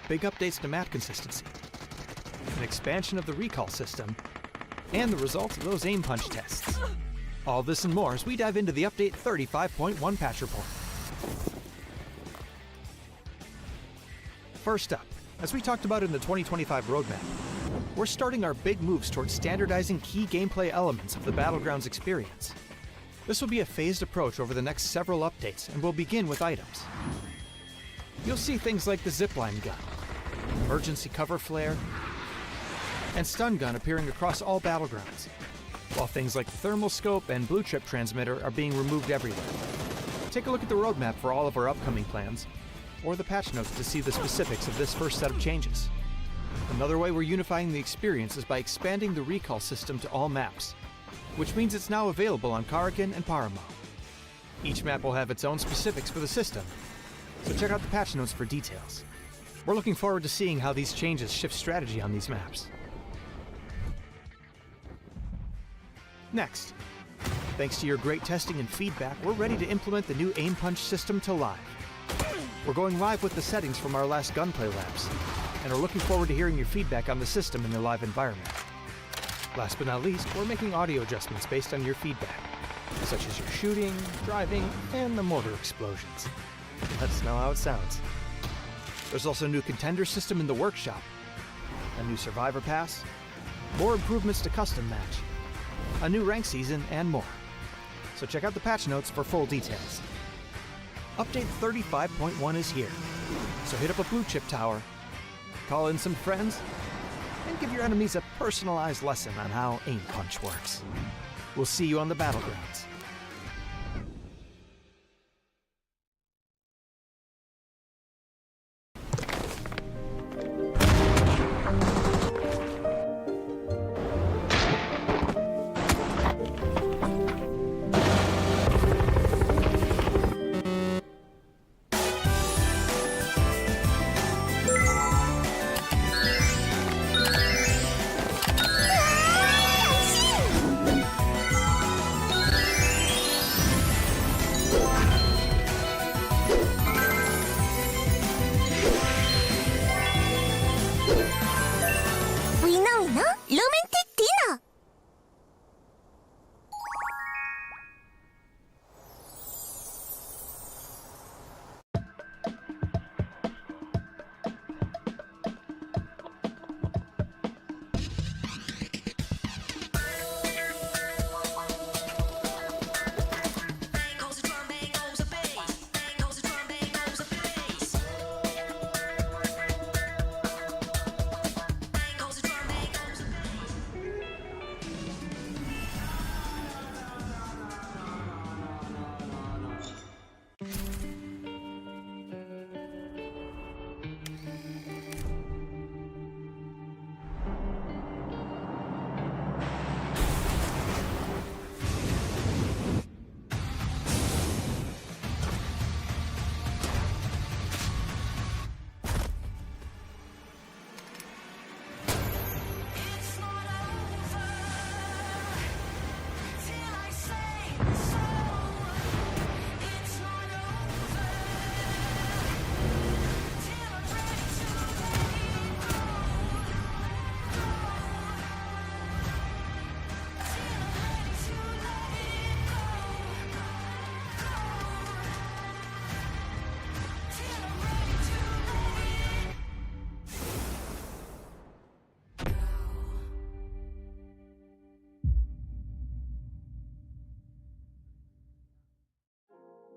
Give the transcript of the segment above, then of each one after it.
big updates to map consistency, an expansion of the recall system, and the results of those aim punch tests. All this and more as we dive into the Update 35.1 patch report. First up, as we talked about in the 2025 roadmap, we're starting our big moves towards standardizing key gameplay elements of the Battlegrounds experience. This will be a phased approach over the next several updates, and we'll begin with items. You'll see things like the zipline gun, emergency cover flare, and stun gun appearing across all Battlegrounds, while things like the thermal scope and blue chip transmitter are being removed everywhere. Take a look at the roadmap for all of our upcoming plans, or the patch notes to see the specifics of this first set of changes. Another way we're unifying the experience is by expanding the recall system to all maps, which means it's now available on Karakin and Miramar. Each map will have its own specifics for the system, so check out the patch notes for details. We're looking forward to seeing how these changes shift strategy on these maps. Next, thanks to your great testing and feedback, we're ready to implement the new aim punch system to live. We're going live with the settings from our last gunplay labs, and are looking forward to hearing your feedback on the system in the live environment. Last but not least, we're making audio adjustments based on your feedback, such as your shooting, driving, and the mortar explosions. Let us know how it sounds. There's also a new contender system in the workshop, a new survivor pass, more improvements to custom match, a new rank season, and more. So check out the patch notes for full details. Update 35.1 is here, so hit up a blue chip tower, call in some friends, and give your enemies a personalized lesson on how aim punch works. We'll see you on the Battlegrounds.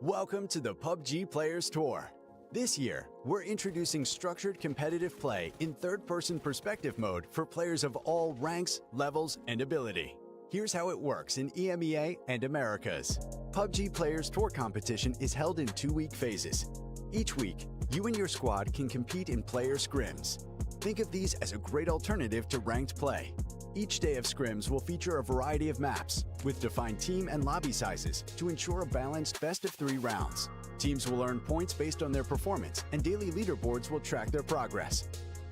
Welcome to the PUBG Players Tour. This year, we're introducing structured competitive play in third-person perspective mode for players of all ranks, levels, and ability. Here's how it works in EMEA and Americas. PUBG Players Tour competition is held in 2-week phases. Each week, you and your squad can compete in player scrims. Think of these as a great alternative to ranked play. Each day of scrims will feature a variety of maps, with defined team and lobby sizes to ensure a balanced best-of-3 rounds. Teams will earn points based on their performance, and daily leaderboards will track their progress.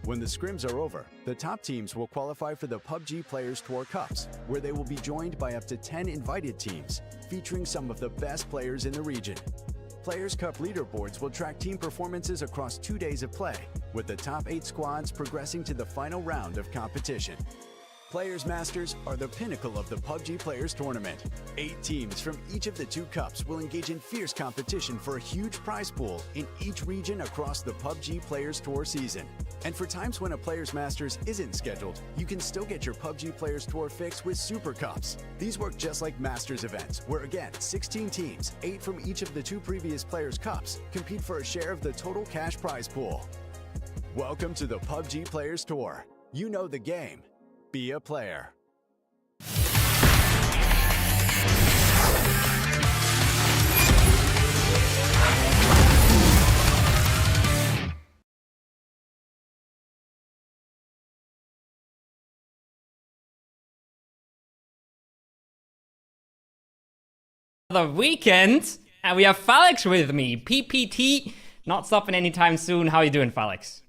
When the scrims are over, the top teams will qualify for the PUBG Players Tour Cups, where they will be joined by up to 10 invited teams, featuring some of the best players in the region. Players' Cup leaderboards will track team performances across 2 days of play, with the top 8 squads progressing to the final round of competition. Players Masters are the pinnacle of the PUBG Players Tournament. 8 teams from each of the 2 cups will engage in fierce competition for a huge prize pool in each region across the PUBG Players Tour season. And for times when a Players Masters isn't scheduled, you can still get your PUBG Players Tour fix with Super Cups. These work just like Masters events, where again, 16 teams, 8 from each of the 2 previous Players Cups, compete for a share of the total cash prize pool. Welcome to the PUBG Players Tour. You know the game. Be a player. The weekend, and we have Felix with me. PPT, not stopping anytime soon. How are you doing, Felix?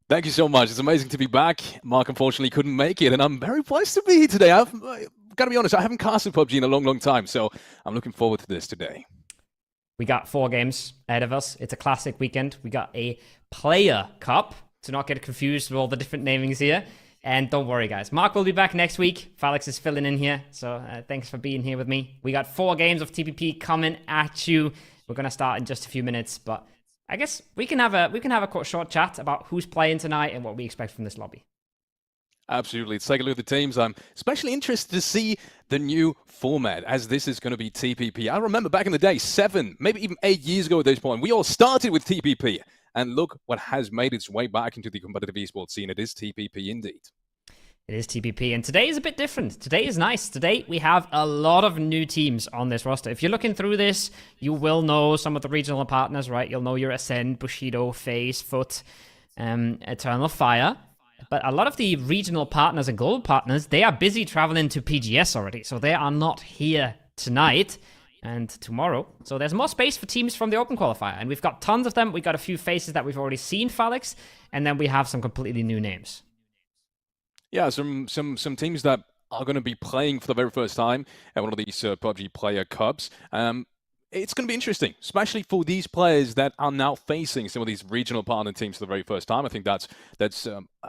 Thank you so much. It's amazing to be back. Mark unfortunately couldn't make it, and I'm very pleased to be here today. I've got to be honest, I haven't casted PUBG in a long time, so I'm looking forward to this today. We got 4 games ahead of us. It's a classic weekend. We got a player cup, to not get confused with all the different namings here. And don't worry, guys. Mark will be back next week. Felix is filling in here, so thanks for being here with me. We got 4 games of TPP coming at you. We're going to start in just a few minutes, but I guess we can have a short chat about who's playing tonight and what we expect from this lobby. Absolutely. Let's take a look at the teams. I'm especially interested to see the new format, as this is going to be TPP. I remember back in the day, 7, maybe even 8 years ago at this point, we all started with TPP. And look what has made its way back into the competitive esports scene. It is TPP indeed. It is TPP, and today is a bit different. Today is nice. Today we have a lot of new teams on this roster. If you're looking through this, you will know some of the regional partners, right? You'll know your Ascend, Bushido, FaZe, Foot, Eternal Fire. But a lot of the regional partners and global partners, they are busy traveling to PGS already, so they are not here tonight and tomorrow. So there's more space for teams from the Open Qualifier, and we've got tons of them. We've got a few faces that we've already seen, Felix, and then we have some completely new names. Yeah, some teams that are going to be playing for the very first time at one of these PUBG Player Cups. It's going to be interesting, especially for these players that are now facing some of these regional partner teams for the very first time. I think that's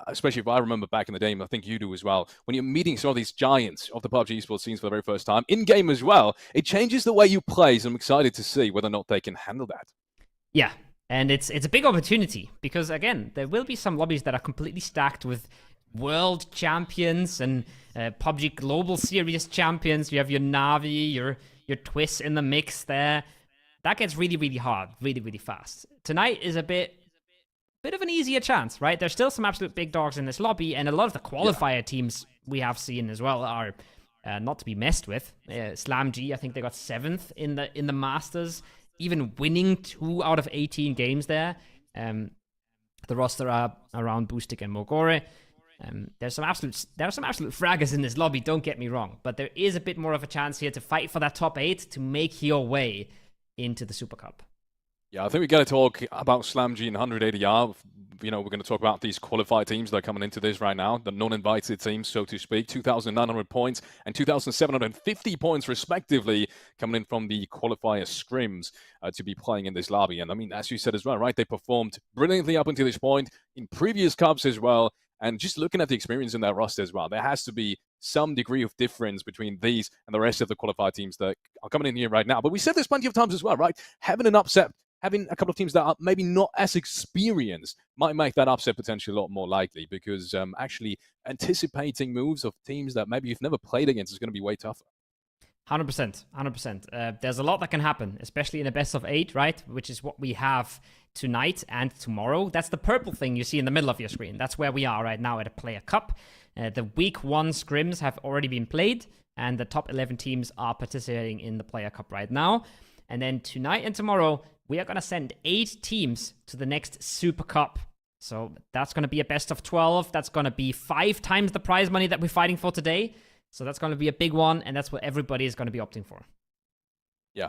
especially if I remember back in the day, I think you do as well, when you're meeting some of these giants of the PUBG esports scenes for the very first time, in-game as well, it changes the way you play, so I'm excited to see whether or not they can handle that. Yeah, and it's a big opportunity, because again, there will be some lobbies that are completely stacked with world champions and PUBG Global Series champions. You have your Navi, your Twist in the mix there. That gets really hard, really fast. Tonight is a bit of an easier chance, right? There's still some absolute big dogs in this lobby, and a lot of the qualifier teams we have seen as well are not to be messed with. SlamG, I think they got 7th in the Masters, even winning 2 out of 18 games there. The roster are around Boostic and Mogore. There are some absolute fraggers in this lobby, don't get me wrong, but there is a bit more of a chance here to fight for that top 8 to make your way into the Super Cup. Yeah, I think we got to talk about SlamG and 180R. You know, we're going to talk about these qualified teams that are coming into this right now, the non-invited teams, so to speak. 2,900 points and 2,750 points, respectively, coming in from the qualifier scrims to be playing in this lobby. And I mean, as you said as well, right, they performed brilliantly up until this point in previous cups as well. And just looking at the experience in that roster as well, there has to be some degree of difference between these and the rest of the qualified teams that are coming in here right now. But we said this plenty of times as well, right? Having an upset, having a couple of teams that are maybe not as experienced might make that upset potentially a lot more likely, because actually anticipating moves of teams that maybe you've never played against is going to be way tougher. 100%. There's a lot that can happen, especially in a best of 8, right? Which is what we have tonight and tomorrow. That's the purple thing you see in the middle of your screen. That's where we are right now at a Player Cup. The week 1 scrims have already been played, and the top 11 teams are participating in the Player Cup right now. And then tonight and tomorrow, we are going to send 8 teams to the next Super Cup. So that's going to be a best of 12. That's going to be 5 times the prize money that we're fighting for today. So that's going to be a big one, and that's what everybody is going to be opting for. Yeah.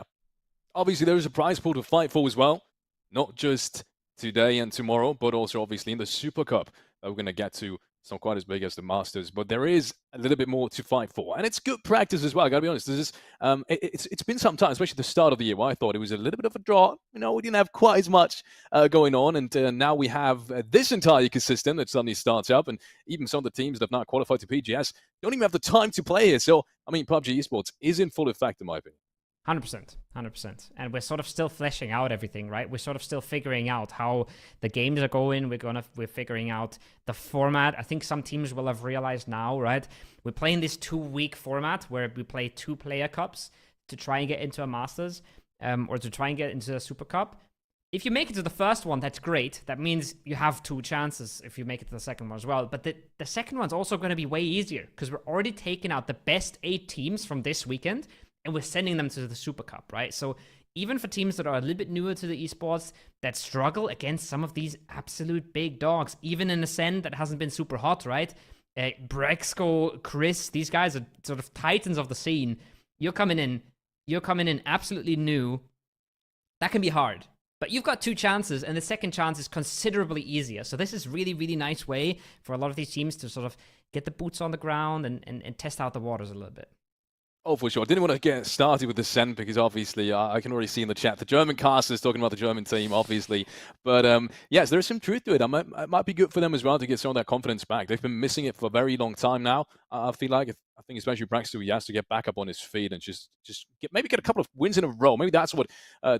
Obviously, there is a prize pool to fight for as well. Not just today and tomorrow, but also obviously in the Super Cup that we're going to get to It's not quite as big as the Masters, but there is a little bit more to fight for, and it's good practice as well. I gotta be honest. It's been some time, especially the start of the year, where I thought it was a little bit of a drought. We didn't have quite as much going on, and now we have this entire ecosystem that suddenly starts up, and even some of the teams that have not qualified to PGS don't even have the time to play here. So, I mean, PUBG Esports is in full effect, in my opinion. 100%, 100%. And we're sort of still fleshing out everything, right? We're sort of still figuring out how the games are going. We're figuring out the format. I think some teams will have realized now, right? We're playing this 2-week format where we play 2 player cups to try and get into a Masters, or to try and get into a Super Cup. If you make it to the first one, that's great. That means you have 2 chances if you make it to the second one as well. But the second one's also going to be way easier because we're already taking out the best 8 teams from this weekend, and we're sending them to the Super Cup, right? So even for teams that are a little bit newer to the esports, that struggle against some of these absolute big dogs, even in Ascend that hasn't been super hot, right? Brexco, Chris, these guys are sort of titans of the scene. You're coming in absolutely new. That can be hard. But you've got 2 chances, and the second chance is considerably easier. So this is really, really nice way for a lot of these teams to sort of get the boots on the ground and test out the waters a little bit. Oh, for sure. I didn't want to get started with the Sen because obviously I can already see in the chat the German cast is talking about the German team, obviously. But yes, there is some truth to it. It might be good for them as well to get some of that confidence back. They've been missing it for a very long time now. I feel like, I think especially Braxton, he has to get back up on his feet and just maybe get a couple of wins in a row. Maybe that's what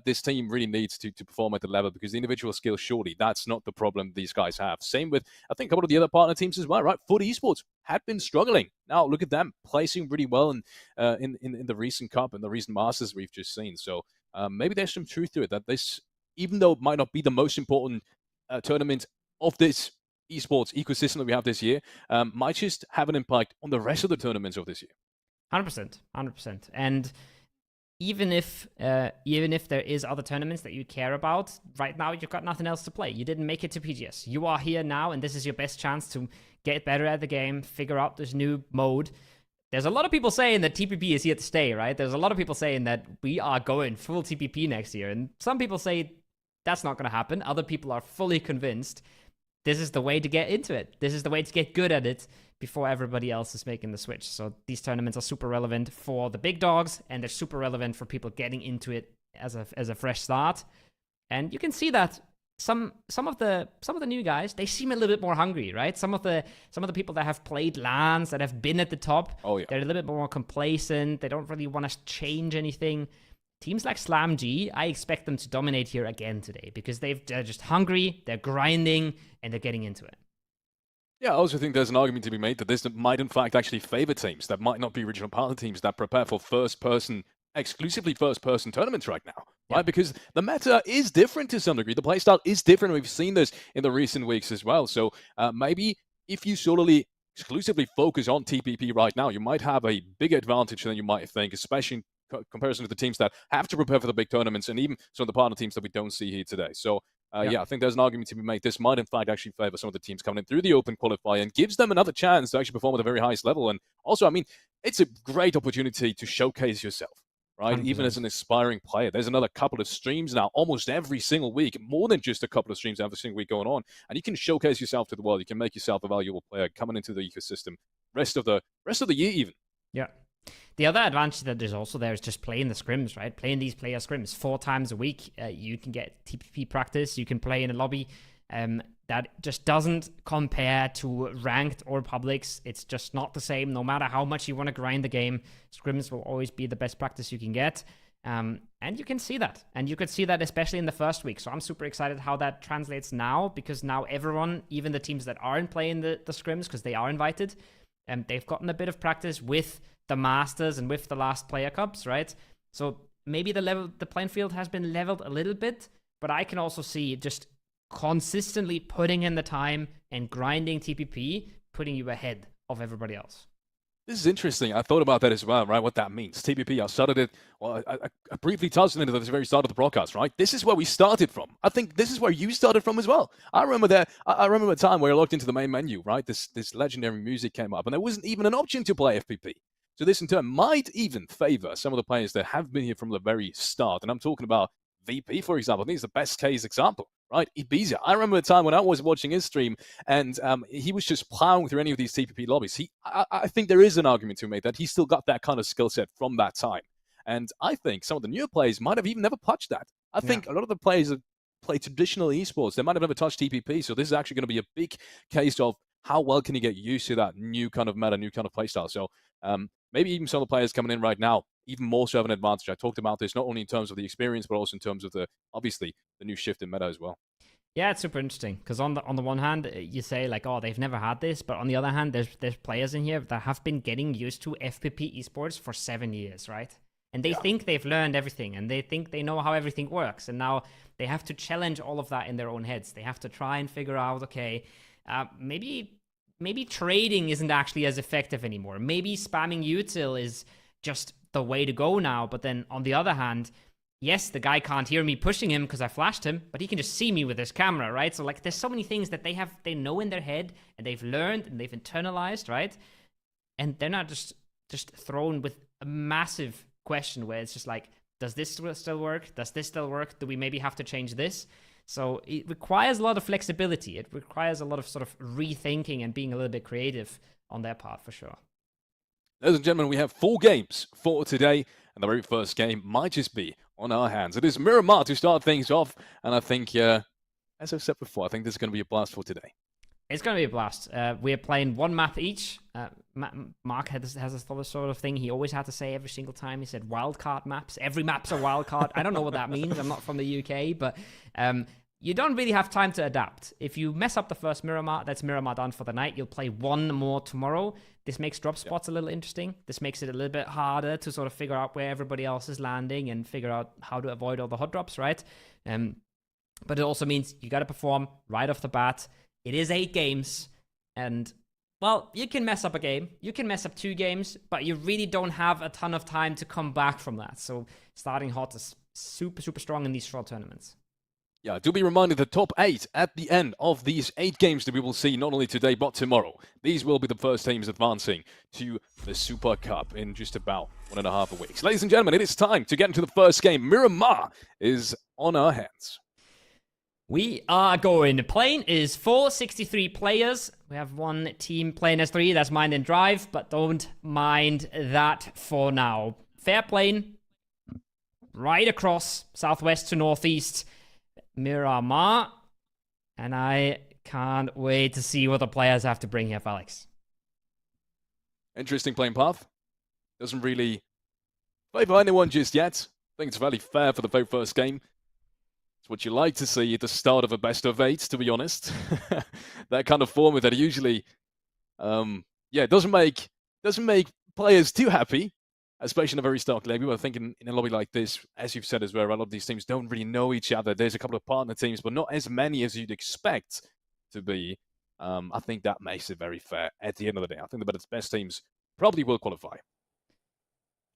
this team really needs to perform at the level, because the individual skill, surely that's not the problem these guys have. Same with, I think, a couple of the other partner teams as well, right? Foot Esports had been struggling. Now look at them placing really well in the recent Cup and the recent Masters we've just seen. So maybe there's some truth to it, that this, even though it might not be the most important tournament of this esports ecosystem that we have this year, might just have an impact on the rest of the tournaments of this year. 100%, 100%. And even if there is other tournaments that you care about, right now you've got nothing else to play. You didn't make it to PGS. You are here now, and this is your best chance to get better at the game, figure out this new mode. There's a lot of people saying that TPP is here to stay, right? There's a lot of people saying that we are going full TPP next year, and some people say that's not going to happen. Other people are fully convinced this is the way to get into it. This is the way to get good at it before everybody else is making the switch. So these tournaments are super relevant for the big dogs, and they're super relevant for people getting into it as a fresh start. And you can see that some of the new guys, they seem a little bit more hungry, right? Some of the people that have played LANs, that have been at the top, oh, yeah, they're a little bit more complacent. They don't really want to change anything. Teams like SlamG, I expect them to dominate here again today, because they're just hungry, they're grinding, and they're getting into it. Yeah, I also think there's an argument to be made that this might in fact actually favor teams that might not be regional partner teams that prepare for exclusively first-person tournaments right now, right? Yeah. Because the meta is different to some degree. The playstyle is different. We've seen this in the recent weeks as well. So maybe if you solely exclusively focus on TPP right now, you might have a bigger advantage than you might think, especially in comparison to the teams that have to prepare for the big tournaments, and even some of the partner teams that we don't see here today. So yeah, I think there's an argument to be made. This might in fact actually favor some of the teams coming in through the open qualifier and gives them another chance to actually perform at the very highest level. And also, I mean, it's a great opportunity to showcase yourself, right? 100%. Even as an aspiring player. There's another couple of streams now almost every single week, more than just a couple of streams every single week going on, and you can showcase yourself to the world. You can make yourself a valuable player coming into the ecosystem rest of the year even. Yeah. The other advantage that there's also there is just playing the scrims, right? Playing these player scrims 4 times a week. You can get TPP practice. You can play in a lobby that just doesn't compare to ranked or publics. It's just not the same. No matter how much you want to grind the game, scrims will always be the best practice you can get. And you can see that. And you could see that especially in the first week. So I'm super excited how that translates now, because now everyone, even the teams that aren't playing the scrims, because they are invited, they've gotten a bit of practice with the Masters and with the last player cups, right? So maybe the playing field has been leveled a little bit, but I can also see just consistently putting in the time and grinding TPP, putting you ahead of everybody else. This is interesting. I thought about that as well, right? What that means. TPP, I started it, well, I briefly touched on it at the very start of the broadcast, right? This is where we started from. I think this is where you started from as well. I remember a time where I logged into the main menu, right? This legendary music came up, and there wasn't even an option to play FPP. So this in turn might even favor some of the players that have been here from the very start. And I'm talking about VP, for example. I think it's the best case example, right? Ibiza. I remember a time when I was watching his stream and he was just plowing through any of these TPP lobbies. I think there is an argument to be made that he still got that kind of skill set from that time. And I think some of the newer players might have even never touched that. I think a lot of the players that play traditional esports, they might have never touched TPP. So this is actually going to be a big case of how well can you get used to that new kind of meta, new kind of playstyle. So maybe even some of the players coming in right now, even more so have an advantage. I talked about this not only in terms of the experience, but also in terms of obviously the new shift in meta as well. Yeah, it's super interesting because on the one hand, you say like, oh, they've never had this, but on the other hand, there's players in here that have been getting used to FPP esports for 7 years, right? And they think they've learned everything, and they think they know how everything works, and now they have to challenge all of that in their own heads. They have to try and figure out, okay, maybe trading isn't actually as effective anymore. Maybe spamming util is just the way to go now. But then on the other hand, yes, the guy can't hear me pushing him because I flashed him, but he can just see me with his camera, right? So like, there's so many things that they know in their head and they've learned and they've internalized, right? And they're not just thrown with a massive question where it's just like, does this still work? Does this still work? Do we maybe have to change this? So it requires a lot of flexibility. It requires a lot of sort of rethinking and being a little bit creative on their part, for sure. Ladies and gentlemen, we have 4 games for today, and the very first game might just be on our hands. It is Miramar to start things off, and I think, as I've said before, I think this is going to be a blast for today. It's going to be a blast. We're playing 1 map each. Mark has a sort of thing he always had to say every single time. He said wildcard maps. Every map's a wildcard. I don't know what that means. I'm not from the UK, but you don't really have time to adapt. If you mess up the first Miramar, that's Miramar done for the night. You'll play 1 more tomorrow. This makes drop spots a little interesting. This makes it a little bit harder to sort of figure out where everybody else is landing and figure out how to avoid all the hot drops, right? But it also means you got to perform right off the bat. It is 8 games, and, well, you can mess up a game. You can mess up 2 games, but you really don't have a ton of time to come back from that. So starting hot is super, super strong in these short tournaments. Yeah, do be reminded the top 8 at the end of these 8 games that we will see not only today but tomorrow. These will be the first teams advancing to the Super Cup in just about 1.5 weeks. Ladies and gentlemen, it is time to get into the first game. Miramar is on our hands. We are going. Plane is 463 players. We have 1 team playing as 3. That's Mind and Drive, but don't mind that for now. Fair plane. Right across southwest to northeast. Miramar. And I can't wait to see what the players have to bring here, Felix. Interesting playing path. Doesn't really favor anyone just yet. I think it's fairly fair for the very first game. It's what you like to see at the start of a best of 8, to be honest. That kind of format that usually, doesn't make players too happy, especially in a very stark lobby. But I think in a lobby like this, as you've said as well, a lot of these teams don't really know each other. There's a couple of partner teams, but not as many as you'd expect to be. I think that makes it very fair at the end of the day. I think the best teams probably will qualify.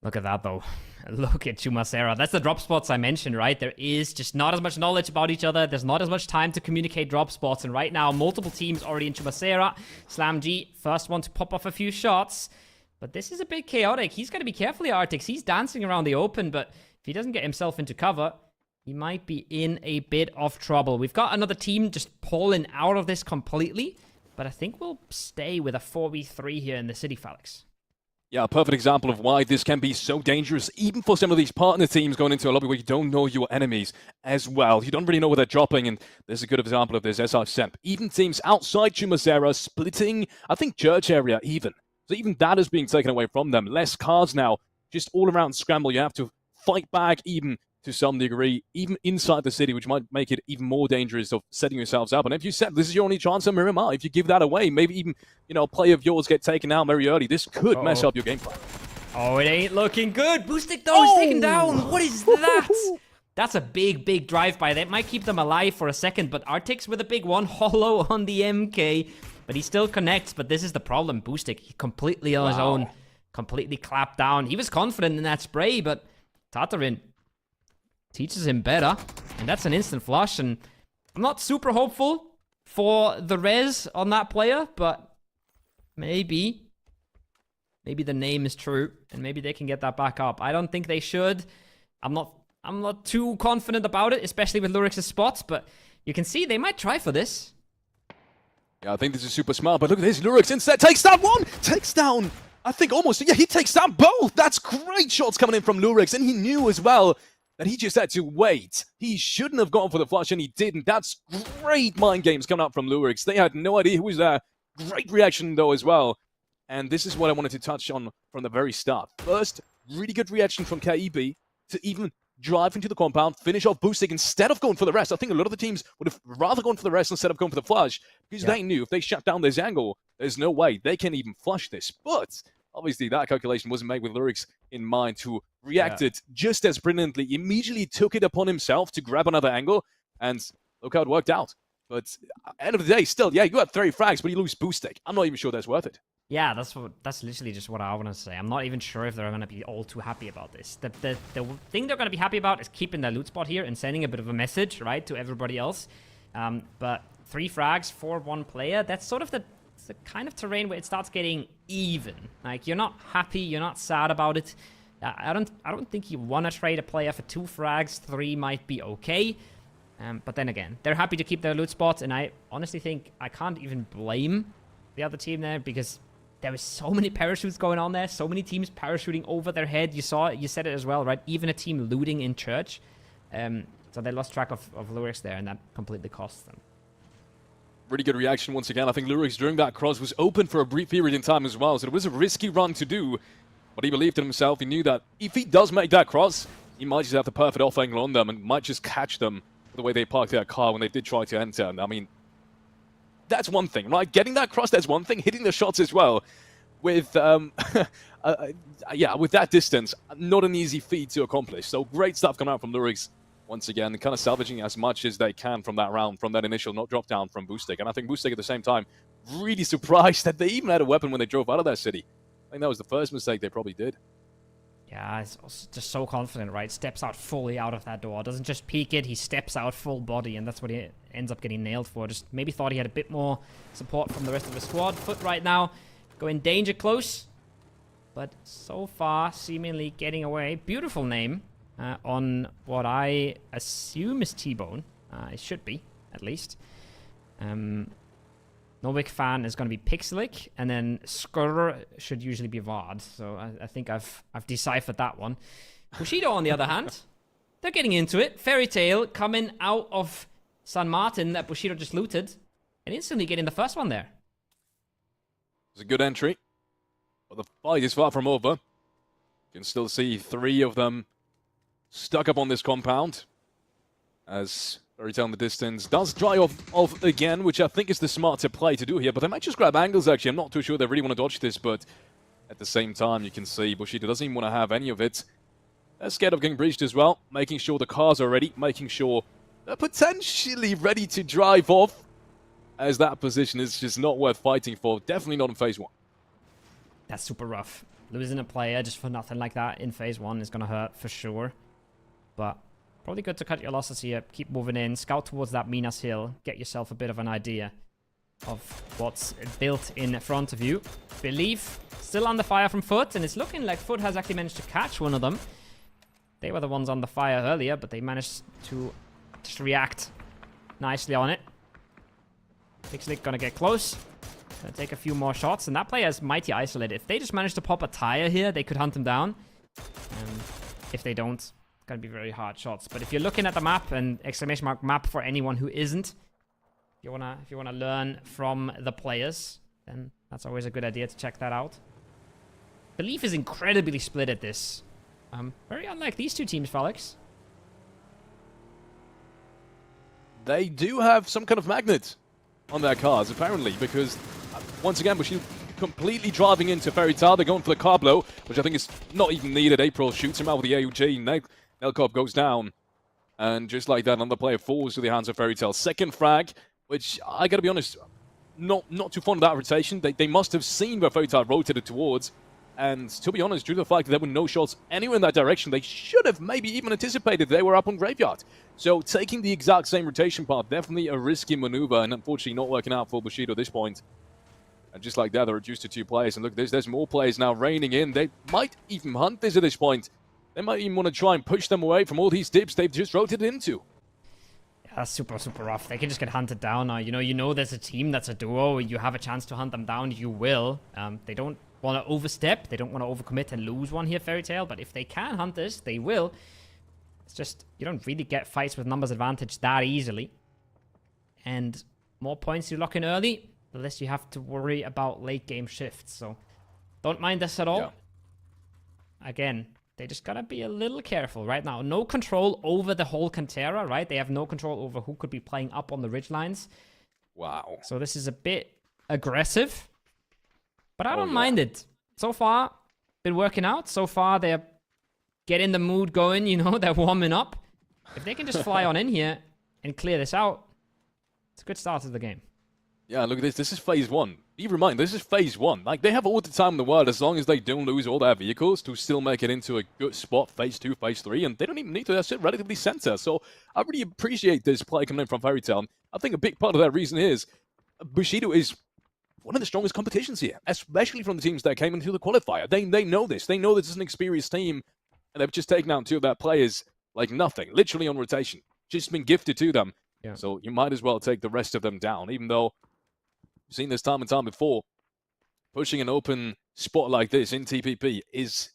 Look at that, though. Look at Chumacera. That's the drop spots I mentioned, right? There is just not as much knowledge about each other. There's not as much time to communicate drop spots. And right now, multiple teams already in Chumacera. SlamG, first one to pop off a few shots. But this is a bit chaotic. He's got to be careful here, Artix. He's dancing around the open, but if he doesn't get himself into cover, he might be in a bit of trouble. We've got another team just pulling out of this completely, but I think we'll stay with a 4v3 here in the city, Felix. Yeah, a perfect example of why this can be so dangerous, even for some of these partner teams going into a lobby where you don't know your enemies as well. You don't really know where they're dropping, and there's a good example of this, as I've said. Even teams outside Chumacera splitting, I think, church area even. So even that is being taken away from them. Less cars now, just all around scramble. You have to fight back even to some degree, even inside the city, which might make it even more dangerous of setting yourselves up. And if you said this is your only chance at Miramar, if you give that away, maybe even, a play of yours get taken out very early, this could mess up your game plan. Oh, it ain't looking good. Boostic, though, is taken down. What is that? That's a big, big drive-by. That might keep them alive for a second, but Artix with a big one, hollow on the MK. But he still connects, but this is the problem. Boostic, completely on his own, completely clapped down. He was confident in that spray, but Tatarin teaches him better. And that's an instant flush, and I'm not super hopeful for the res on that player, but maybe the name is true, and maybe they can get that back up. I don't think they should. I'm not too confident about it, especially with Lurix's spots, but you can see they might try for this. Yeah, I think this is super smart, but look at this. Lurix instead takes down one! Takes down, I think almost, yeah, he takes down both! That's great shots coming in from Lurix, and he knew as well that he just had to wait. He shouldn't have gone for the flush, and he didn't. That's great mind games coming out from Lurix. They had no idea who was there. Great reaction, though, as well. And this is what I wanted to touch on from the very start. First, really good reaction from KEB to even drive into the compound, finish off boosting instead of going for the rest. I think a lot of the teams would have rather gone for the rest instead of going for the flush, because they knew if they shut down this angle, there's no way they can even flush this. But obviously that calculation wasn't made with Lurix in mind, who reacted just as brilliantly, immediately took it upon himself to grab another angle, and look how it worked out. But at the end of the day, still, yeah, you had 30 frags, but you lose boost stick. I'm not even sure that's worth it. Yeah, that's literally just what I want to say. I'm not even sure if they're going to be all too happy about this. The thing they're going to be happy about is keeping their loot spot here and sending a bit of a message, right, to everybody else. But 3 frags for 1 player, that's sort of the kind of terrain where it starts getting even. Like, you're not happy, you're not sad about it. I don't think you want to trade a player for 2 frags. 3 might be okay. But then again, they're happy to keep their loot spot, and I honestly think I can't even blame the other team there, because there was so many parachutes going on there, so many teams parachuting over their head. You said it as well, right? Even a team looting in church. So they lost track of Lurix there, and that completely cost them. Really good reaction once again. I think Lurix during that cross was open for a brief period in time as well, so it was a risky run to do. But he believed in himself. He knew that if he does make that cross, he might just have the perfect off angle on them and might just catch them the way they parked their car when they did try to enter. And I mean, that's one thing, right? Getting that cross, that's one thing. Hitting the shots as well with, with that distance, not an easy feat to accomplish. So great stuff coming out from Lurix once again, kind of salvaging as much as they can from that round, from that initial not drop down from Boostic. And I think Boostic at the same time, really surprised that they even had a weapon when they drove out of their city. I think that was the first mistake they probably did. Yeah, he's just so confident, right? Steps out fully out of that door. Doesn't just peek it, he steps out full body, and that's what he ends up getting nailed for. Just maybe thought he had a bit more support from the rest of the squad. Foot right now, going danger close. But so far, seemingly getting away. Beautiful name on what I assume is T-Bone. It should be, at least. Novik fan is going to be Pixelic, and then Skurr should usually be Vard. So I think I've deciphered that one. Bushido, on the other hand, they're getting into it. Fairy Tail coming out of San Martin that Bushido just looted, and instantly getting the first one there. It's a good entry, but the fight is far from over. You can still see 3 of them stuck up on this compound, as Fairy Tail in the distance does dry off again, which I think is the smarter play to do here, but they might just grab angles, actually. I'm not too sure they really want to dodge this, but at the same time, you can see Bushido doesn't even want to have any of it. They're scared of getting breached as well, making sure the cars are ready, making sure they're potentially ready to drive off, as that position is just not worth fighting for. Definitely not in Phase 1. That's super rough. Losing a player just for nothing like that in Phase 1 is going to hurt for sure. But probably good to cut your losses here. Keep moving in. Scout towards that Minas Hill. Get yourself a bit of an idea of what's built in front of you. Believe still under fire from Foot, and it's looking like Foot has actually managed to catch one of them. They were the ones on the fire earlier, but they managed to just react nicely on it. Pixelic gonna get close. Gonna take a few more shots, and that player is mighty isolated. If they just manage to pop a tire here, they could hunt him down. If they don't, it's gonna be very hard shots. But if you're looking at the map, and exclamation mark map for anyone who isn't, if you wanna learn from the players, then that's always a good idea to check that out. Belief is incredibly split at this. Very unlike these two teams, Felix. They do have some kind of magnet on their cars, apparently, because once again, Bushido completely driving into Fairy Tail. They're going for the car blow, which I think is not even needed. April shoots him out with the AUG. Nelkov goes down. And just like that, another player falls to the hands of Fairy Tail. Second frag, which, I gotta be honest, not too fond of that rotation. They must have seen where Fairy Tail rotated towards. And to be honest, due to the fact that there were no shots anywhere in that direction, they should have maybe even anticipated they were up on Graveyard. So taking the exact same rotation path, definitely a risky maneuver, and unfortunately not working out for Bushido at this point. And just like that, they're reduced to 2 players. And look, there's more players now raining in. They might even hunt this at this point. They might even want to try and push them away from all these dips they've just rotated into. Yeah, That's super, super rough. They can just get hunted down now. You know there's a team that's a duo. You have a chance to hunt them down. You will. They don't want to overstep. They don't want to overcommit and lose one here, Fairy Tail. But if they can hunt this, they will. It's just, you don't really get fights with numbers advantage that easily. And more points you lock in early, the less you have to worry about late game shifts. So don't mind this at all. Yeah. Again, they just gotta be a little careful right now. No control over the whole Cantera, right? They have no control over who could be playing up on the ridge lines. Wow. So this is a bit aggressive, but I don't mind it. So far, been working out. So far, they're getting the mood going, they're warming up. If they can just fly on in here and clear this out, it's a good start to the game. Yeah, look at this. This is phase 1. Be reminded, this is phase 1. Like, they have all the time in the world as long as they don't lose all their vehicles to still make it into a good spot, phase 2, phase 3, and they don't even need to sit relatively center. So I really appreciate this play coming in from Fairy Tail. I think a big part of that reason is Bushido is one of the strongest competitions here, especially from the teams that came into the qualifier. They know this. They know this is an experienced team, and they've just taken out 2 of their players like nothing, literally on rotation. Just been gifted to them. Yeah. So you might as well take the rest of them down, even though we've seen this time and time before. Pushing an open spot like this in TPP is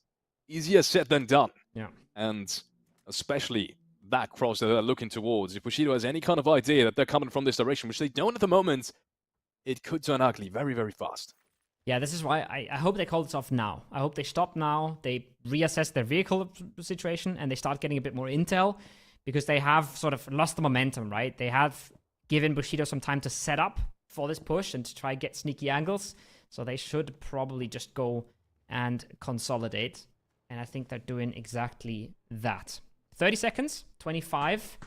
easier said than done. Yeah. And especially that cross that they're looking towards. If Bushido has any kind of idea that they're coming from this direction, which they don't at the moment, it could turn ugly very, very fast. Yeah, this is why I hope they call this off now. I hope they stop now, they reassess their vehicle situation, and they start getting a bit more intel, because they have sort of lost the momentum, right? They have given Bushido some time to set up for this push and to try get sneaky angles. So they should probably just go and consolidate. And I think they're doing exactly that. 30 seconds, 25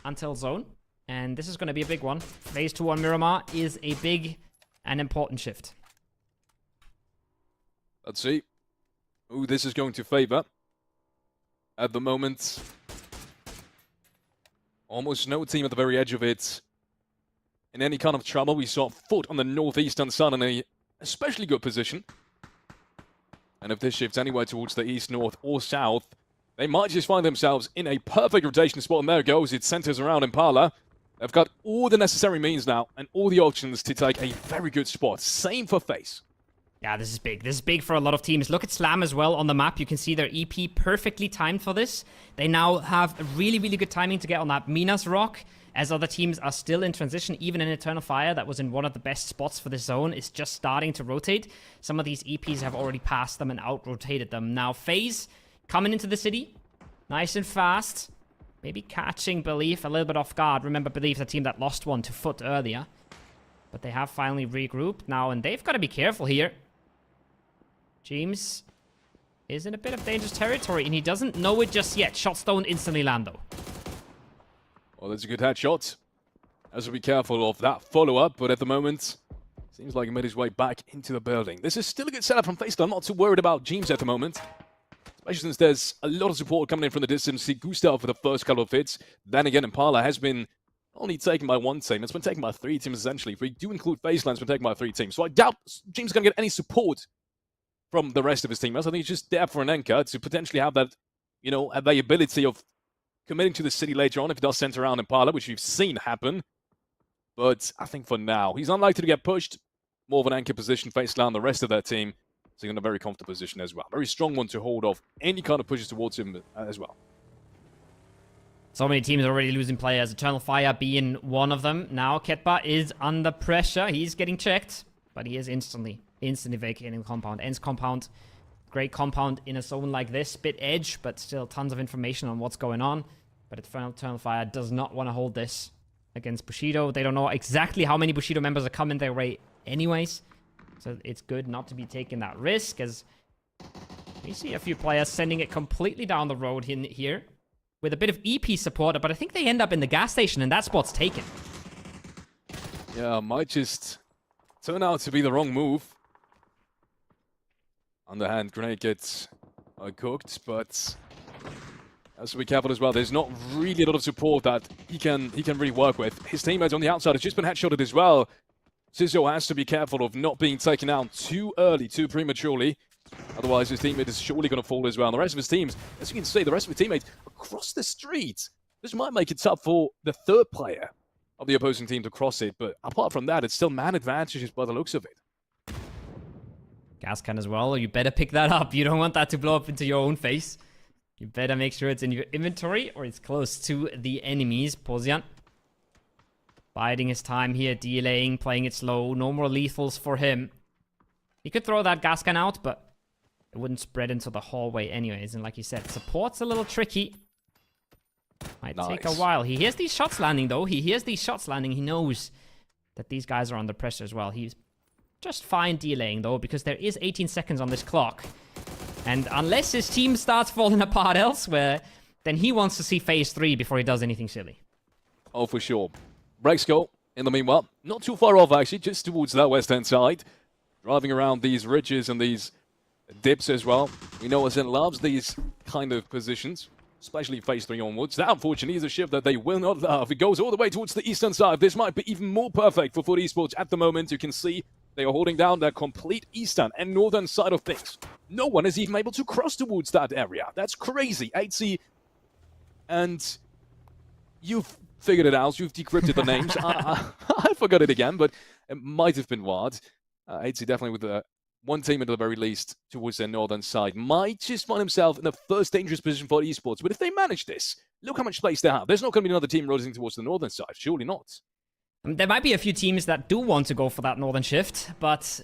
until zone. And this is going to be a big one. Phase 2 on Miramar is a big and important shift. Let's see who this is going to favor. At the moment, almost no team at the very edge of it in any kind of trouble. We saw Foot on the northeastern side in a especially good position. And if this shifts anywhere towards the east, north, or south, they might just find themselves in a perfect rotation spot. And there it goes. It centers around Impala. They've got all the necessary means now and all the options to take a very good spot. Same for FaZe. Yeah, this is big. This is big for a lot of teams. Look at Slam as well on the map. You can see their EP perfectly timed for this. They now have a really, really good timing to get on that Minas rock, as other teams are still in transition. Even in Eternal Fire, that was in one of the best spots for this zone, is just starting to rotate. Some of these EPs have already passed them and out-rotated them. Now, FaZe coming into the city, nice and fast. Maybe catching Belief a little bit off guard. Remember, Belief, the team that lost one to Foot earlier. But they have finally regrouped now, and they've got to be careful here. James is in a bit of dangerous territory, and he doesn't know it just yet. Shots don't instantly land, though. Well, that's a good headshot. Has to be careful of that follow-up, but at the moment, seems like he made his way back into the building. This is still a good setup from FaZe. I'm not too worried about James at the moment, especially since there's a lot of support coming in from the distance. See Gustav for the first couple of hits. Then again, Impala has been only taken by one team. It's been taken by 3 teams, essentially. If we do include FaZe, it's been taken by 3 teams. So I doubt James is going to get any support from the rest of his team. I think he's just there for an anchor to potentially have that, have the ability of committing to the city later on if he does center around Impala, which we've seen happen. But I think for now, he's unlikely to get pushed. More of an anchor position, face down the rest of their team. So he's in a very comfortable position as well. Very strong one to hold off any kind of pushes towards him as well. So many teams already losing players. Eternal Fire being one of them. Now Ketba is under pressure. He's getting checked, but he is instantly vacating the compound. Ends compound. Great compound in a zone like this. Bit edge, but still tons of information on what's going on. But Eternal Fire does not want to hold this against Bushido. They don't know exactly how many Bushido members are coming their way anyways. So it's good not to be taking that risk, as we see a few players sending it completely down the road here with a bit of EP support, but I think they end up in the gas station and that spot's taken. Yeah, might just turn out to be the wrong move. Underhand grenade gets cooked, but has to be careful as well. There's not really a lot of support that he can really work with. His teammates on the outside has just been headshotted as well. Sizzo has to be careful of not being taken out too early, too prematurely. Otherwise, his teammate is surely going to fall as well. And the rest of his teams, as you can see, the rest of his teammates across the street This might make it tough for the third player of the opposing team to cross it, but apart from that, it's still man advantages by the looks of it. Gas can as well. You better pick that up. You don't want that to blow up into your own face. You better make sure it's in your inventory or it's close to the enemies. Pozian biding his time here, delaying, playing it slow. No more lethals for him. He could throw that gas can out, but it wouldn't spread into the hallway anyways. And like you said, support's a little tricky. Might take a while. He hears these shots landing, though. He hears these shots landing. He knows that these guys are under pressure as well. He's just fine delaying, though, because there is 18 seconds on this clock. And unless his team starts falling apart elsewhere, then he wants to see phase 3 before he does anything silly. Oh, for sure. Brexco, in the meanwhile, not too far off, actually, just towards that west-hand side. Driving around these ridges and these dips as well. We know Ascent loves these kind of positions, especially phase 3 onwards. That, unfortunately, is a shift that they will not love. It goes all the way towards the eastern side. This might be even more perfect for FUT Esports at the moment. You can see they are holding down their complete eastern and northern side of things. No one is even able to cross towards that area. That's crazy. 8C, and you've figured it out. You've decrypted the names. I forgot it again, but it might have been Ward. 8C definitely with one team at the very least towards their northern side. Might just find himself in the first dangerous position for Esports. But if they manage this, look how much space they have. There's not going to be another team rotating towards the northern side. Surely not. There might be a few teams that do want to go for that northern shift, but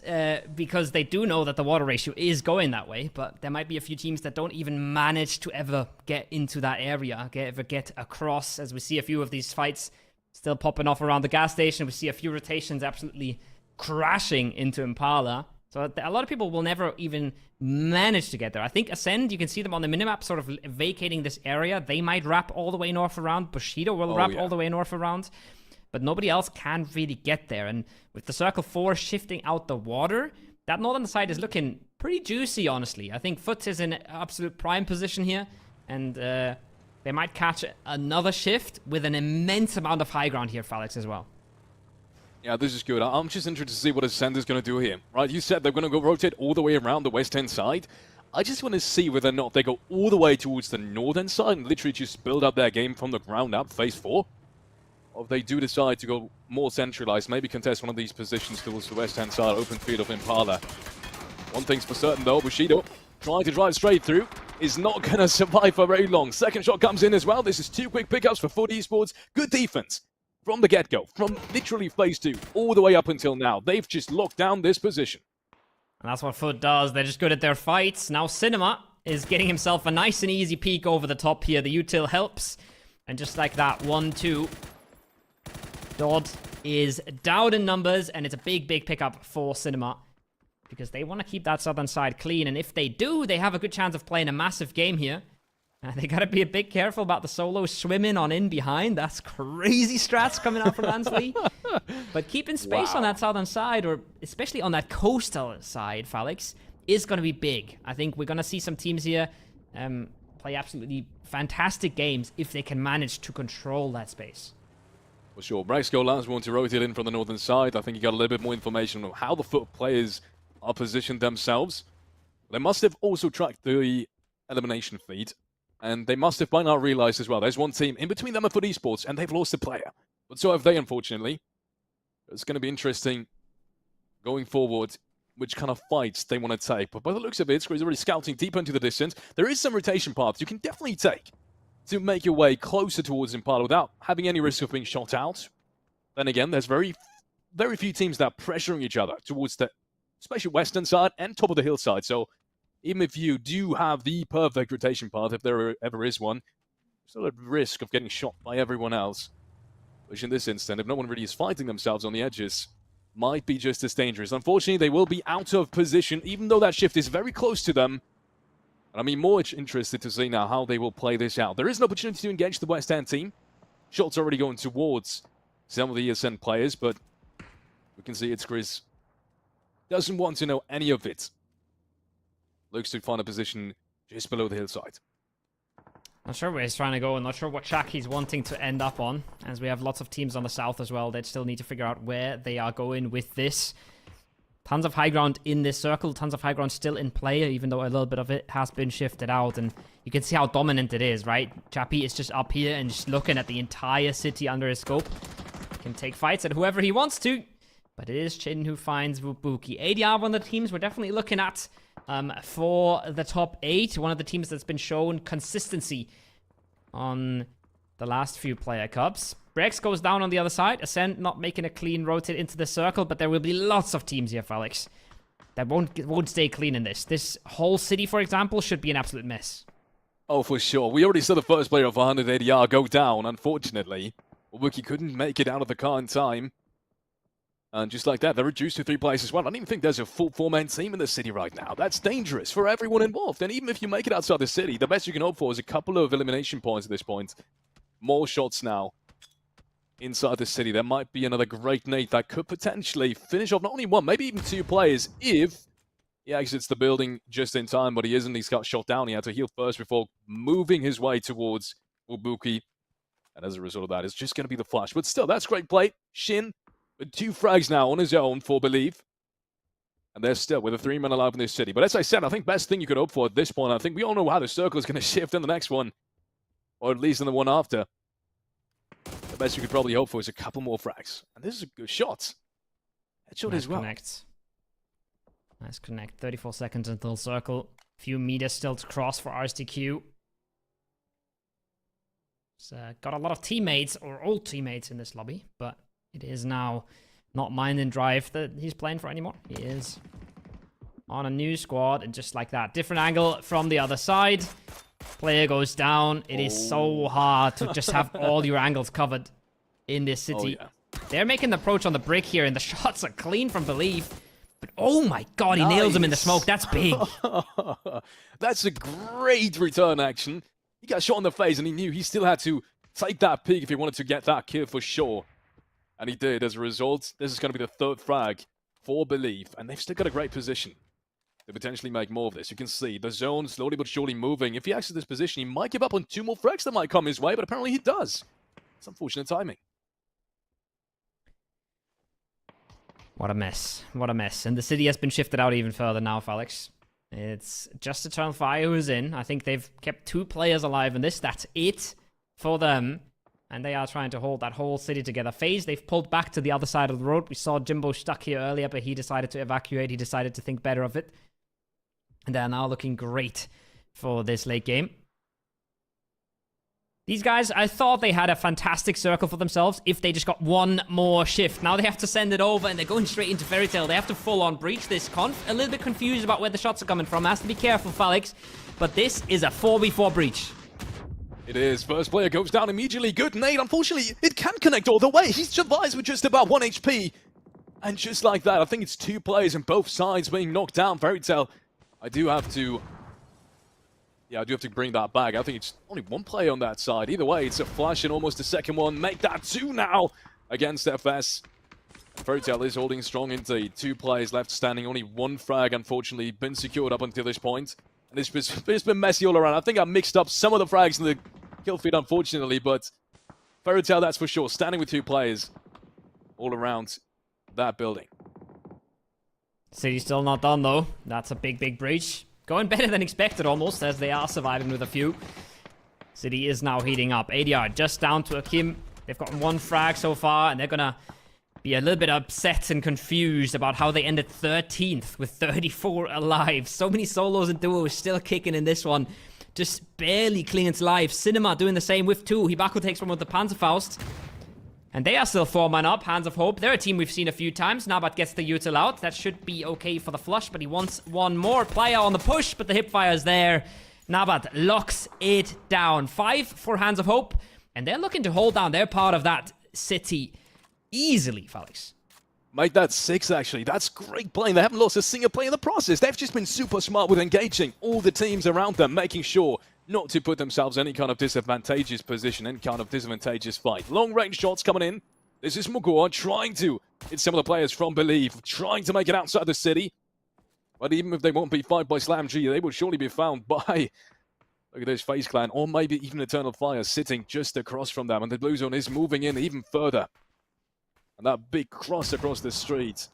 because they do know that the water ratio is going that way, but there might be a few teams that don't even manage to ever get into that area, ever get across, as we see a few of these fights still popping off around the gas station. We see a few rotations absolutely crashing into Impala. So a lot of people will never even manage to get there. I think Ascend, you can see them on the minimap sort of vacating this area. They might wrap all the way north around. Bushido will wrap all the way north around. But nobody else can really get there. And with the Circle 4 shifting out the water, that northern side is looking pretty juicy, honestly. I think FUT is in absolute prime position here. And they might catch another shift with an immense amount of high ground here, Felix, as well. Yeah, this is good. I'm just interested to see what Ascend is going to do here. Right, you said they're going to go rotate all the way around the west-hand side. I just want to see whether or not they go all the way towards the northern side and literally just build up their game from the ground up, phase 4. Or if they do decide to go more centralized, maybe contest one of these positions towards the west-hand side, open field of Impala. One thing's for certain, though, Bushido trying to drive straight through is not going to survive for very long. Second shot comes in as well. This is 2 quick pickups for FUT Esports. Good defense from the get-go, from literally phase 2 all the way up until now. They've just locked down this position. And that's what FUT does. They're just good at their fights. Now Cinema is getting himself a nice and easy peek over the top here. The util helps. And just like that, 1-2. Dodd is down in numbers, and it's a big, big pickup for Cinema because they want to keep that southern side clean. And if they do, they have a good chance of playing a massive game here. They got to be a bit careful about the solo swimming on in behind. That's crazy strats coming out from Lansley. But keeping space on that southern side, or especially on that coastal side, Felix, is going to be big. I think we're going to see some teams here play absolutely fantastic games if they can manage to control that space. For sure. Brexco last one to rotate in from the northern side. I think he got a little bit more information on how the FUT players are positioned themselves. They must have also tracked the elimination feed. And they must have by now realized as well, there's one team in between them and FUT Esports, and they've lost a player. But so have they, unfortunately. It's going to be interesting going forward which kind of fights they want to take. But by the looks of it, Squid's already scouting deep into the distance. There is some rotation paths you can definitely take to make your way closer towards Impala without having any risk of being shot out. Then again, there's very few teams that are pressuring each other towards the, especially western side and top of the hillside. So even if you do have the perfect rotation path, if there ever is one, still at risk of getting shot by everyone else. Which in this instant, if no one really is fighting themselves on the edges, might be just as dangerous. Unfortunately, they will be out of position, even though that shift is very close to them. And I'm more interested to see now how they will play this out. There is an opportunity to engage the West Hand team. Shots already going towards some of the Ascent players, but we can see it's Chris doesn't want to know any of it. Looks to find a position just below the hillside. Not sure where he's trying to go, and not sure what track he's wanting to end up on, as we have lots of teams on the south as well that still need to figure out where they are going with this. Tons of high ground in this circle, tons of high ground still in play, even though a little bit of it has been shifted out. And you can see how dominant it is, right? Chappie is just up here and just looking at the entire city under his scope. Can take fights at whoever he wants to, but it is Chin who finds Wubuki. ADR, one of the teams we're definitely looking at for the top 8. One of the teams that's been shown consistency on the last few player cups. Brex goes down on the other side. Ascent not making a clean rotate into the circle, but there will be lots of teams here, Felix, that won't stay clean in this. This whole city, for example, should be an absolute mess. Oh, for sure. We already saw the first player of 100 ADR go down, unfortunately. Wiki couldn't make it out of the car in time. And just like that, they're reduced to 3 players as well. I don't even think there's a full 4-man team in the city right now. That's dangerous for everyone involved. And even if you make it outside the city, the best you can hope for is a couple of elimination points at this point. More shots now inside the city. There might be another great nade that could potentially finish off not only 1, maybe even 2 players if he exits the building just in time, but he isn't. He's got shot down. He had to heal first before moving his way towards Wubuki. And as a result of that, it's just going to be the flash. But still, that's great play. Shin with 2 frags now on his own for Believe. And they're still with a 3-man alive in this city. But as I said, I think best thing you could hope for at this point, I think we all know how the circle is going to shift in the next one. Or at least in the one after. The best you could probably hope for is a couple more frags. And this is a good shot. Headshot Nice as well. Connect. Nice connect. 34 seconds until circle. Few meters still to cross for RSTQ. Got a lot of teammates, or old teammates in this lobby, but it is now not Mind and Drive that he's playing for anymore. He is on a new squad, and just like that, different angle from the other side. Player goes down. It is so hard to just have all your angles covered in this city. Oh, yeah. They're making the approach on the brick here, and the shots are clean from Believe. But oh my god, he nails him in the smoke. That's big. That's a great return action. He got shot in the face, and he knew he still had to take that peek if he wanted to get that kill for sure. And he did. As a result, this is going to be the 3rd frag for Believe, and they've still got a great position to potentially make more of this. You can see the zone slowly but surely moving. If he exits this position, he might give up on 2 more frags that might come his way, but apparently he does. It's unfortunate timing. What a mess. What a mess. And the city has been shifted out even further now, Felix. It's just Eternal Fire who's in. I think they've kept 2 players alive in this. That's it for them. And they are trying to hold that whole city together. FaZe, they've pulled back to the other side of the road. We saw Jimbo stuck here earlier, but he decided to evacuate. He decided to think better of it. And they're now looking great for this late game. These guys, I thought they had a fantastic circle for themselves if they just got 1 more shift. Now they have to send it over, and they're going straight into Fairy Tail. They have to full-on breach this conf. A little bit confused about where the shots are coming from. Has to be careful, Felix. But this is a 4v4 breach. It is. First player goes down immediately. Good nade. Unfortunately, it can connect all the way. He survives with just about 1 HP. And just like that, I think it's 2 players on both sides being knocked down. Fairy Tail, I do have to bring that back. I think it's only 1 player on that side. Either way, it's a flash and almost a second one. Make that 2 now against FS. Fairy Tail is holding strong indeed. 2 players left standing. Only 1 frag, unfortunately, been secured up until this point. And it's been messy all around. I think I mixed up some of the frags in the kill feed, unfortunately, but Fairy Tail, that's for sure. Standing with 2 players all around that building. City's still not done, though. That's a big, big breach. Going better than expected, almost, as they are surviving with a few. City is now heating up. ADR just down to Akim. They've gotten 1 frag so far, and they're gonna be a little bit upset and confused about how they ended 13th with 34 alive. So many solos and duos still kicking in this one. Just barely clinging to life. Cinema doing the same with 2. Hibako takes one with the Panzerfaust. And they are still 4-man up. Hands of Hope. They're a team we've seen a few times. Nabat gets the util out. That should be okay for the flush, but he wants 1 more player on the push, but the hipfire is there. Nabat locks it down. 5 for Hands of Hope. And they're looking to hold down their part of that city easily, Felix. Make that 6, actually. That's great playing. They haven't lost a single play in the process. They've just been super smart with engaging all the teams around them, making sure not to put themselves in any kind of disadvantageous position, any kind of disadvantageous fight. Long-range shots coming in. This is Mugua trying to hit some of the players from Believe, trying to make it outside the city. But even if they won't be found by Slam G, they will surely be found by, look at this, FaZe Clan, or maybe even Eternal Fire sitting just across from them. And the blue zone is moving in even further. And that big cross across the street.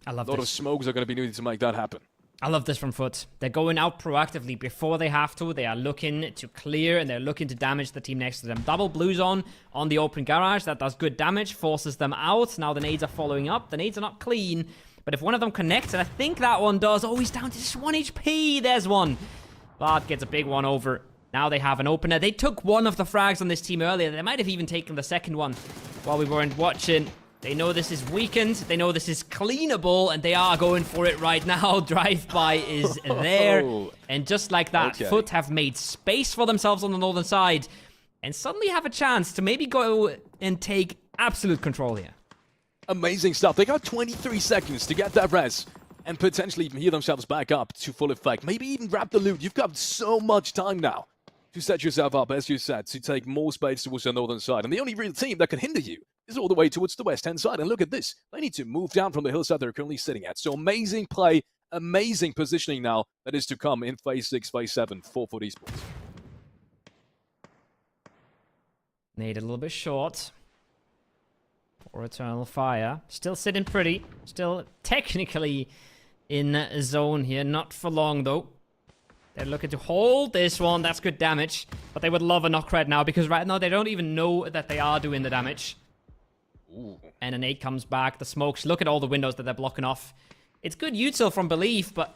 I love A lot of this. smokes are going to be needed to make that happen. I love this from Foot. They're going out proactively before they have to. They are looking to clear and they're looking to damage the team next to them. Double blue zone on the open garage. That does good damage, forces them out. Now the nades are following up. The nades are not clean, but if one of them connects, and I think that one does. Oh, he's down to just 1 HP. There's one. Bart gets a big one over. Now they have an opener. They took one of the frags on this team earlier. They might have even taken the second one while we weren't watching. They know this is weakened. They know this is cleanable, and they are going for it right now. Drive-by is there. And just like that, Foot have made space for themselves on the northern side and suddenly have a chance to maybe go and take absolute control here. Amazing stuff. They got 23 seconds to get that res and potentially even heal themselves back up to full effect. Maybe even grab the loot. You've got so much time now to set yourself up, as you said, to take more space towards the northern side. And the only real team that can hinder you is all the way towards the west-hand side. And look at this. They need to move down from the hillside they're currently sitting at. So amazing play, amazing positioning now that is to come in Phase 6, Phase 7 for Foot Esports. Nade a little bit short for Eternal Fire. Still sitting pretty. Still technically in a zone here. Not for long, though. They're looking to hold this one. That's good damage. But they would love a knock right now because right now they don't even know that they are doing the damage. Ooh. And an 8 comes back. The smokes. Look at all the windows that they're blocking off. It's good util from Belief, but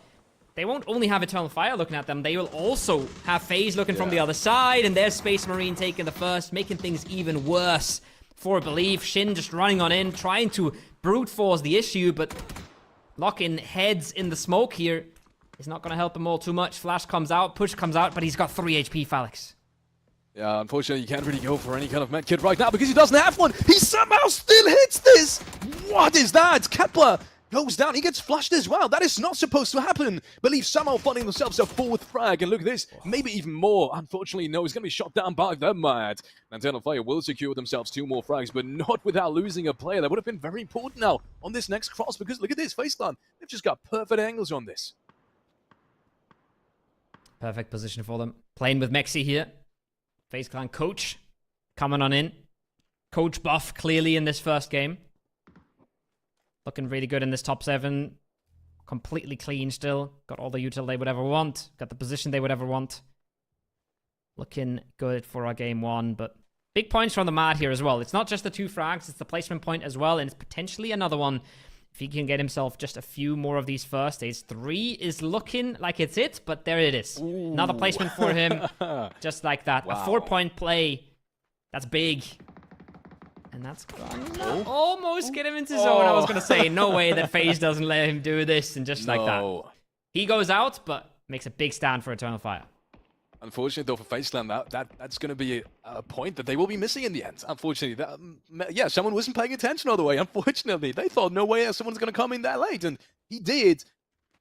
they won't only have Eternal Fire looking at them. They will also have FaZe looking from the other side. And there's Space Marine taking the first, making things even worse for Belief. Shin just running on in, trying to brute force the issue, but locking heads in the smoke here is not going to help him all too much. Flash comes out, push comes out, but he's got 3 HP, Felix. Yeah, unfortunately, you can't really go for any kind of medkit right now because he doesn't have one. He somehow still hits this. What is that? Kepler goes down. He gets flushed as well. That is not supposed to happen. Believe somehow finding themselves a 4th frag. And look at this. Maybe even more. Unfortunately, no. He's going to be shot down by the Mad. Eternal Fire will secure themselves 2 more frags, but not without losing a player. That would have been very important now on this next cross because look at this. FaceLand. They've just got perfect angles on this. Perfect position for them. Playing with Mexi here. FaZe Clan coach coming on in. Coach buff clearly in this first game. Looking really good in this top 7. Completely clean still. Got all the util they would ever want. Got the position they would ever want. Looking good for our game 1, but big points from the Mad here as well. It's not just the 2 frags, it's the placement point as well, and it's potentially another one. If he can get himself just a few more of these first aids. 3 is looking like it's it, but there it is. Ooh. Another placement for him. Just like that. Wow. A 4-point play. That's big. And that's gonna almost get him into zone. I was going to say, no way that FaZe doesn't let him do this. And just like that. He goes out, but makes a big stand for Eternal Fire. Unfortunately, though, for FaceLand, that's going to be a point that they will be missing in the end. Unfortunately, yeah, someone wasn't paying attention all the way. Unfortunately, they thought, no way someone's going to come in that late, and he did.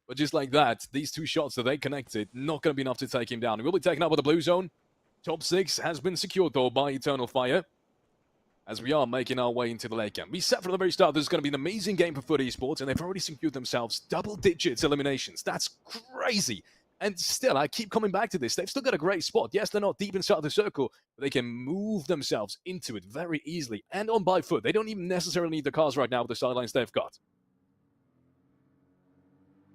But just like that, these 2 shots that they connected, not going to be enough to take him down. He will be taken out with the blue zone. Top 6 has been secured, though, by Eternal Fire, as we are making our way into the late game. We said from the very start this is going to be an amazing game for Foot Esports, and they've already secured themselves double-digit eliminations. That's crazy. And still, I keep coming back to this. They've still got a great spot. Yes, they're not deep inside the circle, but they can move themselves into it very easily and on by foot. They don't even necessarily need the cars right now with the sidelines they've got.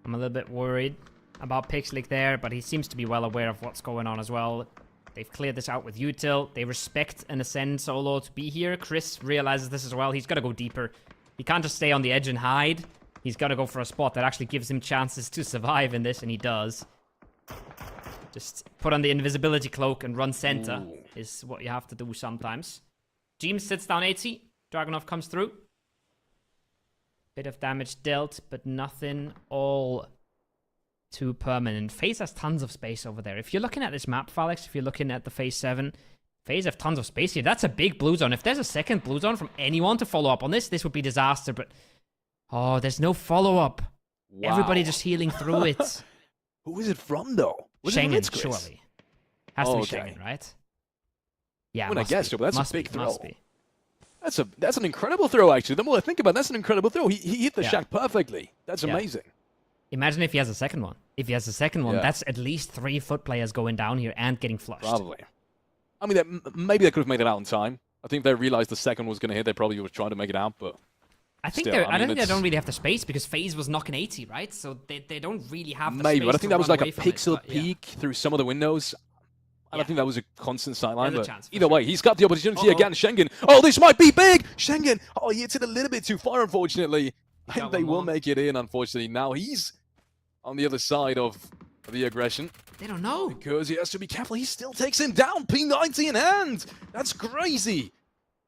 I'm a little bit worried about Pixelic there, but he seems to be well aware of what's going on as well. They've cleared this out with util. They respect an Ascend solo to be here. Chris realizes this as well. He's got to go deeper. He can't just stay on the edge and hide. He's got to go for a spot that actually gives him chances to survive in this, and he does. Just put on the invisibility cloak and run center is what you have to do sometimes. James sits down 80. Dragunov comes through. Bit of damage dealt, but nothing all too permanent. FaZe has tons of space over there. If you're looking at this map, Felix, if you're looking at the Phase 7, FaZe have tons of space here. That's a big blue zone. If there's a second blue zone from anyone to follow up on this, this would be disaster, but... Oh, there's no follow-up. Wow. Everybody just healing through it. Who is it from, though? Schengen, surely. Has to be Schengen, right? Yeah, I guess so, but that's a big throw. Must be. That's an incredible throw, actually. The more I think about it, that's an incredible throw. He hit the shack perfectly. That's amazing. Imagine if he has a second one. If he has a second one, that's at least 3 Foot players going down here and getting flushed. Probably. I mean, maybe they could have made it out in time. I think if they realized the second was going to hit, they probably were trying to make it out, but... I think still, I don't think they it's- don't really have the space because FaZe was knocking 80, right? So they don't really have the Maybe, space but I think to that was run like a away from it, pixel but yeah. peek through some of the windows. I don't Yeah. think that was a constant sideline, There's a but chance, for either sure. way, he's got the opportunity Uh-oh. against Schengen. Oh, this might be big! Schengen! Oh, he hits it a little bit too far, unfortunately. I think got they one will more. make it in, unfortunately. Now he's on the other side of the aggression They don't know. because he has to be careful. He still takes him down. P90 in hand. That's crazy.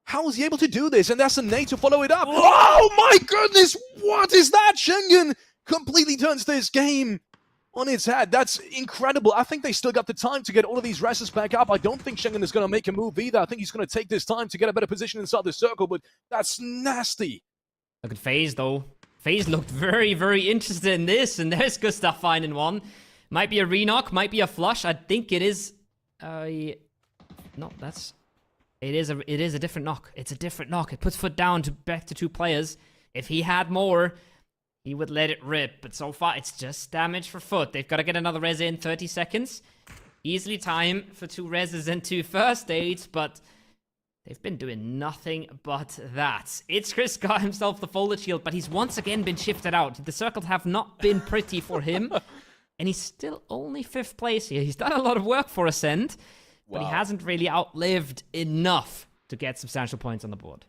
How is he able to do this? And that's a nade to follow it up. Oh my goodness! What is that? Schengen completely turns this game on its head. That's incredible. I think they still got the time to get all of these wrestlers back up. I don't think Schengen is going to make a move either. I think he's going to take this time to get a better position inside the circle, but that's nasty. Look at FaZe, though. FaZe looked very, very interested in this, and there's Gustav finding one. Might be a re-knock, might be a flush. I think it is... No, that's... It is a different knock. It's a different knock. It puts foot down to back to 2 players. If he had more, he would let it rip. But so far, it's just damage for foot. They've got to get another res in 30 seconds. Easily time for 2 reses and 2 first aids, but they've been doing nothing but that. It's Chris got himself the folded shield, but he's once again been shifted out. The circles have not been pretty for him, and he's still only 5th place here. He's done a lot of work for Ascend, but he hasn't really outlived enough to get substantial points on the board.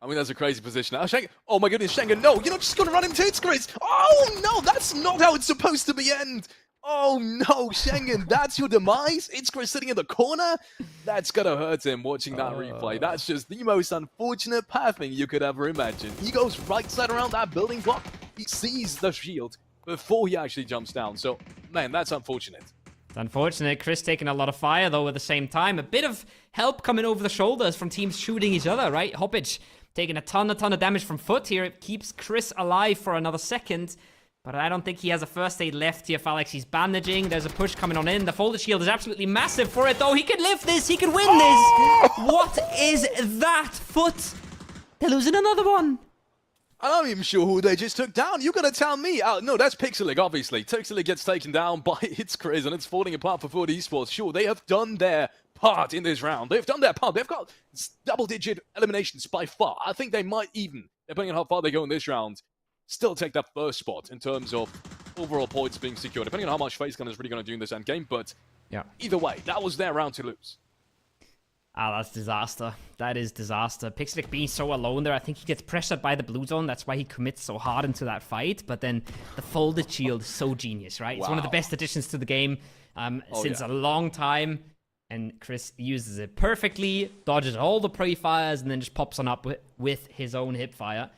I mean, that's a crazy position. Schengen, oh my goodness, Schengen, no, you're not just going to run into it, Chris. Oh no, that's not how it's supposed to be end. Oh no, Schengen, that's your demise? It's Chris sitting in the corner? That's going to hurt him watching that replay. That's just the most unfortunate pathing you could ever imagine. He goes right side around that building block. He sees the shield before he actually jumps down. So, man, that's unfortunate. It's unfortunate. Chris taking a lot of fire, though, at the same time. A bit of help coming over the shoulders from teams shooting each other, right? Hoppage taking a ton of damage from foot here. It keeps Chris alive for another second. But I don't think he has a first aid left here, Falex. He's bandaging. There's a push coming on in. The folded shield is absolutely massive for it, though. He can lift this. He can win this. What is that? Foot. They're losing another one. I'm not even sure who they just took down. You gotta tell me. No, that's Pixelig, obviously. Pixelig gets taken down by its Chris, and it's falling apart for Food Esports. Sure, they have done their part in this round. They've done their part. They've got double-digit eliminations by far. I think they might even, depending on how far they go in this round, still take that first spot in terms of overall points being secured, depending on how much FaZe is really going to do in this endgame. But yeah, either way, that was their round to lose. Ah, that's disaster. That is disaster. Pixelic being so alone there, I think he gets pressured by the blue zone. That's why he commits so hard into that fight. But then the folded shield is so genius, right? It's one of the best additions to the game since a long time. And Chris uses it perfectly, dodges all the pre-fires, and then just pops on up with his own hip fire.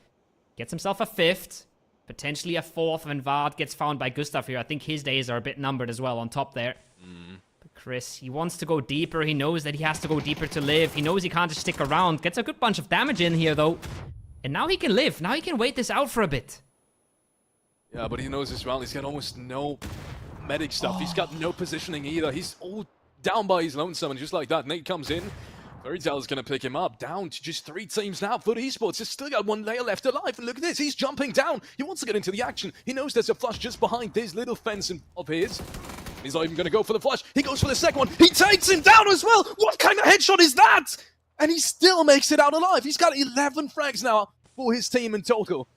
Gets himself a 5th, potentially a 4th when Vard gets found by Gustav here. I think his days are a bit numbered as well on top there. But Chris, he wants to go deeper. He knows that he has to go deeper to live. He knows he can't just stick around. Gets a good bunch of damage in here, though. And now he can live. Now he can wait this out for a bit. Yeah, but he knows this round. He's got almost no medic stuff. He's got no positioning either. He's all down by his lonesome, and just like that, Nate comes in. Fairytale's going to pick him up, down to just 3 teams now. Foot Esports has still got 1 layer left alive, and look at this, he's jumping down. He wants to get into the action. He knows there's a flush just behind this little fence of his. He's not even going to go for the flush. He goes for the second one. He takes him down as well. What kind of headshot is that? And he still makes it out alive. He's got 11 frags now for his team in total.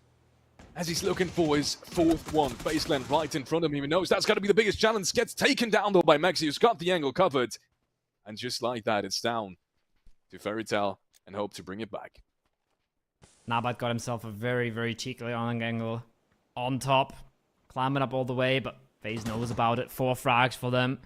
As he's looking for his 4th one. Baseline right in front of him. He knows that's got to be the biggest challenge. Gets taken down, though, by Maxi, who's got the angle covered. And just like that, it's down to Fairytale and hope to bring it back. Nabat got himself a very, very cheeky angle on top. Climbing up all the way, but FaZe knows about it. 4 frags for them.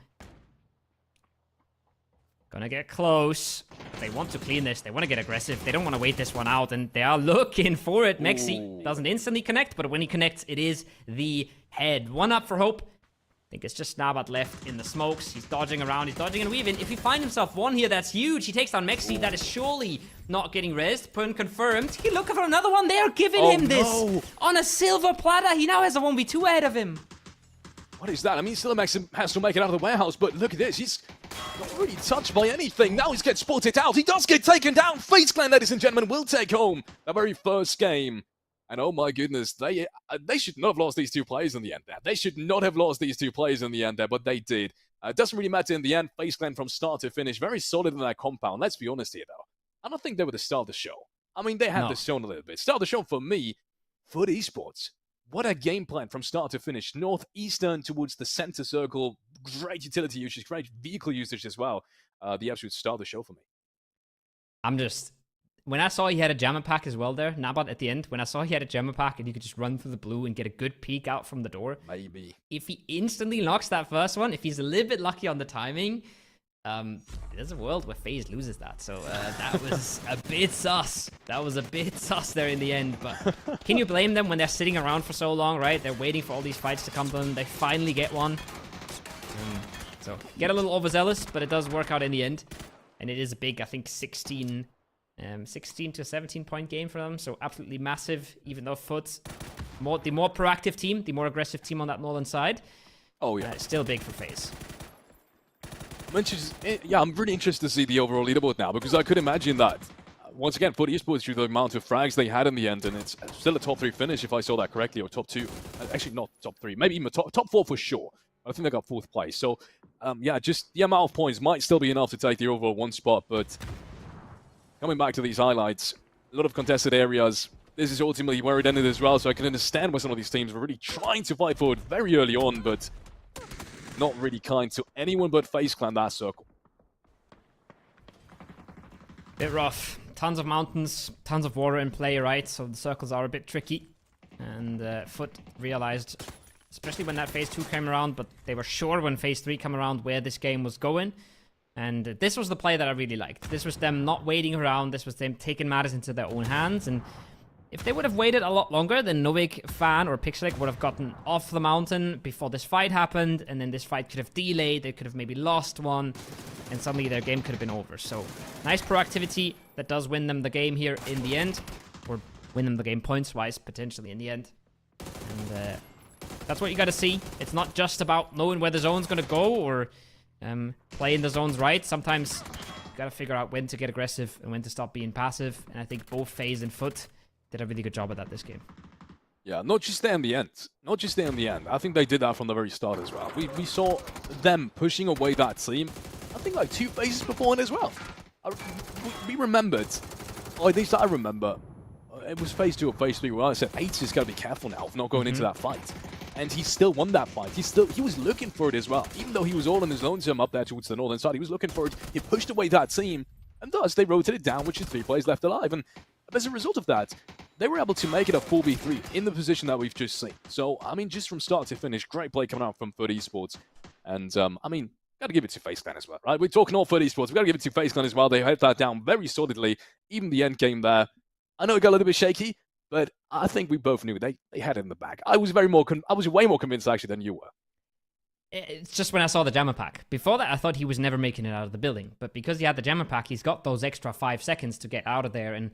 Gonna get close. They want to clean this. They want to get aggressive. They don't want to wait this one out, and they are looking for it. Mexi doesn't instantly connect, but when he connects, it is the head. 1 up for Hope. I think it's just Nabat left in the smokes. He's dodging around. He's dodging and weaving. If he finds himself 1 here, that's huge. He takes down Mexi. That is surely not getting rezzed. Pun confirmed. He's looking for another one. They are giving him this on a silver platter. He now has a 1v2 ahead of him. What is that? I mean, still has to make it out of the warehouse, but look at this. He's not really touched by anything. Now he's gets spotted out. He does get taken down. FaZe Clan, ladies and gentlemen, will take home the very first game. And oh my goodness, they should not have lost these 2 players in the end there. They should not have lost these 2 players in the end there, but they did. It doesn't really matter in the end. FaZe Clan from start to finish, very solid in their compound. Let's be honest here, though. I don't think they were the star of the show. I mean, they had No. the show a little bit. Start the show for me, for the Esports. What a game plan from start to finish. Northeastern towards the center circle. Great utility usage, great vehicle usage as well. The absolute star of the show for me. When I saw he had a jammer pack as well there, Nabat at the end, when I saw he had a jammer pack and he could just run through the blue and get a good peek out from the door. Maybe. If he instantly knocks that first one, if he's a little bit lucky on the timing, there's a world where FaZe loses that. So that was a bit sus. That was a bit sus there in the end. But can you blame them when they're sitting around for so long, right? They're waiting for all these fights to come to them. They finally get one. So get a little overzealous, but it does work out in the end. And it is a big, I think, 16 to 17 point game for them. So absolutely massive, even though Foot, the more proactive team, the more aggressive team on that northern side. Oh, yeah. Still big for FaZe. I'm really interested to see the overall leaderboard now, because I could imagine that, once again, for the Esports, through the amount of frags they had in the end, and it's still a top 3 finish, if I saw that correctly, or top 2. Actually, not top 3, maybe even top 4 for sure. I think they got 4th place. So, just the amount of points might still be enough to take the overall 1 spot, but coming back to these highlights, a lot of contested areas. This is ultimately where it ended as well, so I can understand why some of these teams were really trying to fight forward very early on, but not really kind to anyone but FaZe Clan that circle. Bit rough. Tons of mountains, tons of water in play, right? So the circles are a bit tricky. And Foot realized, especially when that Phase 2 came around, but they were sure when Phase 3 came around where this game was going. And this was the play that I really liked. This was them not waiting around. This was them taking matters into their own hands. And if they would have waited a lot longer, then Novik Fan or Pixelic would have gotten off the mountain before this fight happened, and then this fight could have delayed, they could have maybe lost one, and suddenly their game could have been over. So, nice proactivity that does win them the game here in the end, or win them the game points-wise, potentially in the end. And that's what you gotta see. It's not just about knowing where the zone's gonna go, or playing the zones right. Sometimes you gotta figure out when to get aggressive and when to stop being passive, and I think both FaZe and Foot did a really good job at that this game. Yeah, not just there in the end. Not just there in the end. I think they did that from the very start as well. We saw them pushing away that team, I think like 2 phases beforehand as well. We remembered, or at least I remember, it was Phase 2 or Phase 3 where I said, Ace is got to be careful now of not going into that fight. And he still won that fight. He was looking for it as well. Even though he was all on his lonesome up there towards the northern side, he was looking for it. He pushed away that team, and thus they rotated down, which is 3 players left alive. And as a result of that, they were able to make it a 4v3 in the position that we've just seen. So, I mean, just from start to finish, great play coming out from FUT Esports. And, I mean, got to give it to FaZe Clan as well, right? We're talking all FUT Esports. We've got to give it to FaZe Clan as well. They held that down very solidly, even the end game there. I know it got a little bit shaky, but I think we both knew they had it in the bag. I was way more convinced, actually, than you were. It's just when I saw the jammer pack. Before that, I thought he was never making it out of the building. But because he had the jammer pack, he's got those extra 5 seconds to get out of there. And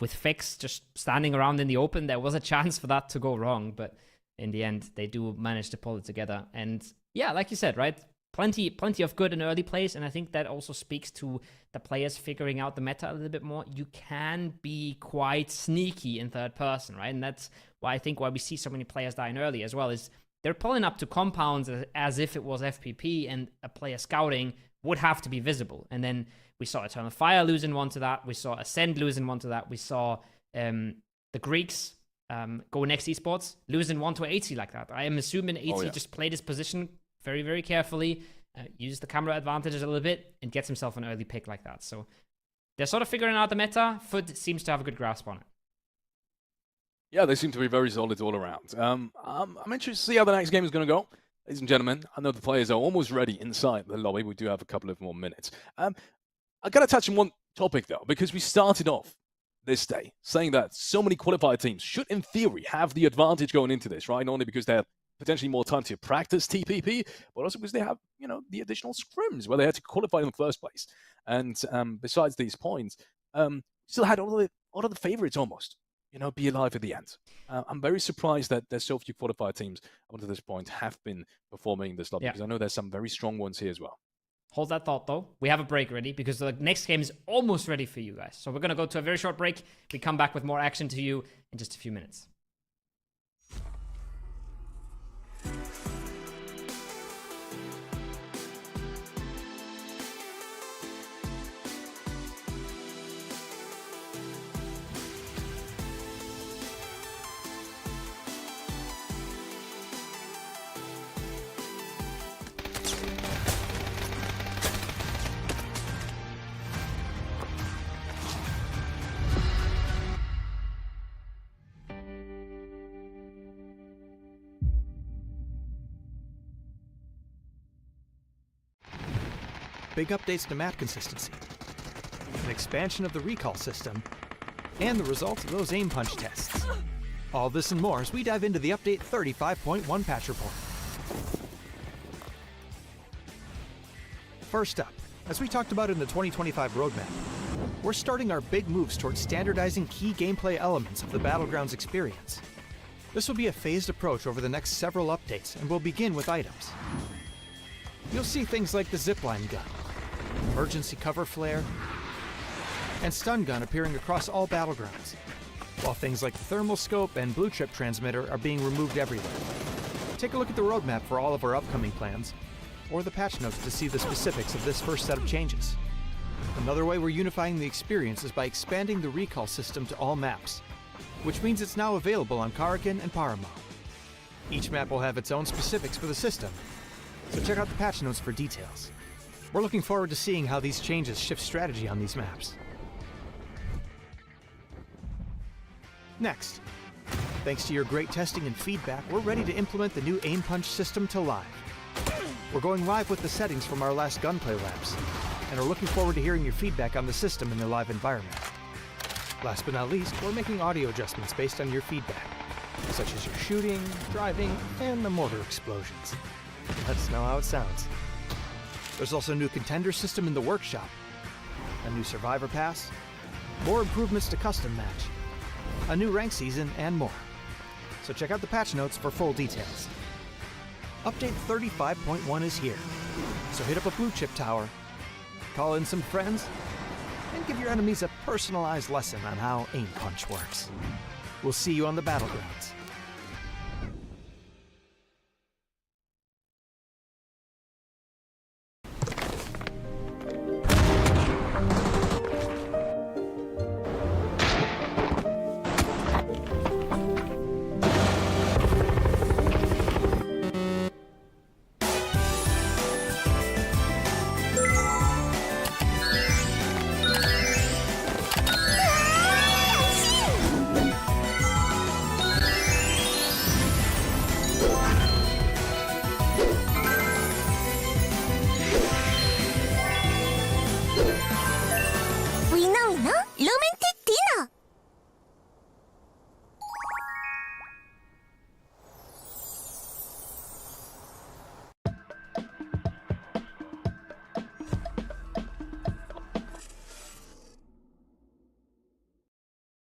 with Fix just standing around in the open, there was a chance for that to go wrong. But in the end, they do manage to pull it together. And yeah, like you said, right? Plenty of good and early plays. And I think that also speaks to the players figuring out the meta a little bit more. You can be quite sneaky in third person, right? And that's why I think why we see so many players dying early as well is they're pulling up to compounds as if it was FPP, and a player scouting would have to be visible. And then we saw Eternal Fire losing one to that. We saw Ascend losing one to that. We saw the Greeks go next Esports losing one to AT like that. I am assuming AT just played his position very, very carefully, used the camera advantages a little bit, and gets himself an early pick like that. So they're sort of figuring out the meta. FUT seems to have a good grasp on it. Yeah, they seem to be very solid all around. I'm interested to see how the next game is going to go. Ladies and gentlemen, I know the players are almost ready inside the lobby. We do have a couple of more minutes. I got to touch on one topic, though, because we started off this day saying that so many qualified teams should, in theory, have the advantage going into this, right? Not only because they have potentially more time to practice TPP, but also because they have, the additional scrims where they had to qualify in the first place. And besides these points, still had all of the favorites almost, be alive at the end. I'm very surprised that there's so few qualified teams up to this point have been performing this lobby, because I know there's some very strong ones here as well. Hold that thought, though. We have a break ready because the next game is almost ready for you guys. So we're going to go to a very short break. We come back with more action to you in just a few minutes. big updates to map consistency, an expansion of the recall system, and the results of those aim punch tests. All this and more as we dive into the Update 35.1 patch report. First up, as we talked about in the 2025 roadmap, we're starting our big moves towards standardizing key gameplay elements of the Battlegrounds experience. This will be a phased approach over the next several updates, and we'll begin with items. You'll see things like the zipline gun, emergency cover flare, and stun gun appearing across all Battlegrounds, while things like the thermal scope and blue chip transmitter are being removed everywhere. Take a look at the roadmap for all of our upcoming plans, or the patch notes to see the specifics of this first set of changes. Another way we're unifying the experience is by expanding the recall system to all maps, which means it's now available on Karakin and Miramar. Each map will have its own specifics for the system, so check out the patch notes for details. We're looking forward to seeing how these changes shift strategy on these maps. Next, thanks to your great testing and feedback, we're ready to implement the new aim punch system to live. We're going live with the settings from our last gunplay labs, and are looking forward to hearing your feedback on the system in the live environment. Last but not least, we're making audio adjustments based on your feedback, such as your shooting, driving, and the mortar explosions. Let us know how it sounds. There's also a new contender system in the workshop, a new survivor pass, more improvements to custom match, a new rank season, and more. So check out the patch notes for full details. Update 35.1 is here, so hit up a blue chip tower, call in some friends, and give your enemies a personalized lesson on how aim punch works. We'll see you on the Battlegrounds.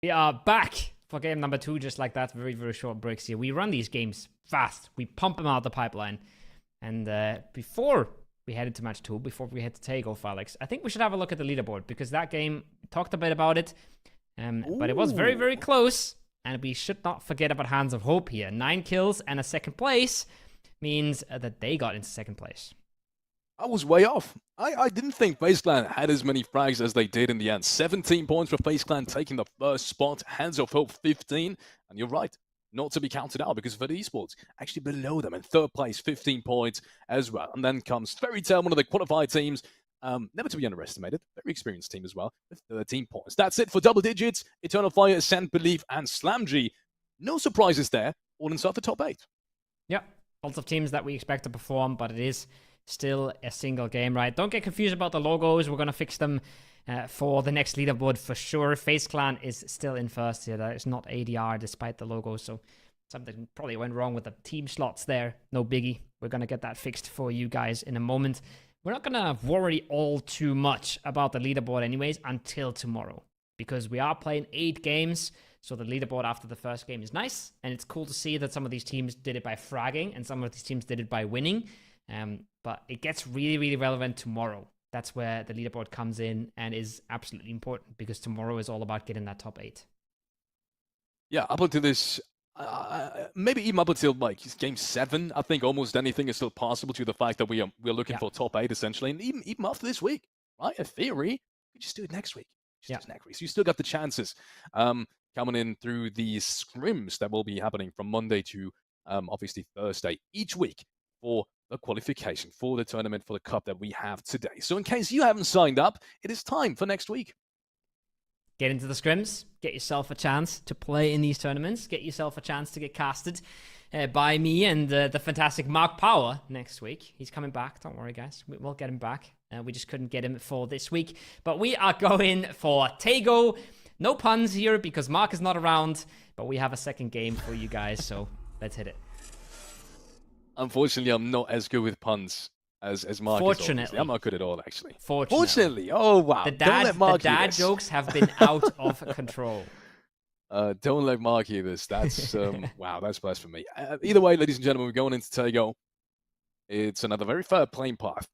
We are back for game number 2, just like that. Very, very short breaks here. We run these games fast. We pump them out the pipeline. And before we head into match 2, before we head to Takeoff, Alex, I think we should have a look at the leaderboard, because that game, talked a bit about it, but it was very, very close. And we should not forget about Hands of Hope here. 9 kills and a second place means that they got into second place. I was way off. I didn't think FaZe Clan had as many frags as they did in the end. 17 points for FaZe Clan taking the first spot. Hands of Hope 15. And you're right, not to be counted out, because for the Esports, actually below them in third place, 15 points as well. And then comes Fairy Tail, one of the qualified teams. Never to be underestimated. Very experienced team as well, with 13 points. That's it for double digits. Eternal Fire, Ascent, Belief, and SlamG. No surprises there. All inside the top 8. Yeah, lots of teams that we expect to perform, but it is still a single game, right? Don't get confused about the logos. We're going to fix them for the next leaderboard for sure. FaZe Clan is still in first here. That is not ADR despite the logo, so something probably went wrong with the team slots there. No biggie. We're going to get that fixed for you guys in a moment. We're not going to worry all too much about the leaderboard anyways until tomorrow, because we are playing 8 games. So the leaderboard after the first game is nice, and it's cool to see that some of these teams did it by fragging and some of these teams did it by winning. But it gets really, really relevant tomorrow. That's where the leaderboard comes in and is absolutely important, because tomorrow is all about getting that top 8. Yeah, up until this, maybe even up until like game 7, I think almost anything is still possible due to the fact that we're looking for top 8 essentially. And even after this week, right? In theory, we just do it next week. Just do it next week. So you still got the chances coming in through these scrims that will be happening from Monday to obviously Thursday each week for the qualification for the tournament for the cup that we have today. So in case you haven't signed up, it is time for next week. Get into the scrims, get yourself a chance to play in these tournaments, get yourself a chance to get casted by me and the fantastic Mark Power next week. He's coming back, don't worry guys, we'll get him back. We just couldn't get him for this week. But we are going for Tego. No puns here because Mark is not around, but we have a second game for you guys, so let's hit it. Unfortunately, I'm not as good with puns as Mark. Fortunately. I'm not good at all, actually. Fortunately. Oh, wow. The Don't let Mark the hear dad this. jokes have been out of control. Don't let Mark hear this. That's, wow, that's blasphemy. Either way, ladies and gentlemen, we're going into Tego. It's another very fair playing path.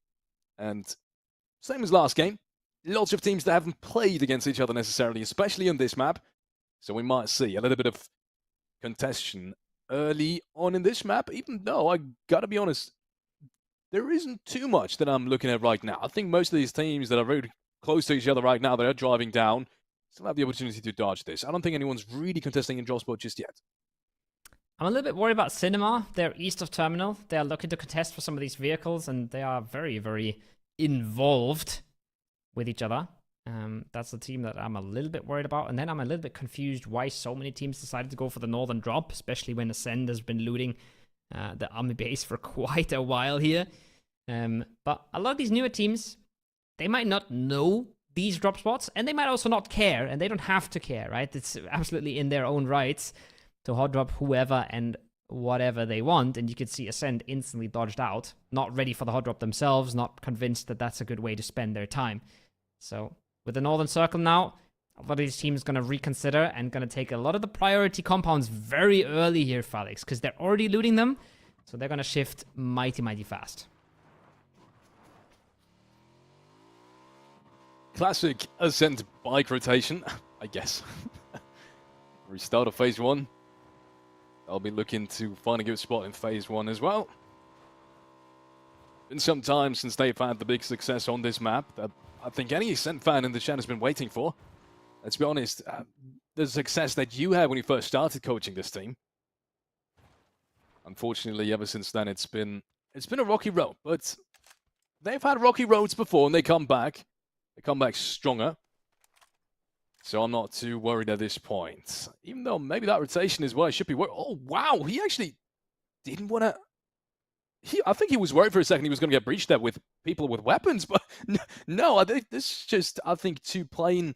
And same as last game, lots of teams that haven't played against each other necessarily, especially on this map. So we might see a little bit of contention early on in this map, even though I gotta be honest, there isn't too much that I'm looking at right now. I think most of these teams that are very close to each other right now, that are driving down, still have the opportunity to dodge this. I don't think anyone's really contesting in drop spot just yet. I'm a little bit worried about Cinema. They're east of Terminal. They are looking to contest for some of these vehicles, and they are very, very involved with each other. That's the team that I'm a little bit worried about. And then I'm a little bit confused why so many teams decided to go for the northern drop, especially when Ascend has been looting the army base for quite a while here. But a lot of these newer teams, they might not know these drop spots, and they might also not care, and they don't have to care, right? It's absolutely in their own rights to hot drop whoever and whatever they want, and you could see Ascend instantly dodged out, not ready for the hot drop themselves, not convinced that that's a good way to spend their time. So with the Northern Circle now, a lot of these teams going to reconsider and going to take a lot of the priority compounds very early here, Felix, because they're already looting them, so they're going to shift mighty, mighty fast. Classic Ascent bike rotation, I guess. Restart of phase 1. I'll be looking to find a good spot in phase 1 as well. Been some time since they've had the big success on this map that I think any Ascent fan in the chat has been waiting for. Let's be honest, the success that you had when you first started coaching this team. Unfortunately, ever since then, it's been a rocky road, but they've had rocky roads before and they come back. They come back stronger. So I'm not too worried at this point. Even though maybe that rotation is what I should be worried. Oh, wow. He actually didn't want to... I think he was worried for a second he was going to get breached there with people with weapons. But no, I think this is just, I think, two plain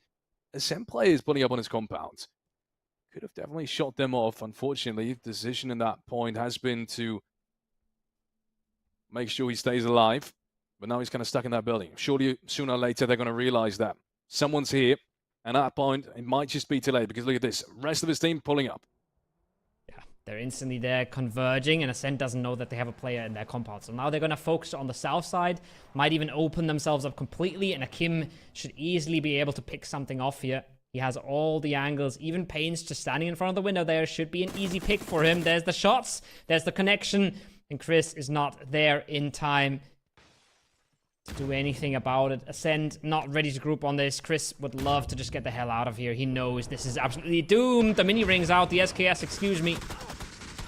Ascent players pulling up on his compound. Could have definitely shot them off. Unfortunately, the decision in that point has been to make sure he stays alive. But now he's kind of stuck in that building. Surely, sooner or later, they're going to realize that someone's here. And at that point, it might just be too late, because look at this. Rest of his team pulling up. Yeah, they're instantly there converging, and Ascent doesn't know that they have a player in their compound. So now they're going to focus on the south side, might even open themselves up completely, and Akim should easily be able to pick something off here. He has all the angles, even Payne's just standing in front of the window there. Should be an easy pick for him. There's the shots, there's the connection, and Chris is not there in time to do anything about it. Ascend not ready to group on this. Chris would love to just get the hell out of here. He knows this is absolutely doomed. The mini rings out, the SKS, excuse me.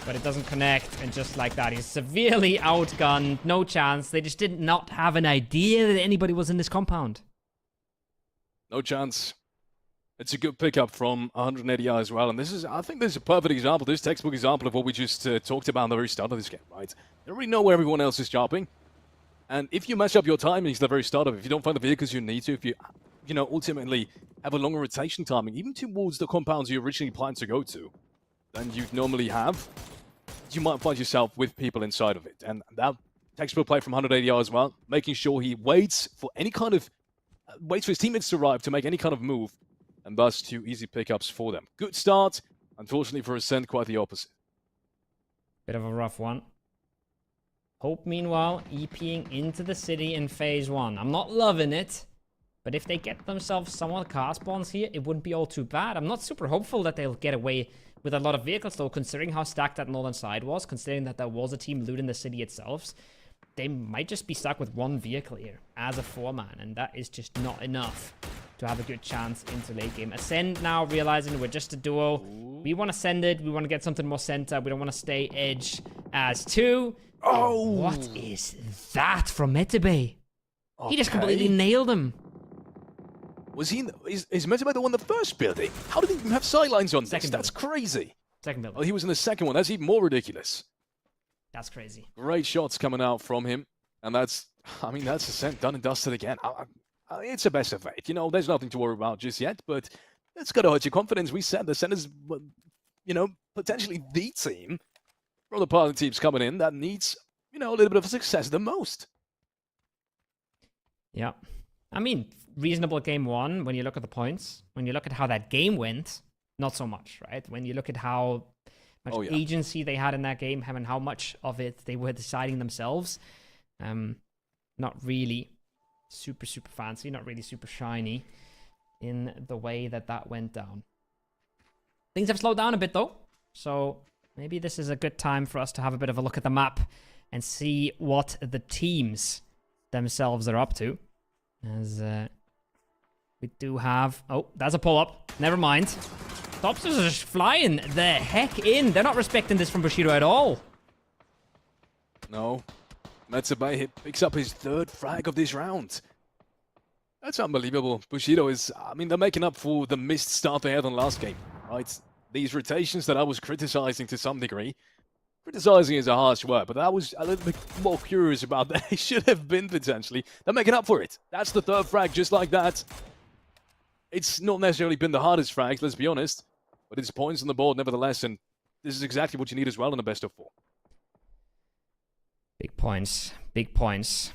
But it doesn't connect, and just like that, he's severely outgunned. No chance. They just did not have an idea that anybody was in this compound. No chance. It's a good pickup from 180i as well. And this is, I think this is a perfect example, this textbook example of what we just talked about in the very start of this game, right? They already know where everyone else is jumping. And if you mess up your timings at the very start of it, if you don't find the vehicles you need to, if you ultimately have a longer rotation timing, even towards the compounds you originally planned to go to, than you'd normally have, you might find yourself with people inside of it. And that textbook play from 180i as well, making sure he waits for any kind of, waits for his teammates to arrive to make any kind of move, and thus 2 easy pickups for them. Good start. Unfortunately for Ascent, quite the opposite. Bit of a rough one. Hope, meanwhile, EPing into the city in phase 1. I'm not loving it, but if they get themselves somewhat car spawns here, it wouldn't be all too bad. I'm not super hopeful that they'll get away with a lot of vehicles, though, considering how stacked that northern side was, considering that there was a team looting the city itself. They might just be stuck with 1 vehicle here as a 4-man, and that is just not enough to have a good chance into late game. Ascend now realizing we're just a duo. We want to send it. We want to get something more center. We don't want to stay edge as 2. Oh! What is that from Metebe? Okay. He just completely nailed him. Was he? Is Metebe the one in the first building? How did he even have sightlines on this? That's crazy. Second building. Oh, he was in the second one. That's even more ridiculous. That's crazy. Great shots coming out from him. And that's I mean, that's ascent done and dusted again. It's a best of 8. You know, there's nothing to worry about just yet, but it's got to hurt your confidence. We said the Senators, you know, potentially the team from the part of the teams coming in that needs, you know, a little bit of success the most. Yeah. I mean, reasonable game 1 when you look at the points. When you look at how that game went, not so much, right? When you look at how much agency they had in that game and how much of it they were deciding themselves, not really super fancy, not really super shiny in the way that went down. Things have slowed down a bit though, so maybe this is a good time for us to have a bit of a look at the map and see what the teams themselves are up to. As we do have... Oh, that's a pull-up. Never mind. Topsters are just flying the heck in. They're not respecting this from Bushido at all. No. Metsubai picks up his 3rd frag of this round. That's unbelievable. Bushido is... I mean, they're making up for the missed start they had on last game, right? These rotations that I was criticizing to some degree. Criticizing is a harsh word, but I was a little bit more curious about that. They should have been, potentially. They're making up for it. That's the 3rd frag, just like that. It's not necessarily been the hardest frag, let's be honest. But it's points on the board, nevertheless, and this is exactly what you need as well in a best of 4. Big points. Big points.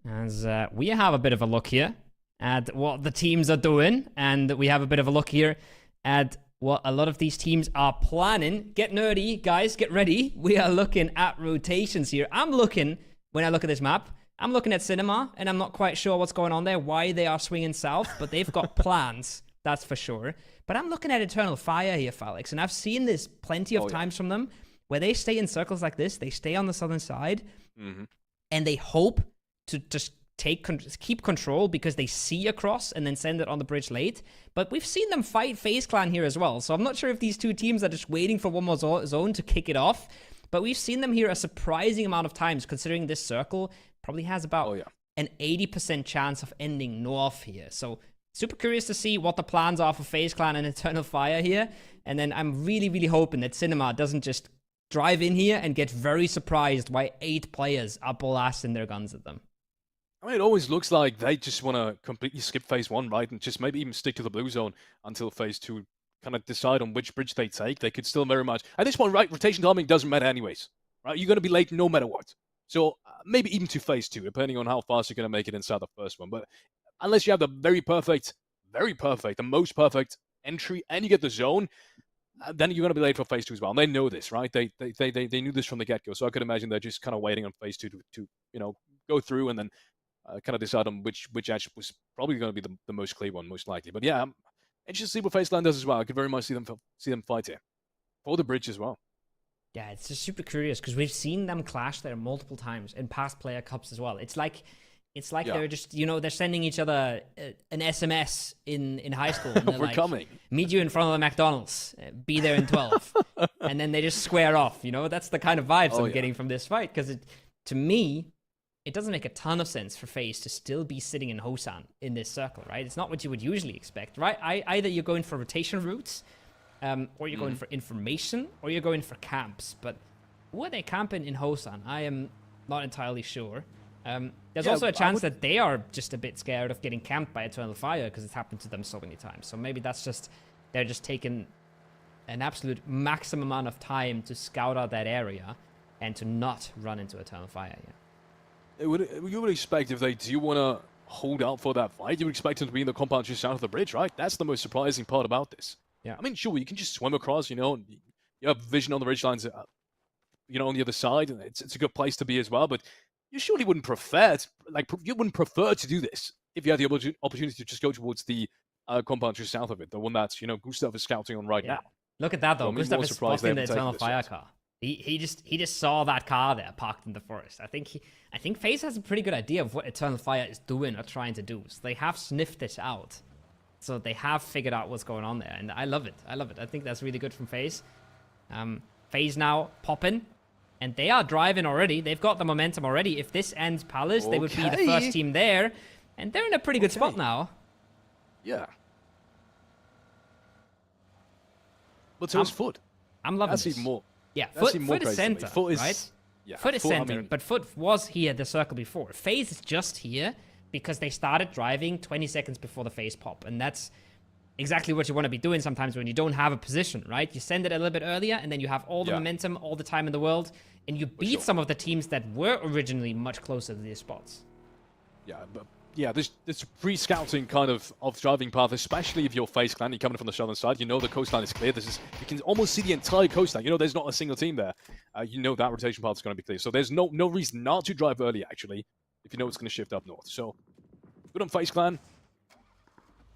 As we have a bit of a look here at what the teams are doing, and we have a bit of a look here at what a lot of these teams are planning. Get nerdy, guys, get ready. We are looking at rotations here. I'm looking, when I look at this map, I'm looking at Cinema, and I'm not quite sure what's going on there, why they are swinging south, but they've got plans, that's for sure. But I'm looking at Eternal Fire here, Felix, and I've seen this plenty of times from them, where they stay in circles like this, they stay on the southern side, and they hope to just keep control because they see across and then send it on the bridge late. But we've seen them fight FaZe Clan here as well, so I'm not sure if these two teams are just waiting for one more zone to kick it off. But we've seen them here a surprising amount of times, considering this circle probably has about an 80% chance of ending north here. So super curious to see what the plans are for FaZe Clan and Eternal Fire here. And then I'm really hoping that Cinema doesn't just drive in here and get very surprised why 8 players are blasting their guns at them. I mean, it always looks like they just want to completely skip phase 1, right? And just maybe even stick to the blue zone until phase 2, kind of decide on which bridge they take. They could still very much... At this point, right, rotation timing doesn't matter anyways, right? You're going to be late no matter what. So maybe even to phase 2, depending on how fast you're going to make it inside the first one. But unless you have the very perfect, the most perfect entry, and you get the zone, then you're going to be late for phase 2 as well. And they know this, right? They knew this from the get-go. So I could imagine they're just kind of waiting on phase 2 to you know, go through and then kind of decide on which edge was probably going to be the most clear one, most likely. But yeah, interested to see what FaZe Clan does as well. I could very much see them fight here for the bridge as well. Yeah, it's just super curious because we've seen them clash there multiple times in past player cups as well. It's like they're just, you know, they're sending each other an SMS in high school. And they're We're like, coming. Meet you in front of the McDonald's. Be there in 12. And then they just square off, you know? That's the kind of vibes I'm getting from this fight. Because to me, it doesn't make a ton of sense for FaZe to still be sitting in Hosan in this circle, right? It's not what you would usually expect, right? Either you're going for rotation routes, or you're going for information, or you're going for camps. But who are they camping in Hosan? I am not entirely sure. There's also a chance that they are just a bit scared of getting camped by Eternal Fire because it's happened to them so many times. So maybe that's just, they're just taking an absolute maximum amount of time to scout out that area and to not run into Eternal Fire yet. You would expect if they do want to hold out for that fight, you would expect them to be in the compound just south of the bridge, right? That's the most surprising part about this. Yeah. I mean, sure, you can just swim across, you know, and you have vision on the ridgelines, you know, on the other side, and it's a good place to be as well, but you surely wouldn't prefer to do this if you had the opportunity to just go towards the compound just south of it, the one that's, you know, Gustav is scouting on right now. Look at that, though. So Gustav is spotting the Eternal Fire car. He just saw that car there parked in the forest. I think FaZe has a pretty good idea of what Eternal Fire is doing or trying to do. So they have sniffed it out. So they have figured out what's going on there, and I love it. I think that's really good from FaZe. FaZe now popping, and they are driving already. They've got the momentum already. If this ends Palace, they would be the first team there, and they're in a pretty good spot now. Yeah. But so is Foot. I'm loving That's this. even more. Yeah, That's Foot even more is crazy to me. center, Foot is, right? Yeah, Foot is Foot, I center, mean- but Foot was here at the circle before. FaZe is just here because they started driving 20 seconds before the FaZe pop, and that's exactly what you want to be doing sometimes when you don't have a position, right? You send it a little bit earlier, and then you have all the momentum, all the time in the world, and you beat some of the teams that were originally much closer to these spots. Yeah, but yeah, this pre-scouting kind of driving path, especially if you're FaZe Clan, you're coming from the southern side, you know the coastline is clear. You can almost see the entire coastline. You know there's not a single team there. You know that rotation path is going to be clear. So there's no reason not to drive early, actually, if you know it's going to shift up north. So good on FaZe Clan.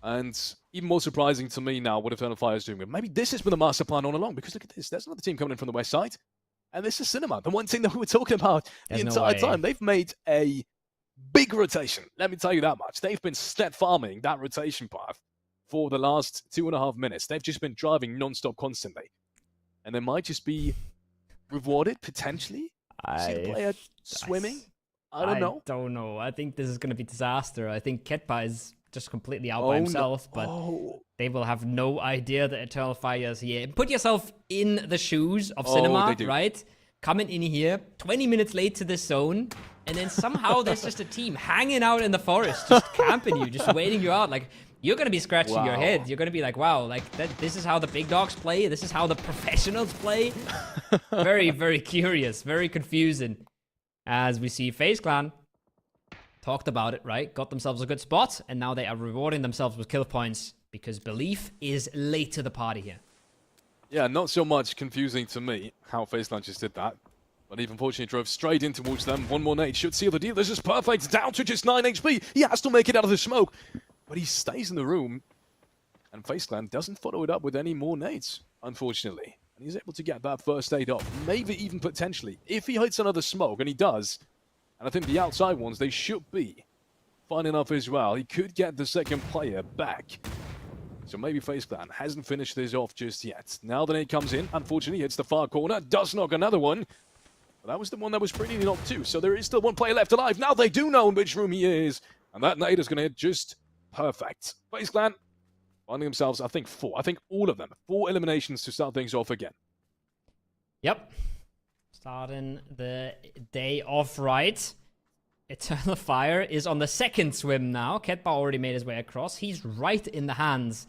And even more surprising to me now what Eternal Fire is doing. Maybe this has been the master plan all along, because look at this. There's another team coming in from the west side. And this is Cinema, the one team that we were talking about the entire time. They've made a big rotation. Let me tell you that much. They've been step farming that rotation path for the last 2.5 minutes. They've just been driving non-stop constantly. And they might just be rewarded, potentially. See the player swimming? I don't know. I don't know. I think this is going to be disaster. I think Ketba is just completely out by himself, but they will have no idea that Eternal Fire is here. Put yourself in the shoes of Cinema, right? Coming in here, 20 minutes late to this zone, and then somehow there's just a team hanging out in the forest, just camping you, just waiting you out. Like, you're going to be scratching your head. You're going to be like, wow, like this is how the big dogs play. This is how the professionals play. Very, very curious, very confusing. As we see FaZe Clan talked about it, right? Got themselves a good spot, and now they are rewarding themselves with kill points because Belief is late to the party here. Yeah, not so much confusing to me how FaZe Clan just did that. But even fortunately drove straight in towards them. One more nade should seal the deal. This is perfect. Down to just 9 HP. He has to make it out of the smoke. But he stays in the room. And FaZe Clan doesn't follow it up with any more nades, unfortunately. And he's able to get that first aid off. Maybe even potentially. If he hits another smoke, and he does, and I think the outside ones, they should be fine enough as well. He could get the second player back. So maybe FaZe Clan hasn't finished this off just yet. Now the nade comes in. Unfortunately, hits the far corner. Does knock another one. But that was the one that was pretty knocked too. So there is still one player left alive. Now they do know in which room he is. And that nade is going to hit just perfect. FaZe Clan finding themselves, I think, 4. I think all of them. 4 eliminations to start things off again. Yep. Starting the day off right. Eternal Fire is on the second swim now. Ketba already made his way across. He's right in the hands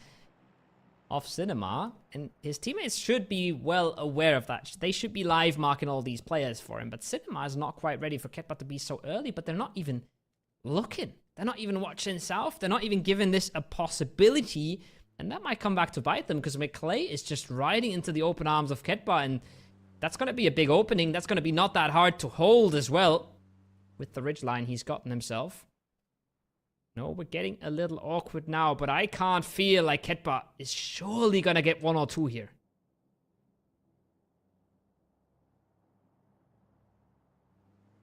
of Cinema, and his teammates should be well aware of that. They should be live marking all these players for him, but Cinema is not quite ready for Ketba to be so early, but they're not even looking. They're not even watching south. They're not even giving this a possibility, and that might come back to bite them, because McClay is just riding into the open arms of Ketba, and that's going to be a big opening. That's going to be not that hard to hold as well, with the ridgeline he's gotten himself. No, we're getting a little awkward now, but I can't feel like Ketba is surely going to get 1 or 2 here.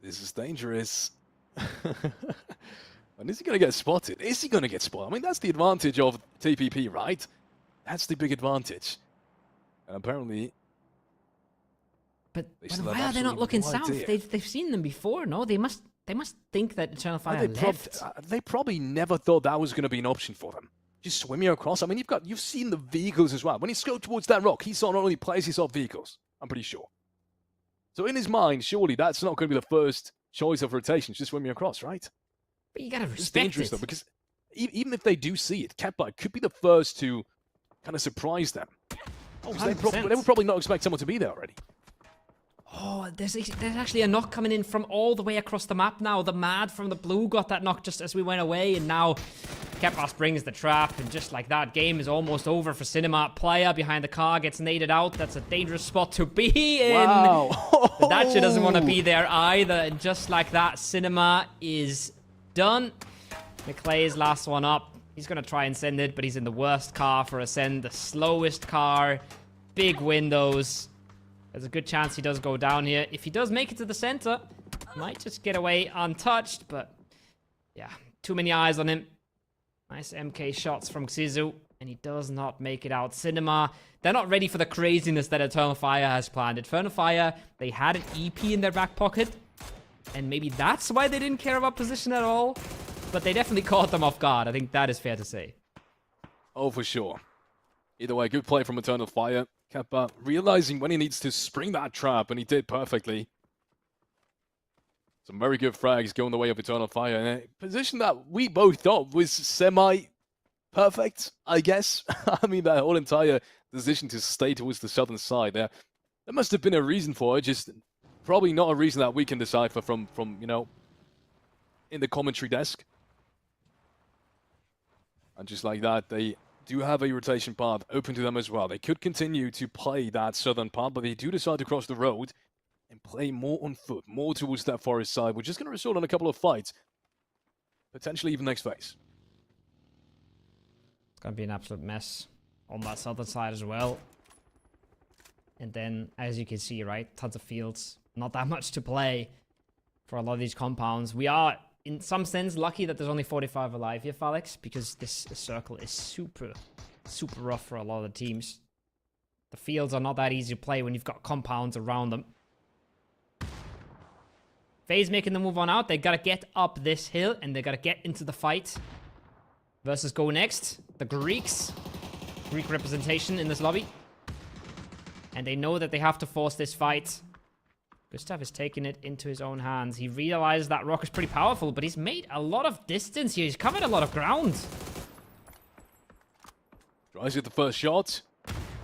This is dangerous. And is he going to get spotted? Is he going to get spotted? I mean, that's the advantage of TPP, right? That's the big advantage. And apparently... But why are they not looking south? They've seen them before, no? They must think that Eternal Fire left. They probably never thought that was going to be an option for them. Just swimming across. I mean, you've seen the vehicles as well. When he scoped towards that rock, he saw not only players, he saw vehicles. I'm pretty sure. So in his mind, surely that's not going to be the first choice of rotation, just swimming across, right? But you gotta respect it's dangerous, though, because even if they do see it, Ketba could be the first to kind of surprise them. Oh, they would probably not expect someone to be there already. Oh, there's actually a knock coming in from all the way across the map now. The Mad from the blue got that knock just as we went away, and now Kepas brings the trap, and just like that, game is almost over for Cinema. Player behind the car gets naded out. That's a dangerous spot to be in. Wow. But Dacia doesn't want to be there either, and just like that, Cinema is done. McClay's last one up. He's going to try and send it, but he's in the worst car for a send. The slowest car. Big windows. There's a good chance he does go down here. If he does make it to the center, might just get away untouched, but yeah, too many eyes on him. Nice MK shots from Xizu, and he does not make it out. Cinema, they're not ready for the craziness that Eternal Fire has planned. Eternal Fire, they had an EP in their back pocket, and maybe that's why they didn't care about position at all, but they definitely caught them off guard. I think that is fair to say. Oh, for sure. Either way, good play from Eternal Fire. Kappa realizing when he needs to spring that trap, and he did perfectly. Some very good frags going the way of Eternal Fire. And a position that we both thought was semi-perfect, I guess. I mean, that whole entire decision to stay towards the southern side there. There must have been a reason for it, just probably not a reason that we can decipher from you know, in the commentary desk. And just like that, they do have a rotation path open to them as well. They could continue to play that southern path, but they do decide to cross the road and play more on foot, more towards that forest side, which is going to result in a couple of fights. Potentially even next phase. It's going to be an absolute mess on that southern side as well. And then, as you can see, right, tons of fields. Not that much to play for a lot of these compounds. We are, in some sense, lucky that there's only 45 alive here, Felix, because this circle is super, super rough for a lot of the teams. The fields are not that easy to play when you've got compounds around them. FaZe making the move on out. They got to get up this hill, and they got to get into the fight. Versus Go Next. The Greeks. Greek representation in this lobby. And they know that they have to force this fight. Gustav is taking it into his own hands. He realized that Rock is pretty powerful, but he's made a lot of distance here. He's covered a lot of ground. Tries with the first shot.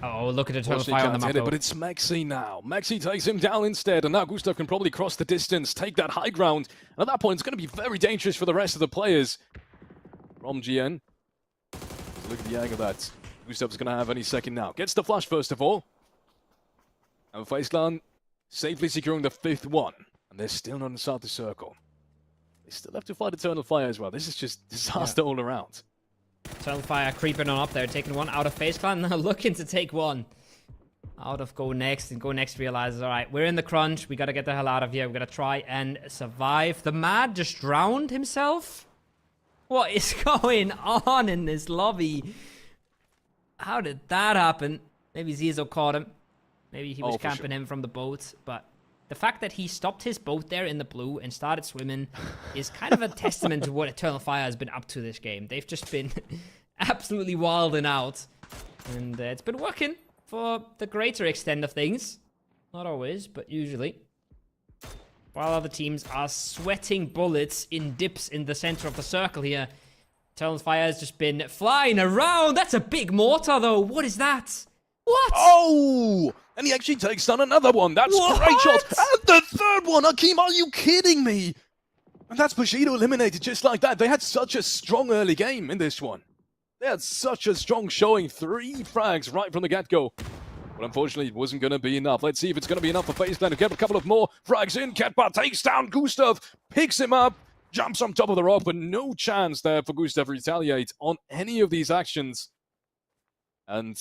Oh, look at Eternal Fire on the map, though. But it's Maxi now. Maxi takes him down instead, and now Gustav can probably cross the distance, take that high ground. And at that point, it's going to be very dangerous for the rest of the players. From GN. Look at the angle that Gustav's going to have any second now. Gets the flash first of all. And FaZe Clan safely securing the 5th one. And they're still not inside the circle. They still have to fight Eternal Fire as well. This is just disaster all around. Eternal Fire creeping on up there, taking one out of FaZe Clan. Now looking to take one out of Go Next. And Go Next realizes, all right, we're in the crunch. We got to get the hell out of here. We got to try and survive. The Mad just drowned himself. What is going on in this lobby? How did that happen? Maybe Zizo caught him. Maybe he was camping him from the boat. But the fact that he stopped his boat there in the blue and started swimming is kind of a testament to what Eternal Fire has been up to this game. They've just been absolutely wilding out. And it's been working for the greater extent of things. Not always, but usually. While other teams are sweating bullets in dips in the center of the circle here. Eternal Fire has just been flying around. That's a big mortar, though. What is that? What? Oh! And he actually takes down another one. That's a great shot. And the 3rd one. Akeem, are you kidding me? And that's Bushido eliminated just like that. They had such a strong early game in this one. They had such a strong showing. 3 frags right from the get-go. But unfortunately, it wasn't going to be enough. Let's see if it's going to be enough for FaZe Clan to get a couple of more frags in. Ketbar takes down Gustav, picks him up, jumps on top of the rock, but no chance there for Gustav to retaliate on any of these actions. And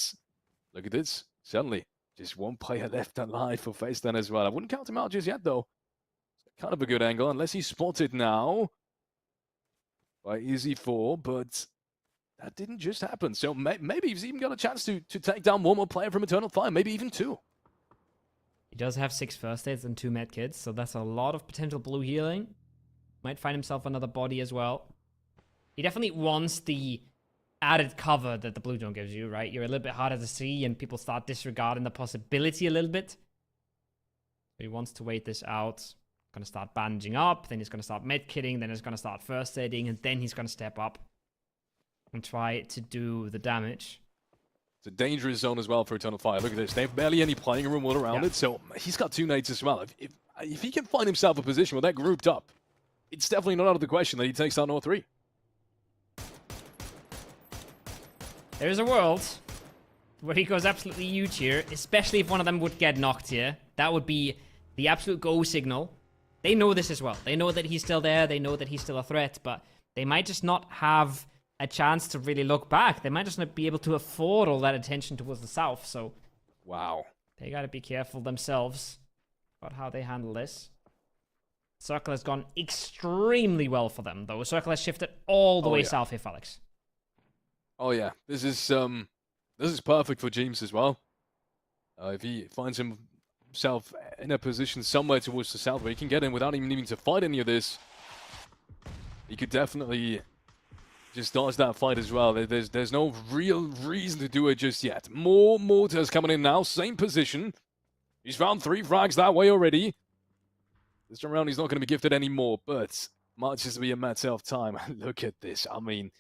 look at this. Suddenly, just one player left alive for FaZe Clan as well. I wouldn't count him out just yet, though. Kind of a good angle, unless he's spotted now by EZ4, but that didn't just happen. So maybe he's even got a chance to take down one more player from Eternal Fire, maybe even 2. He does have 6 first aids and 2 med kits, so that's a lot of potential blue healing. Might find himself another body as well. He definitely wants the added cover that the blue zone gives you, right? You're a little bit harder to see, and people start disregarding the possibility a little bit. He wants to wait this out. Gonna start bandaging up, then he's gonna start med kitting, then he's gonna start first aiding, and then he's gonna step up and try to do the damage. It's a dangerous zone as well for Eternal Fire. Look at this. They have barely any playing room all around it, so he's got 2 nades as well. If he can find himself a position where they're grouped up, it's definitely not out of the question that he takes down all 3. There's a world where he goes absolutely huge here, especially if one of them would get knocked here. That would be the absolute go signal. They know this as well. They know that he's still there. They know that he's still a threat, but they might just not have a chance to really look back. They might just not be able to afford all that attention towards the south, so wow. They gotta be careful themselves about how they handle this. Circle has gone extremely well for them, though. Circle has shifted all the way south here, Felix. Oh yeah, this is perfect for James as well. If he finds himself in a position somewhere towards the south where he can get in without even needing to fight any of this, he could definitely just dodge that fight as well. There's no real reason to do it just yet. More mortars coming in now, same position. He's found 3 frags that way already. This time around, he's not going to be gifted anymore, but might just be a matter of time. Look at this. I mean,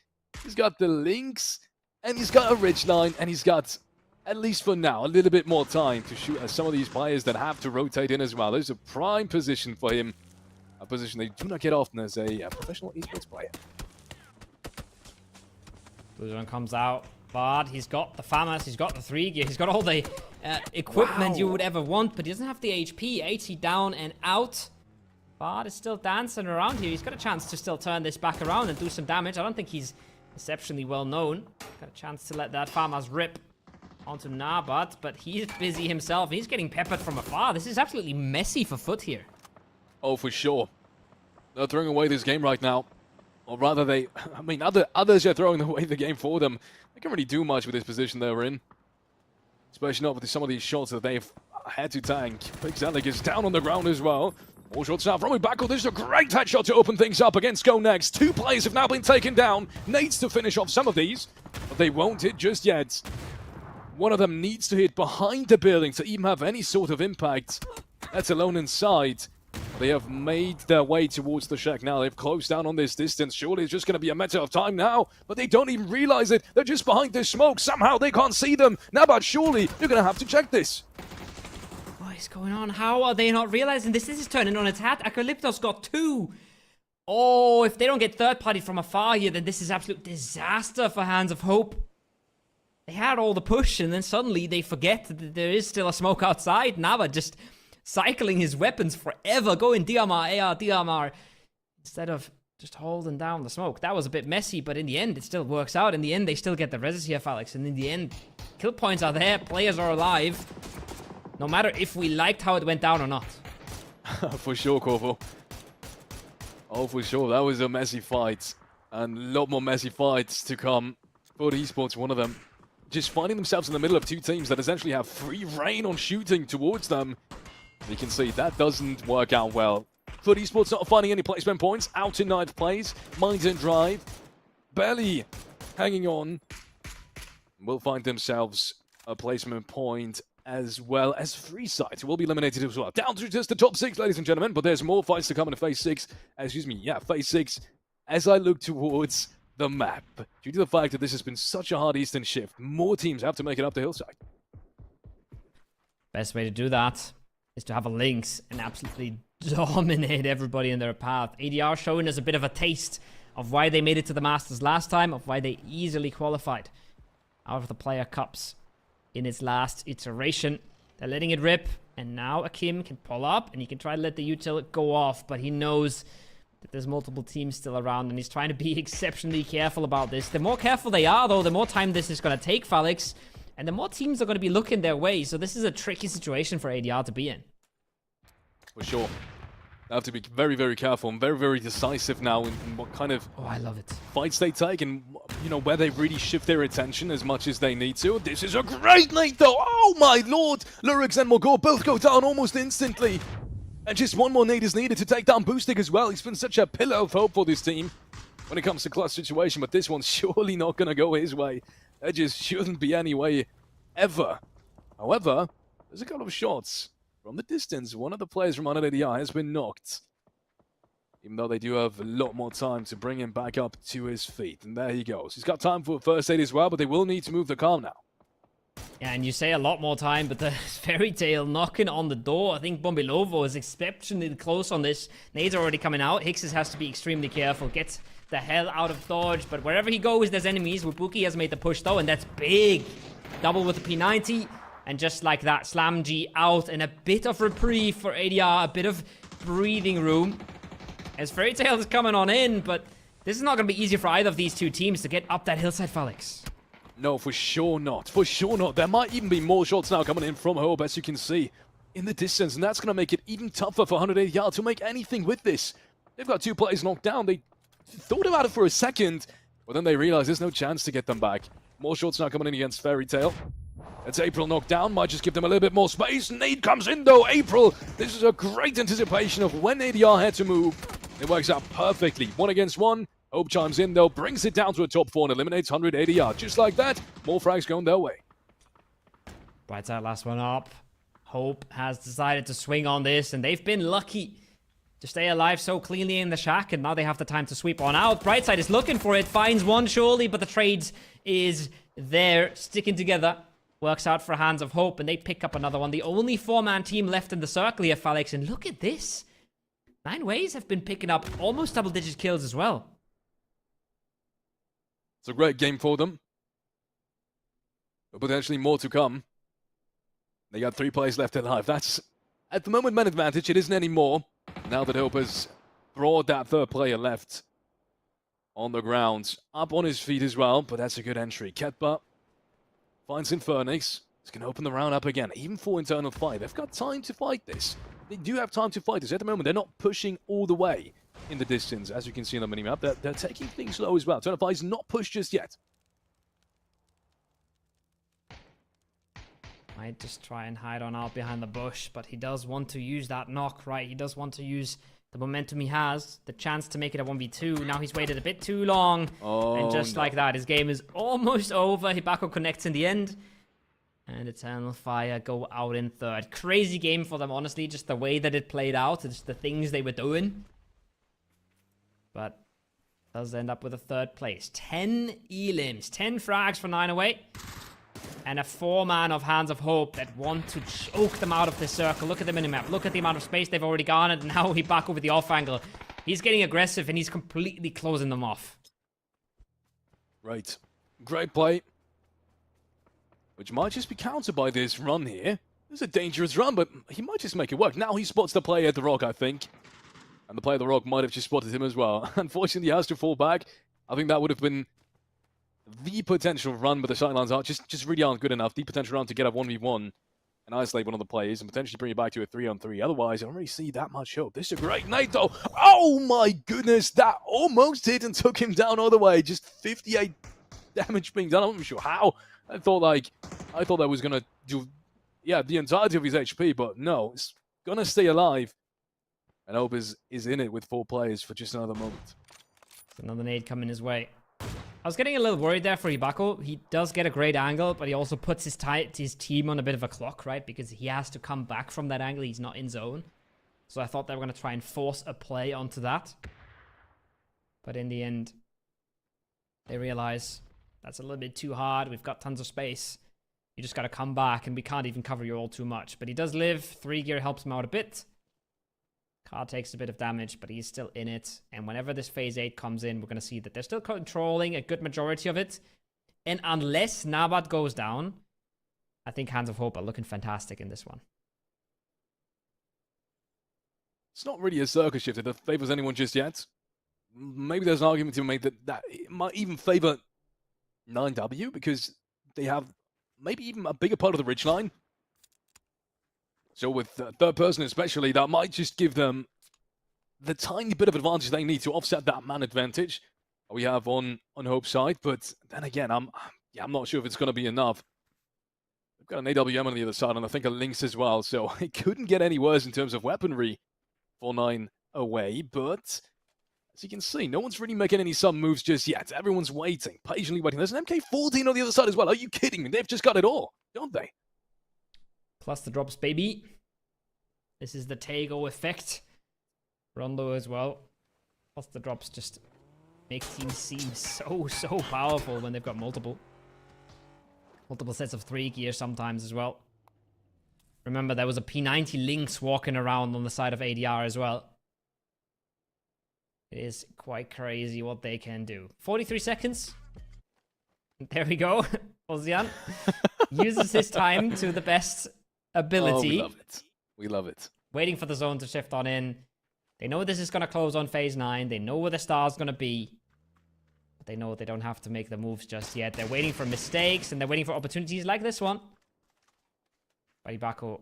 he's got the links, and he's got a ridge line, and he's got, at least for now, a little bit more time to shoot at some of these players that have to rotate in as well. There's a prime position for him, a position they do not get often as a professional esports player. Blue Zone comes out, but he's got the FAMAS, he's got the 3 gear, he's got all the equipment you would ever want, but he doesn't have the HP. 80 down and out. Bard is still dancing around here. He's got a chance to still turn this back around and do some damage. I don't think he's exceptionally well known. Got a chance to let that FAMAS rip onto Nabat, but he's busy himself. He's getting peppered from afar. This is absolutely messy for Foot here. Oh, for sure. They're throwing away this game right now. Or rather, others are throwing away the game for them. They can't really do much with this position they're in. Especially not with some of these shots that they've had to tank. Big Zelig is down on the ground as well. More shots now from Ibako. This is a great headshot to open things up against Go Next. 2 players have now been taken down. Needs to finish off some of these, but they won't hit just yet. One of them needs to hit behind the building to even have any sort of impact. That's alone inside. They have made their way towards the shack now. They've closed down on this distance. Surely it's just going to be a matter of time now. But they don't even realize it. They're just behind this smoke. Somehow they can't see them. Now, but surely you're going to have to check this. What is going on? How are they not realizing this? This is turning on its hat. Apocalyptos got 2. Oh, if they don't get third party from afar here, then this is absolute disaster for Hands of Hope. They had all the push, and then suddenly they forget that there is still a smoke outside. Nava just cycling his weapons forever, going DMR, AR, DMR, instead of just holding down the smoke. That was a bit messy, but in the end, it still works out. In the end, they still get the reses here, Alex. And in the end, kill points are there, players are alive. No matter if we liked how it went down or not. For sure, Corvo. Oh, for sure. That was a messy fight. And a lot more messy fights to come. For Esports, one of them just finding themselves in the middle of 2 teams that essentially have free reign on shooting towards them. You can see that doesn't work out well. Foot Esports not finding any placement points. Out in 9th place. Minds and Drive. Barely hanging on. Will find themselves a placement point as well as Free Sight, who will be eliminated as well. Down to just the top 6, ladies and gentlemen. But there's more fights to come in phase 6. Phase 6. As I look towards the map, due to the fact that this has been such a hard Eastern shift, more teams have to make it up the hillside. Best way to do that is to have a Lynx and absolutely dominate everybody in their path. ADR showing us a bit of a taste of why they made it to the Masters last time, of why they easily qualified out of the Player Cups in its last iteration. They're letting it rip, and now Akim can pull up, and he can try to let the util go off, but he knows that there's multiple teams still around, and he's trying to be exceptionally careful about this. The more careful they are, though, the more time this is going to take Felix, and the more teams are going to be looking their way, so this is a tricky situation for ADR to be in. For sure. They have to be very, very careful and very, very decisive now in what kind of I love it. Fights they take and, you know, where they really shift their attention as much as they need to. This is a great nade, though. Oh, my lord. Lurix and Mogor both go down almost instantly. And just one more nade is needed to take down Boostig as well. He's been such a pillar of hope for this team when it comes to clutch situation, but this one's surely not going to go his way. There just shouldn't be any way ever. However, there's a couple of shots from the distance. One of the players from under ADR has been knocked, even though they do have a lot more time to bring him back up to his feet. And there he goes. He's got time for first aid as well, but they will need to move the car now. Yeah, and you say a lot more time, but the Fairy Tale knocking on the door. I think Bombilovo is exceptionally close on this. Nades are already coming out. Hixes has to be extremely careful. Gets the hell out of dodge, but wherever he goes, there's enemies. Wubuki has made the push, though, and that's big. Double with the P90. And just like that, Slam G out, and a bit of reprieve for ADR, a bit of breathing room. As Fairy Tail is coming on in, but this is not going to be easy for either of these two teams to get up that hillside, Felix. No, for sure not. For sure not. There might even be more shots now coming in from Hope, as you can see in the distance, and that's going to make it even tougher for 180 Yards to make anything with this. They've got 2 players knocked down. They thought about it for a second, but then they realized there's no chance to get them back. More shots now coming in against Fairy Tail. It's April knocked down, might just give them a little bit more space. Nade comes in though, April. This is a great anticipation of when ADR had to move. It works out perfectly. 1 against 1. Hope chimes in though, brings it down to a top 4 and eliminates 100 ADR. Just like that, more frags going their way. Bright side, last one up. Hope has decided to swing on this, and they've been lucky to stay alive so cleanly in the shack, and now they have the time to sweep on out. Brightside is looking for it, finds one surely, but the trades is there, sticking together. Works out for Hands of Hope, and they pick up another one. The only 4-man team left in the circle here, Felix, and look at this. 9 Ways have been picking up almost double-digit kills as well. It's a great game for them. But potentially more to come. They got 3 players left alive. That's, at the moment, man advantage. It isn't anymore. Now that Hope has brought that 3rd player left on the ground. Up on his feet as well, but that's a good entry. Ketba finds Infernix. He's going to open the round up again, even for Internal Fight. They've got time to fight this. They do have time to fight this. At the moment, they're not pushing all the way in the distance, as you can see on the minimap. They're taking things slow as well. Internal Fight is not pushed just yet. Might just try and hide on out behind the bush, but he does want to use that knock, right? He does want to use the momentum he has, the chance to make it a 1v2. Now he's waited a bit too long, and just like that, his game is almost over. Hibako connects in the end, and Eternal Fire go out in 3rd. Crazy game for them, honestly, just the way that it played out, just the things they were doing. But does end up with a 3rd place. 10 elims, 10 frags for 908. And a 4-man of Hands of Hope that want to choke them out of this circle. Look at the minimap. Look at the amount of space they've already garnered. And now he's back over the off angle. He's getting aggressive and he's completely closing them off. Right. Great play. Which might just be countered by this run here. It's a dangerous run, but he might just make it work. Now he spots the player at the rock, I think. And the player at the rock might have just spotted him as well. Unfortunately, he has to fall back. I think that would have been the potential run, but the sidelines are just really aren't good enough. The potential run to get a 1v1 and isolate one of the players and potentially bring it back to a 3-on-3. Otherwise, I don't really see that much hope. This is a great nade, though. Oh my goodness, that almost hit and took him down all the way. Just 58 damage being done. I'm not sure how. I thought that was gonna do, yeah, the entirety of his HP, but no, it's gonna stay alive. And Hope is in it with 4 players for just another moment. Another nade coming his way. I was getting a little worried there for Hibako. He does get a great angle, but he also puts his team on a bit of a clock, right? Because he has to come back from that angle. He's not in zone. So I thought they were going to try and force a play onto that. But in the end, they realize that's a little bit too hard. We've got tons of space. You just got to come back, and we can't even cover you all too much. But he does live. 3 gear helps him out a bit. Car takes a bit of damage, but he's still in it. And whenever this phase 8 comes in, we're going to see that they're still controlling a good majority of it. And unless Nabat goes down, I think Hands of Hope are looking fantastic in this one. It's not really a circle shift that favors anyone just yet. Maybe there's an argument to be made that it might even favor 9W because they have maybe even a bigger part of the ridgeline. So with third person especially, that might just give them the tiny bit of advantage they need to offset that man advantage we have on Hope's side. But then again, I'm not sure if it's going to be enough. We've got an AWM on the other side, and I think a Lynx as well. So it couldn't get any worse in terms of weaponry for 9 away. But as you can see, no one's really making any sub moves just yet. Everyone's waiting, patiently waiting. There's an MK14 on the other side as well. Are you kidding me? They've just got it all, don't they? Plus the drops, baby. This is the Tego effect. Rondo as well. Plus the drops just make teams seem so powerful when they've got multiple sets of 3 gear sometimes as well. Remember, there was a P90 Lynx walking around on the side of ADR as well. It is quite crazy what they can do. 43 seconds. There we go. Ozian uses his time to the best ability. Oh, we love it. We love it. Waiting for the zone to shift on in. They know this is going to close on phase 9. They know where the star's going to be. But they know they don't have to make the moves just yet. They're waiting for mistakes, and they're waiting for opportunities like this one. Ibako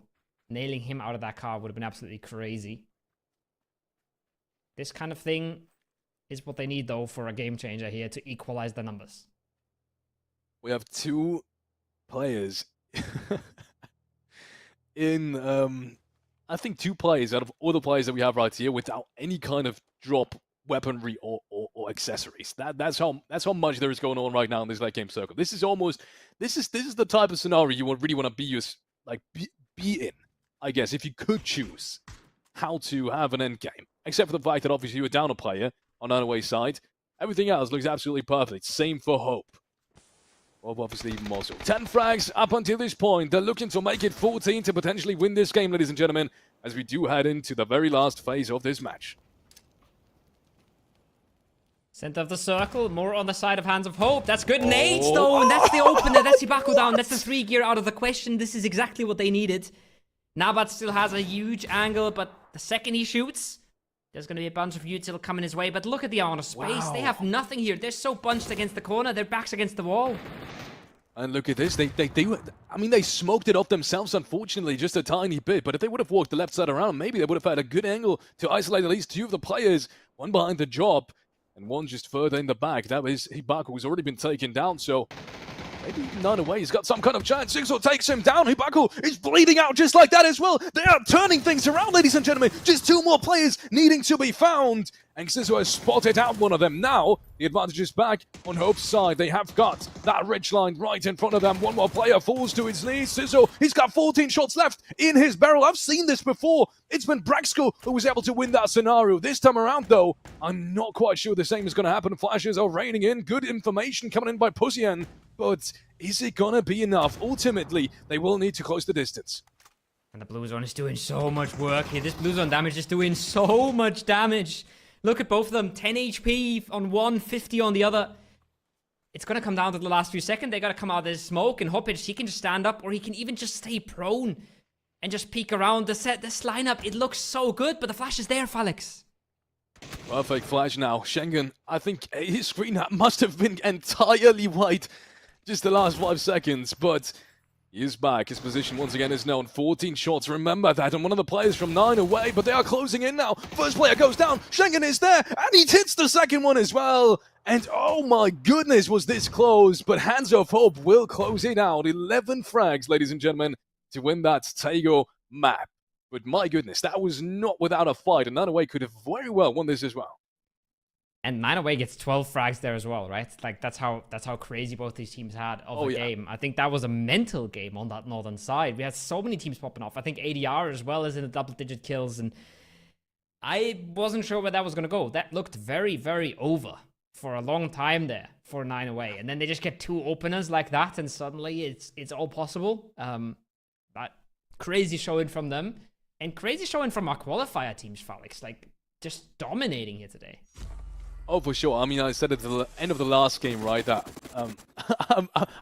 nailing him out of that car would have been absolutely crazy. This kind of thing is what they need, though, for a game changer here to equalize the numbers. We have 2 players in, I think 2 players out of all the players that we have right here without any kind of drop weaponry or accessories. That's how much there is going on right now in this late game circle. This is the type of scenario you really want to be in, I guess, if you could choose how to have an end game. except for the fact that obviously you were down a player on 908's side. Everything else looks absolutely perfect. Same for Hope. Hope obviously even more so. 10 frags up until this point. They're looking to make it 14 to potentially win this game, ladies and gentlemen, as we do head into the very last phase of this match. Center of the circle, more on the side of Hands of Hope. That's good. Nades, though, and that's the opener. That's Ibako down. That's the 3 gear out of the question. This is exactly what they needed. Nabat still has a huge angle, but the second he shoots, there's going to be a bunch of util coming his way. But look at the amount of space. They have nothing here. They're so bunched against the corner. Their backs against the wall. And look at this. They smoked it off themselves, unfortunately, just a tiny bit. But if they would have walked the left side around, maybe they would have had a good angle to isolate at least 2 of the players. One behind the job, and one just further in the back. That was Ibako, who's already been taken down. So maybe 908 he's got some kind of chance. Sixo takes him down. Ibako is bleeding out just like that as well. They are turning things around, ladies and gentlemen. Just 2 more players needing to be found. And Sixo has spotted out one of them. Now, the advantage is back on Hope's side. They have got that ridge line right in front of them. One more player falls to his knees. Sixo, he's got 14 shots left in his barrel. I've seen this before. It's been Braxco who was able to win that scenario. This time around, though, I'm not quite sure the same is going to happen. Flashes are raining in. Good information coming in by Pussyen. But is it going to be enough? Ultimately, they will need to close the distance. And the Blue Zone is doing so much work here. This Blue Zone damage is doing so much damage. Look at both of them. 10 HP on one, 50 on the other. It's going to come down to the last few seconds. They got to come out of this smoke. And Hoppage, he can just stand up, or he can even just stay prone and just peek around. This lineup, it looks so good, but the flash is there, Felix. Perfect flash now. Schengen, I think his screen must have been entirely white just the last 5 seconds, but he is back. His position once again is known. 14 shots, remember that, and one of the players from 9 away, but they are closing in now. First player goes down, Schengen is there, and he hits the second one as well. And oh my goodness, was this close, but Hands of Hope will close it out. 11 frags, ladies and gentlemen, to win that Tego map. But my goodness, that was not without a fight, and 9 away could have very well won this as well. And 9 away gets 12 frags there as well, right? Like, that's how crazy both these teams had of a game. I think that was a mental game on that northern side. We had so many teams popping off. I think ADR as well as in the double-digit kills, and I wasn't sure where that was going to go. That looked very, very over for a long time there for 9 away. And then they just get 2 openers like that, and suddenly it's all possible. But crazy showing from them, and crazy showing from our qualifier teams, Felix. Like, just dominating here today. Oh, for sure. I mean, I said at the end of the last game, right, that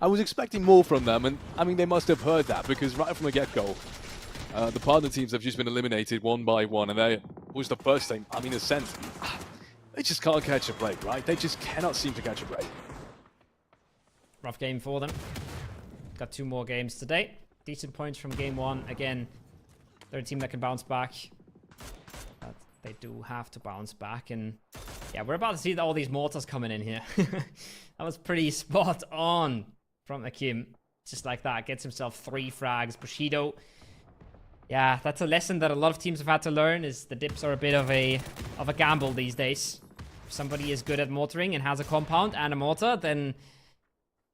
I was expecting more from them. And, I mean, they must have heard that, because right from the get-go, the partner teams have just been eliminated one by one. And that was the first thing. I mean, Ascent, they just can't catch a break, right? They just cannot seem to catch a break. Rough game for them. Got 2 more games today. Decent points from game 1. Again, they're a team that can bounce back. But they do have to bounce back. And yeah, we're about to see all these mortars coming in here. That was pretty spot on from Akim. Just like that. Gets himself 3 frags. Bushido. Yeah, that's a lesson that a lot of teams have had to learn, is the dips are a bit of a gamble these days. If somebody is good at mortaring and has a compound and a mortar, then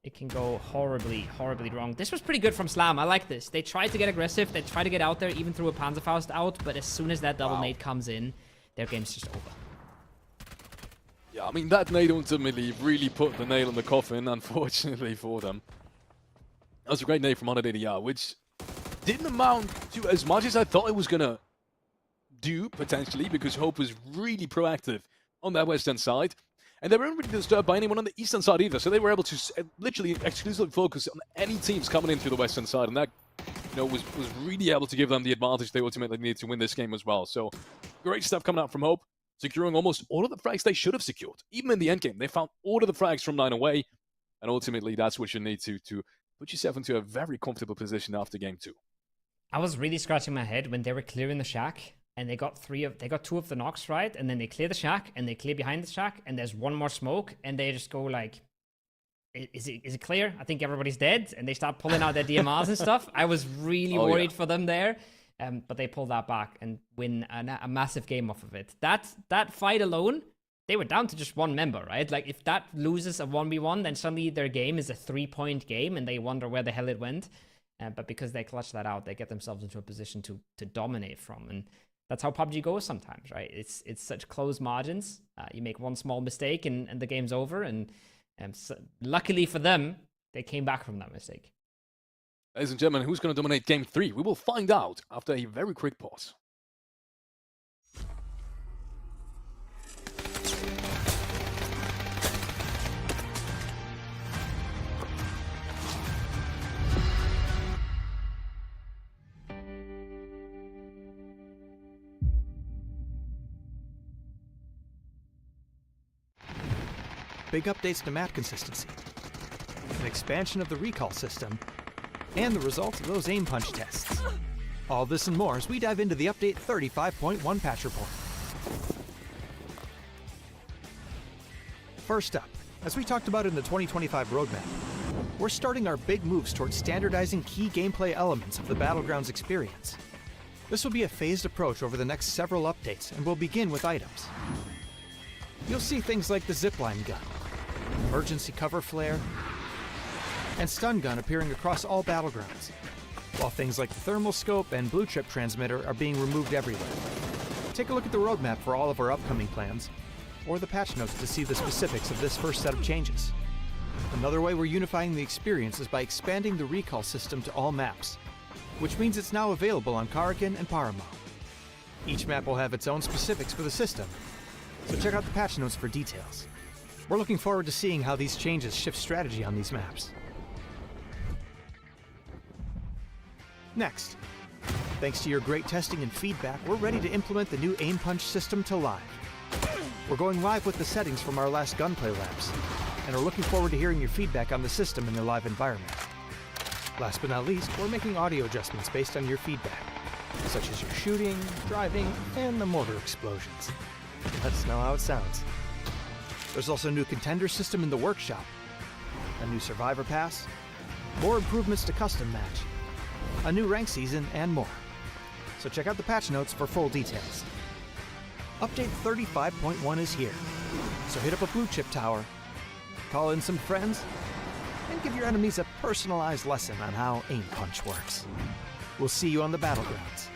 it can go horribly, horribly wrong. This was pretty good from Slam. I like this. They tried to get aggressive. They tried to get out there, even threw a Panzerfaust out. But as soon as that double nade comes in, their game's just over. Yeah, I mean, that nade ultimately really put the nail in the coffin, unfortunately for them. That was a great nade from 180R, which didn't amount to as much as I thought it was going to do, potentially, because Hope was really proactive on that western side. And they weren't really disturbed by anyone on the eastern side either, so they were able to literally exclusively focus on any teams coming in through the western side, and that, you know, was really able to give them the advantage they ultimately needed to win this game as well. So, great stuff coming out from Hope, securing almost all of the frags they should have secured. Even in the end game, they found all of the frags from 9 away, and ultimately that's what you need to put yourself into a very comfortable position after game 2. I was really scratching my head when they were clearing the shack. And they got 2 of the knocks, right? And then they clear the shack, and they clear behind the shack, and there's one more smoke, and they just go like, is it clear? I think everybody's dead. And they start pulling out their DMRs and stuff. I was really worried for them there. But they pull that back and win a massive game off of it. That fight alone, they were down to just 1 member, right? Like, if that loses a 1v1, then suddenly their game is a 3-point game, and they wonder where the hell it went. But because they clutch that out, they get themselves into a position to dominate from. And That's how PUBG goes sometimes, right? It's such close margins. You make one small mistake and the game's over. And so, luckily for them, they came back from that mistake. Ladies and gentlemen, who's going to dominate Game 3? We will find out after a very quick pause. Big updates to map consistency, an expansion of the recall system, and the results of those aim punch tests. All this and more as we dive into the update 35.1 patch report. First up, as we talked about in the 2025 roadmap, we're starting our big moves towards standardizing key gameplay elements of the Battlegrounds experience. This will be a phased approach over the next several updates, and we'll begin with items. You'll see things like the zipline gun, emergency cover flare, and stun gun appearing across all battlegrounds, while things like the thermal scope and blue chip transmitter are being removed everywhere. Take a look at the roadmap for all of our upcoming plans, or the patch notes to see the specifics of this first set of changes. Another way we're unifying the experience is by expanding the recall system to all maps, which means it's now available on Karakin and Miramar. Each map will have its own specifics for the system, so check out the patch notes for details. We're looking forward to seeing how these changes shift strategy on these maps. Next, thanks to your great testing and feedback, we're ready to implement the new aim punch system to live. We're going live with the settings from our last gunplay labs, and are looking forward to hearing your feedback on the system in the live environment. Last but not least, we're making audio adjustments based on your feedback, such as your shooting, driving, and the mortar explosions. Let us know how it sounds. There's also a new contender system in the workshop, a new survivor pass, more improvements to custom match, a new rank season, and more. So check out the patch notes for full details. Update 35.1 is here, so hit up a blue chip tower, call in some friends, and give your enemies a personalized lesson on how aim punch works. We'll see you on the battlegrounds.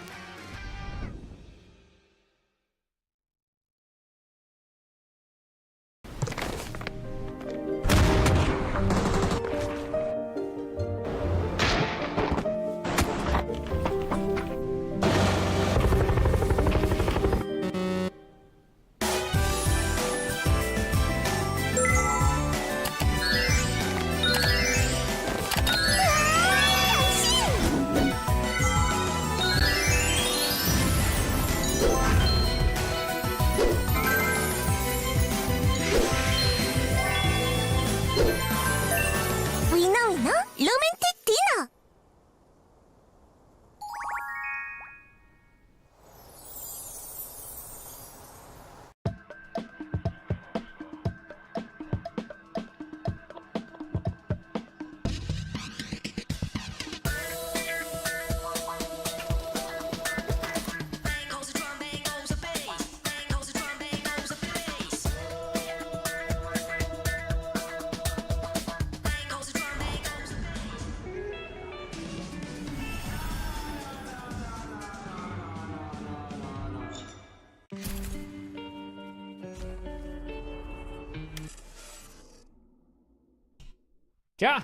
Yeah,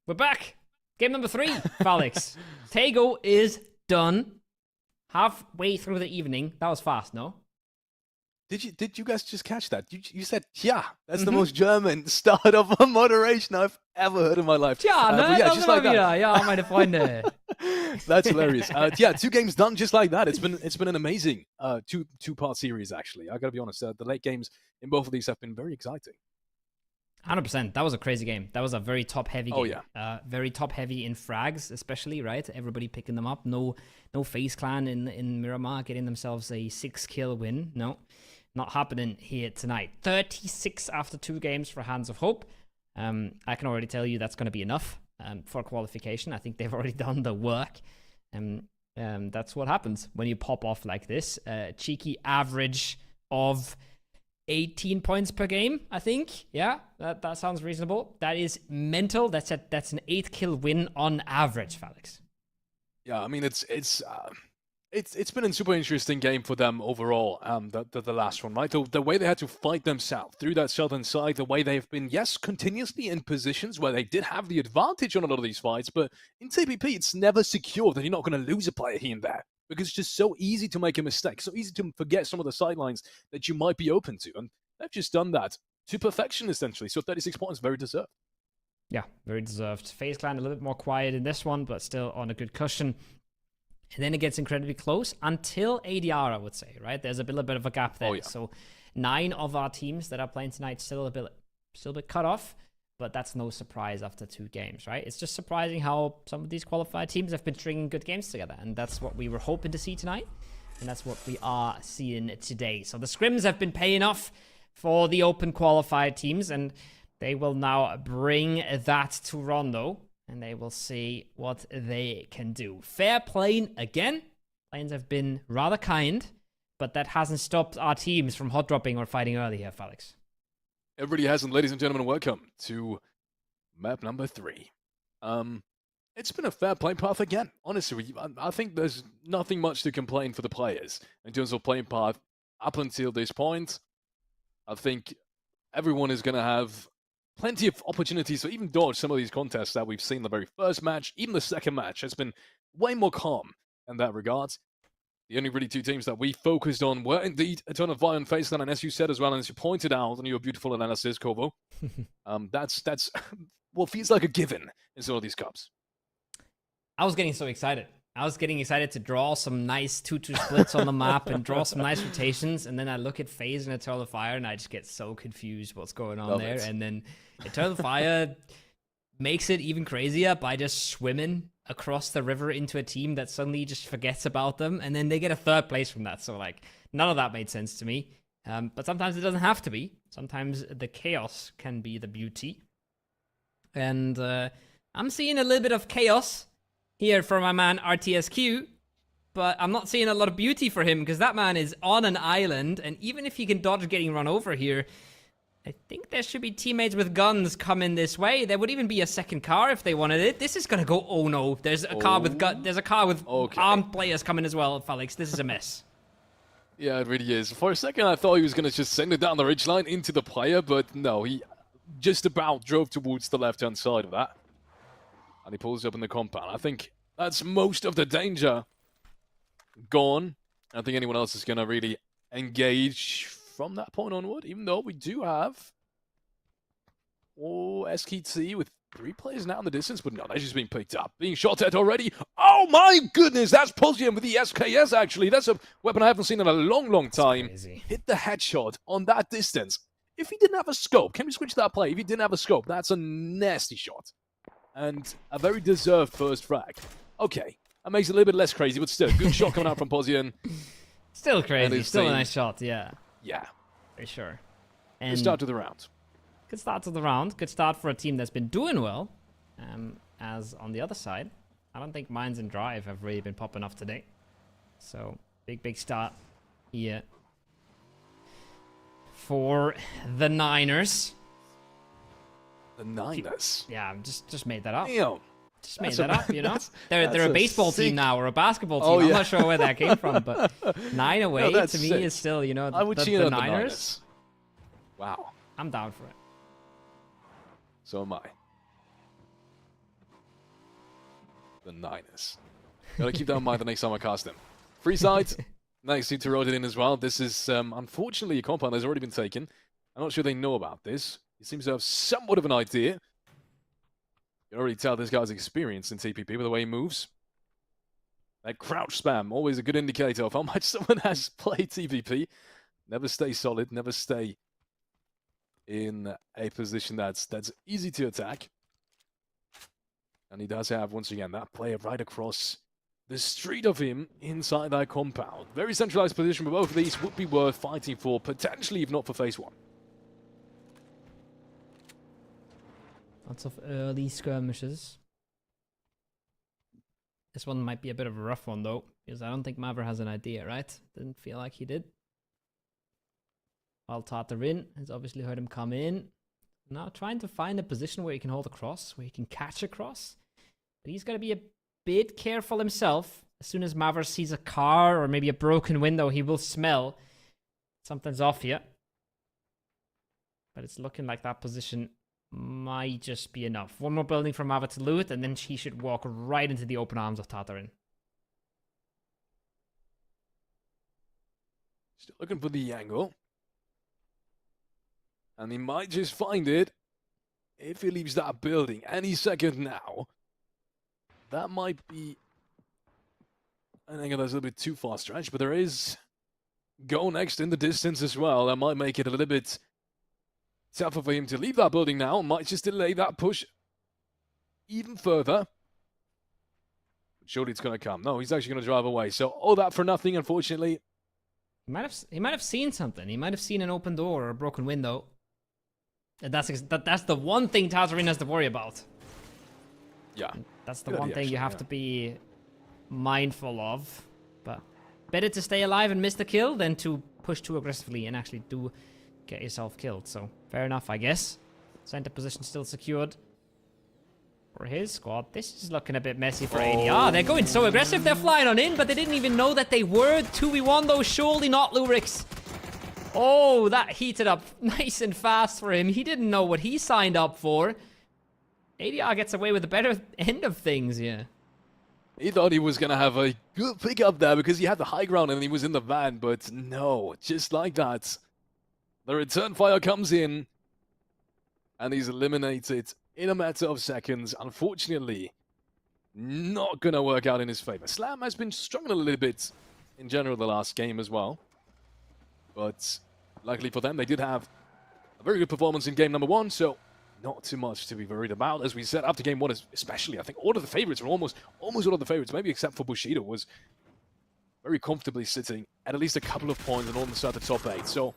we're back. Game number 3, Felix. Tego is done. Halfway through the evening. That was fast, no? Did you guys just catch that? You said, yeah, that's the most German start of a moderation I've ever heard in my life. Ja, ne? Yeah, just like that. Ja, meine Freunde. That's hilarious. Yeah, 2 games done just like that. It's been an amazing two-part series, actually. I gotta be honest. The late games in both of these have been very exciting. 100%. That was a crazy game. That was a very top-heavy game. Oh, yeah. Very top-heavy in frags, especially, right? Everybody picking them up. No FaZe Clan in Miramar getting themselves a 6-kill win. No, not happening here tonight. 36 after 2 games for Hands of Hope. I can already tell you that's going to be enough for qualification. I think they've already done the work. That's what happens when you pop off like this. Cheeky average of 18 points per game, I think. Yeah, that sounds reasonable. That is mental. That's an 8-kill win on average, Felix. Yeah, I mean, it's It's been a super interesting game for them overall, the last one, right? The way they had to fight themselves through that southern side, the way they've been, yes, continuously in positions where they did have the advantage on a lot of these fights, but in TPP, it's never secure that you're not going to lose a player here and there, because it's just so easy to make a mistake, so easy to forget some of the sidelines that you might be open to, and they've just done that to perfection, essentially, so 36 points, very deserved. Yeah, very deserved. FaZe Clan a little bit more quiet in this one, but still on a good cushion. And then it gets incredibly close until ADR, I would say, right? There's a little bit of a gap there. Oh, yeah. So 9 of our teams that are playing tonight still a bit cut off, but that's no surprise after 2 games, right? It's just surprising how some of these qualified teams have been stringing good games together, and that's what we were hoping to see tonight, and that's what we are seeing today. So the scrims have been paying off for the open qualified teams, and they will now bring that to Rondo, and they will see what they can do. Fair playing again. Lanes have been rather kind, but that hasn't stopped our teams from hot dropping or fighting early here, Felix. It really hasn't, ladies and gentlemen. Welcome to map number 3. It's been a fair play path again. Honestly, I think there's nothing much to complain for the players in terms of playing path up until this point. I think everyone is going to have plenty of opportunities to even dodge some of these contests that we've seen the very first match. Even the second match has been way more calm in that regard. The only really 2 teams that we focused on were indeed Eternal Fire and FaZe Clan, and as you said as well, and as you pointed out in your beautiful analysis, Kovo, that's what feels like a given in some of these cups. I was getting so excited. I was getting excited to draw some nice 2-2 splits on the map and draw some nice rotations, and then I look at FaZe and Eternal Fire, and I just get so confused what's going on there. And then Eternal Fire makes it even crazier by just swimming across the river into a team that suddenly just forgets about them, and then they get a 3rd place from that. So, like, none of that made sense to me. But sometimes it doesn't have to be. Sometimes the chaos can be the beauty. And I'm seeing a little bit of chaos here for my man RTSQ, but I'm not seeing a lot of beauty for him because that man is on an island, and even if he can dodge getting run over here, I think there should be teammates with guns coming this way. There would even be a second car if they wanted it. This is gonna go, oh no, there's a car with armed players coming as well, Felix. This is a mess. Yeah, it really is. For a second, I thought he was going to just send it down the ridgeline into the player, but no, he just about drove towards the left-hand side of that. And he pulls up in the compound. I think that's most of the danger gone. I don't think anyone else is going to really engage from that point onward, even though we do have SKT with 3 players now in the distance, but no, they're just being picked up. Being shot at already. Oh my goodness, that's Posium with the SKS, actually. That's a weapon I haven't seen in a long, long time. Hit the headshot on that distance. If he didn't have a scope, can we switch that play? If he didn't have a scope, that's a nasty shot. And a very deserved first frag. Okay, that makes it a little bit less crazy, but still, good shot coming out from Posium. Still crazy, still a nice shot, yeah. Yeah. For sure. And good start to the round. Good start to the round. Good start for a team that's been doing well. As on the other side, I don't think Mines and Drive have really been popping off today. So, big start here for the Niners. The Niners? Yeah, just made that up. Damn. Just made that up, you know? They're a baseball team now, or a basketball team. I'm not sure where that came from, but 9 away to me is still, you know, the Niners. Wow. I'm down for it. So am I. The Niners. Gotta keep that in mind the next time I cast them. Free side. Nice to roll it in as well. This is, unfortunately, a compound that's already been taken. I'm not sure they know about this. He seems to have somewhat of an idea. You can already tell this guy's experienced in TPP by the way he moves. That crouch spam, always a good indicator of how much someone has played TPP. Never stay solid, never stay in a position that's easy to attack. And he does have, once again, that player right across the street of him inside that compound. Very centralized position, but both of these would be worth fighting for, potentially, if not for phase 1. Lots of early skirmishes. This one might be a bit of a rough one, though, because I don't think Maverick has an idea, right? Didn't feel like he did. While Tartarin has obviously heard him come in. Now trying to find a position where he can hold a cross, where he can catch a cross. But he's got to be a bit careful himself. As soon as Maverick sees a car or maybe a broken window, he will smell something's off here. But it's looking like that position might just be enough. One more building for Maverick to loot, and then he should walk right into the open arms of Tatarin. Still looking for the angle. And he might just find it if he leaves that building any second now. That might be an angle that's a little bit too far stretched, but there is Go next in the distance as well. That might make it a little bit tougher for him to leave that building now. Might just delay that push even further. Surely it's going to come. No, he's actually going to drive away. So all that for nothing, unfortunately. He might have seen something. He might have seen an open door or a broken window. And that's the one thing Tatarin has to worry about. Yeah. That's the one thing you have to be mindful of. But better to stay alive and miss the kill than to push too aggressively and actually do get yourself killed. So fair enough, I guess. Center position still secured for his squad. This is looking a bit messy for ADR. They're going so aggressive. They're flying on in, but they didn't even know that they were 2v1 though. Surely not, Lurix. Oh, that heated up nice and fast for him. He didn't know what he signed up for. ADR gets away with the better end of things here. He thought he was going to have a good pickup there because he had the high ground and he was in the van, but no, just like that. The return fire comes in and he's eliminated in a matter of seconds. Unfortunately, not going to work out in his favor. Slam has been struggling a little bit in general the last game as well. But luckily for them, they did have a very good performance in game number 1, so not too much to be worried about. As we said, after game 1 especially, I think all of the favorites were almost all of the favorites, maybe except for Bushido, was very comfortably sitting at least a couple of points and almost at the top 8. So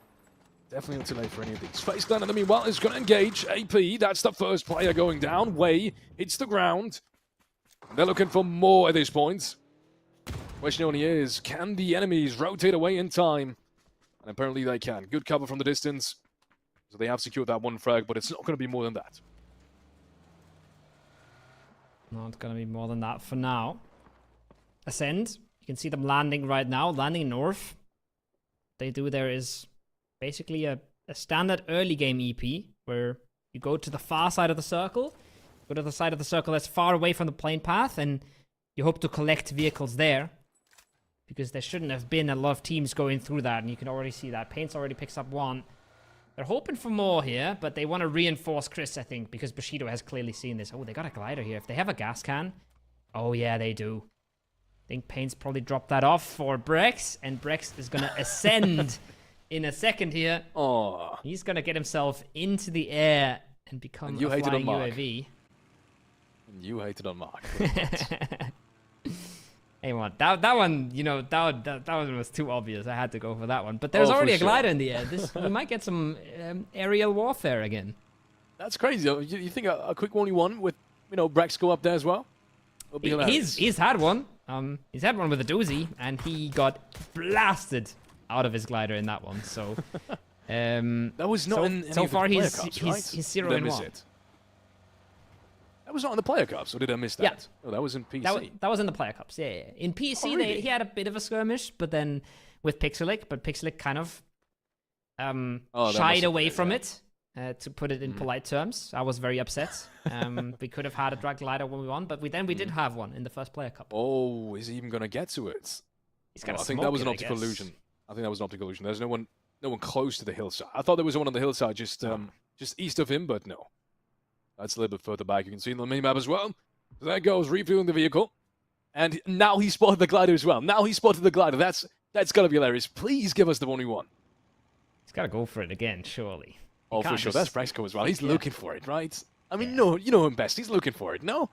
definitely not too late for any of these. Face Clan in the meanwhile is going to engage AP. That's the first player going down. Wei hits the ground. They're looking for more at this point. Question only is, can the enemies rotate away in time? And apparently they can. Good cover from the distance. So they have secured that one frag, but it's not going to be more than that. Not going to be more than that for now. Ascend. You can see them landing right now. Landing north. What they do there is basically a standard early game EP where you go to the far side of the circle. Go to the side of the circle that's far away from the plane path, and you hope to collect vehicles there. Because there shouldn't have been a lot of teams going through that, and you can already see that. Paints already picks up one. They're hoping for more here, but they want to reinforce Chris, I think, because Bushido has clearly seen this. Oh, they got a glider here. If they have a gas can. Oh, yeah, they do. I think Paints probably dropped that off for Brex, and Brex is going to ascend in a second here. Oh, he's going to get himself into the air and become a flying UAV. And you hated on Mark. Hey, man, that one, you know, that one was too obvious. I had to go for that one. But there's already a glider in the air. We might get some aerial warfare again. That's crazy. You think a quick 1v1 with, you know, Brex go up there as well? He's had one. He's had one with a doozy, and he got blasted out of his glider in that one. So that was not so far he's 0-1. That was not in the Player Cups, or did I miss that? Yeah. Oh, that was in PC. That was in the Player Cups, yeah. In PC, really? he had a bit of a skirmish, but then with Pixelic, but Pixelic kind of shied away from it, to put it in polite terms. I was very upset. We could have had a drag glider when we won, but we did have one in the first Player Cup. Oh, is he even going to get to it? He's got I think that was an optical illusion. I think that was an optical illusion. There's no one close to the hillside. I thought there was one on the hillside just east of him, but no. That's a little bit further back. You can see on the minimap as well. So there goes, refueling the vehicle. And now he spotted the glider as well. That's got to be hilarious. Please give us the 1v1. He's got to go for it again, surely. Oh, for sure. That's Brexco as well. He's looking for it, right? I mean, no, you know him best. He's looking for it, no?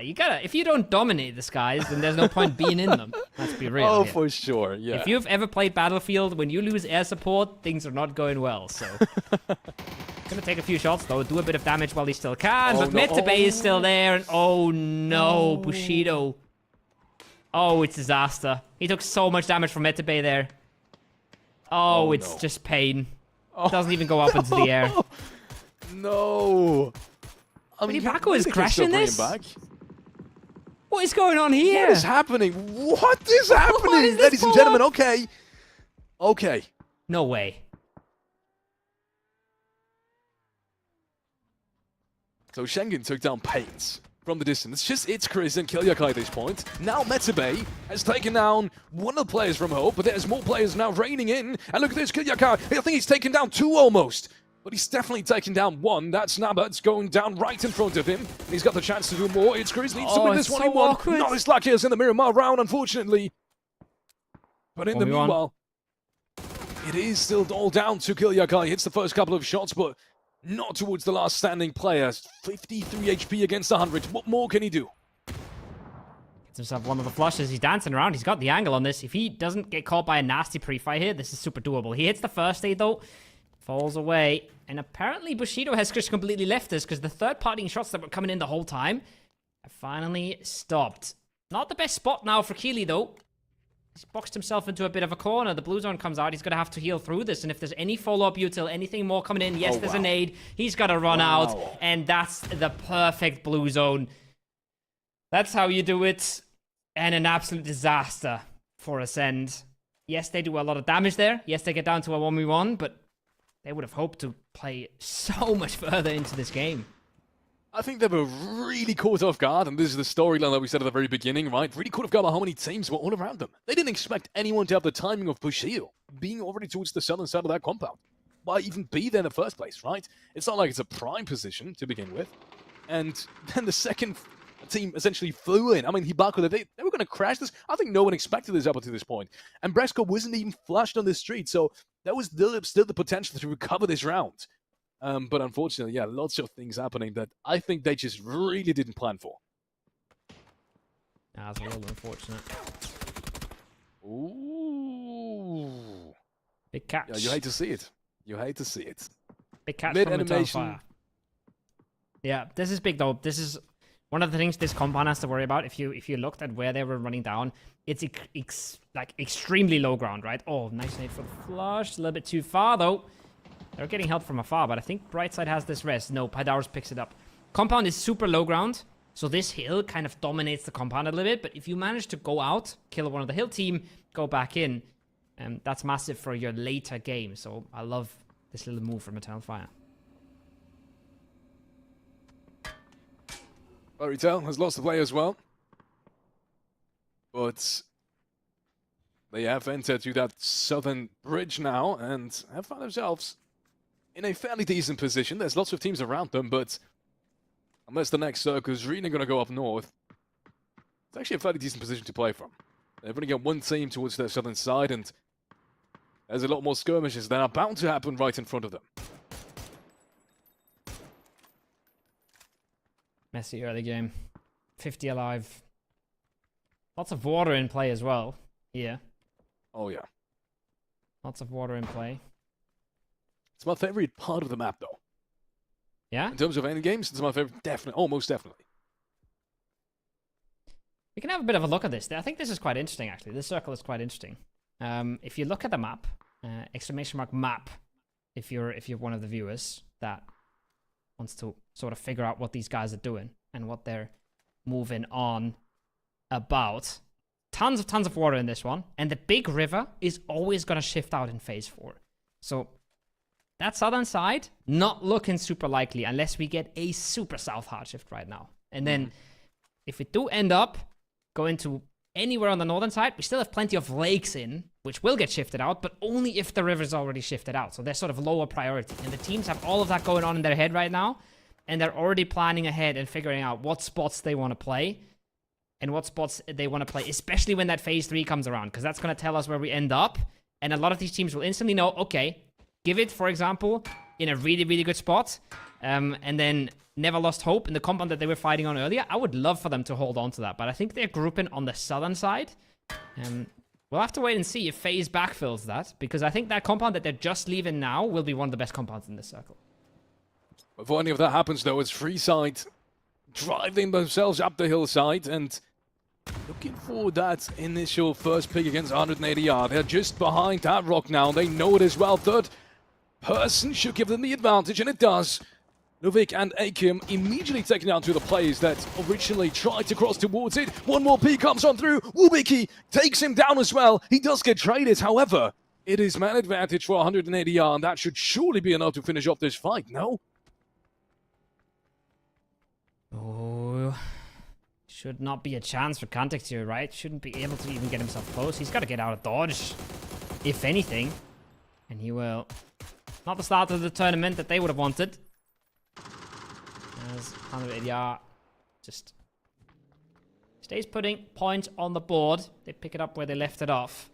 You gotta. If you don't dominate the skies, then there's no point being in them. Let's be real. Oh, here. for sure, yeah. If you've ever played Battlefield, when you lose air support, things are not going well, so... Gonna take a few shots, though. Do a bit of damage while he still can, but Metabe is still there, and oh no, Bushido. Oh, it's disaster. He took so much damage from Metabe there. Oh, it's just pain. Doesn't even go up into the air. No. Baku is crashing this? What is going on here? What is happening? What is happening, What is this ladies and pull-up? gentlemen? Okay. Okay. No way. So Schengen took down Paint from the distance. It's Chris and Kilyakai at this point. Now Metabay has taken down one of the players from Hope, but there's more players now raining in. And look at this, Kilyakai. I think he's taken down 2 almost. But he's definitely taken down 1. That's Nabat's going down right in front of him. And he's got the chance to do more. It's Chris needs to win this 1-1. Awkward. Not as lucky as in the Miramar round, unfortunately. But in the 1v1. meanwhile, it is still all down to Kilyakai. Hits the first couple of shots, but not towards the last standing player. 53 HP against 100. What more can he do? Gets himself one of the flushes. He's dancing around. He's got the angle on this. If he doesn't get caught by a nasty pre-fire here, this is super doable. He hits the first aid though. Falls away. And apparently Bushido has just completely left us because the third partying shots that were coming in the whole time have finally stopped. Not the best spot now for Keely though. He's boxed himself into a bit of a corner. The blue zone comes out. He's going to have to heal through this. And if there's any follow-up util, anything more coming in, yes, there's a nade. He's got to run out. And that's the perfect blue zone. That's how you do it. And an absolute disaster for Ascend. Yes, they do a lot of damage there. Yes, they get down to a 1v1, but they would have hoped to play so much further into this game. I think they were really caught off guard, and this is the storyline that we said at the very beginning, right? Really caught off guard by how many teams were all around them. They didn't expect anyone to have the timing of Bushido being already towards the southern side of that compound. Why even be there in the first place, right? It's not like it's a prime position to begin with. And then the second team essentially flew in. I mean, Hibako, they were going to crash this. I think no one expected this up until this point. And Bresco wasn't even flushed on the street, so there was still the potential to recover this round. But unfortunately, yeah, lots of things happening that I think they just really didn't plan for. That's a little unfortunate. Ooh. Big catch. Yeah, you hate to see it. You hate to see it. Big catch Mid from animation. Fire. Yeah, this is big though. This is one of the things this compound has to worry about. If you looked at where they were running down, it's like extremely low ground, right? Oh, nice nade for the flush. A little bit too far though. They're getting help from afar, but I think Brightside has this rest. No, Padaurus picks it up. Compound is super low ground, so this hill kind of dominates the compound a little bit, but if you manage to go out, kill one of the hill team, go back in, that's massive for your later game. So I love this little move from Eternal Fire. Fairytale has lost the play as well. But they have entered to that southern bridge now and have found themselves in a fairly decent position. There's lots of teams around them, but unless the next circle is really going to go up north, it's actually a fairly decent position to play from. They've only got one team towards their southern side, and there's a lot more skirmishes that are bound to happen right in front of them. Messy early game. 50 alive. Lots of water in play as well here. Oh, yeah. Lots of water in play. It's my favorite part of the map, though. Yeah? In terms of end games, it's my favorite, definitely, almost definitely. We can have a bit of a look at this. I think this is quite interesting, actually. This circle is quite interesting. If you look at the map, exclamation mark map, if you're one of the viewers that wants to sort of figure out what these guys are doing and what they're moving on about. Tons of water in this one, and the big river is always going to shift out in phase 4. So that southern side, not looking super likely unless we get a super south hard shift right now. And then if we do end up going to anywhere on the northern side, we still have plenty of lakes in, which will get shifted out, but only if the river's already shifted out. So they're sort of lower priority. And the teams have all of that going on in their head right now, and they're already planning ahead and figuring out what spots they want to play and what spots they want to play, especially when that phase 3 comes around, because that's going to tell us where we end up. And a lot of these teams will instantly know, okay, give it, for example, in a really, really good spot, and then never lost hope in the compound that they were fighting on earlier. I would love for them to hold on to that, but I think they're grouping on the southern side. We'll have to wait and see if FaZe backfills that, because I think that compound that they're just leaving now will be one of the best compounds in this circle. Before any of that happens, though, it's Freeside driving themselves up the hillside and looking for that initial first pick against 180 yard. They're just behind that rock now. They know it as well. Third person should give them the advantage, and it does. Novik and Akim immediately taking down two of the players that originally tried to cross towards it. One more P comes on through. Wubiki takes him down as well. He does get traded, however. It is man advantage for 180 and that should surely be enough to finish off this fight, no? Oh, should not be a chance for context here, right? Shouldn't be able to even get himself close. He's got to get out of dodge, if anything. And he will. Not the start of the tournament that they would have wanted. As 180 just stays putting points on the board. They pick it up where they left it off.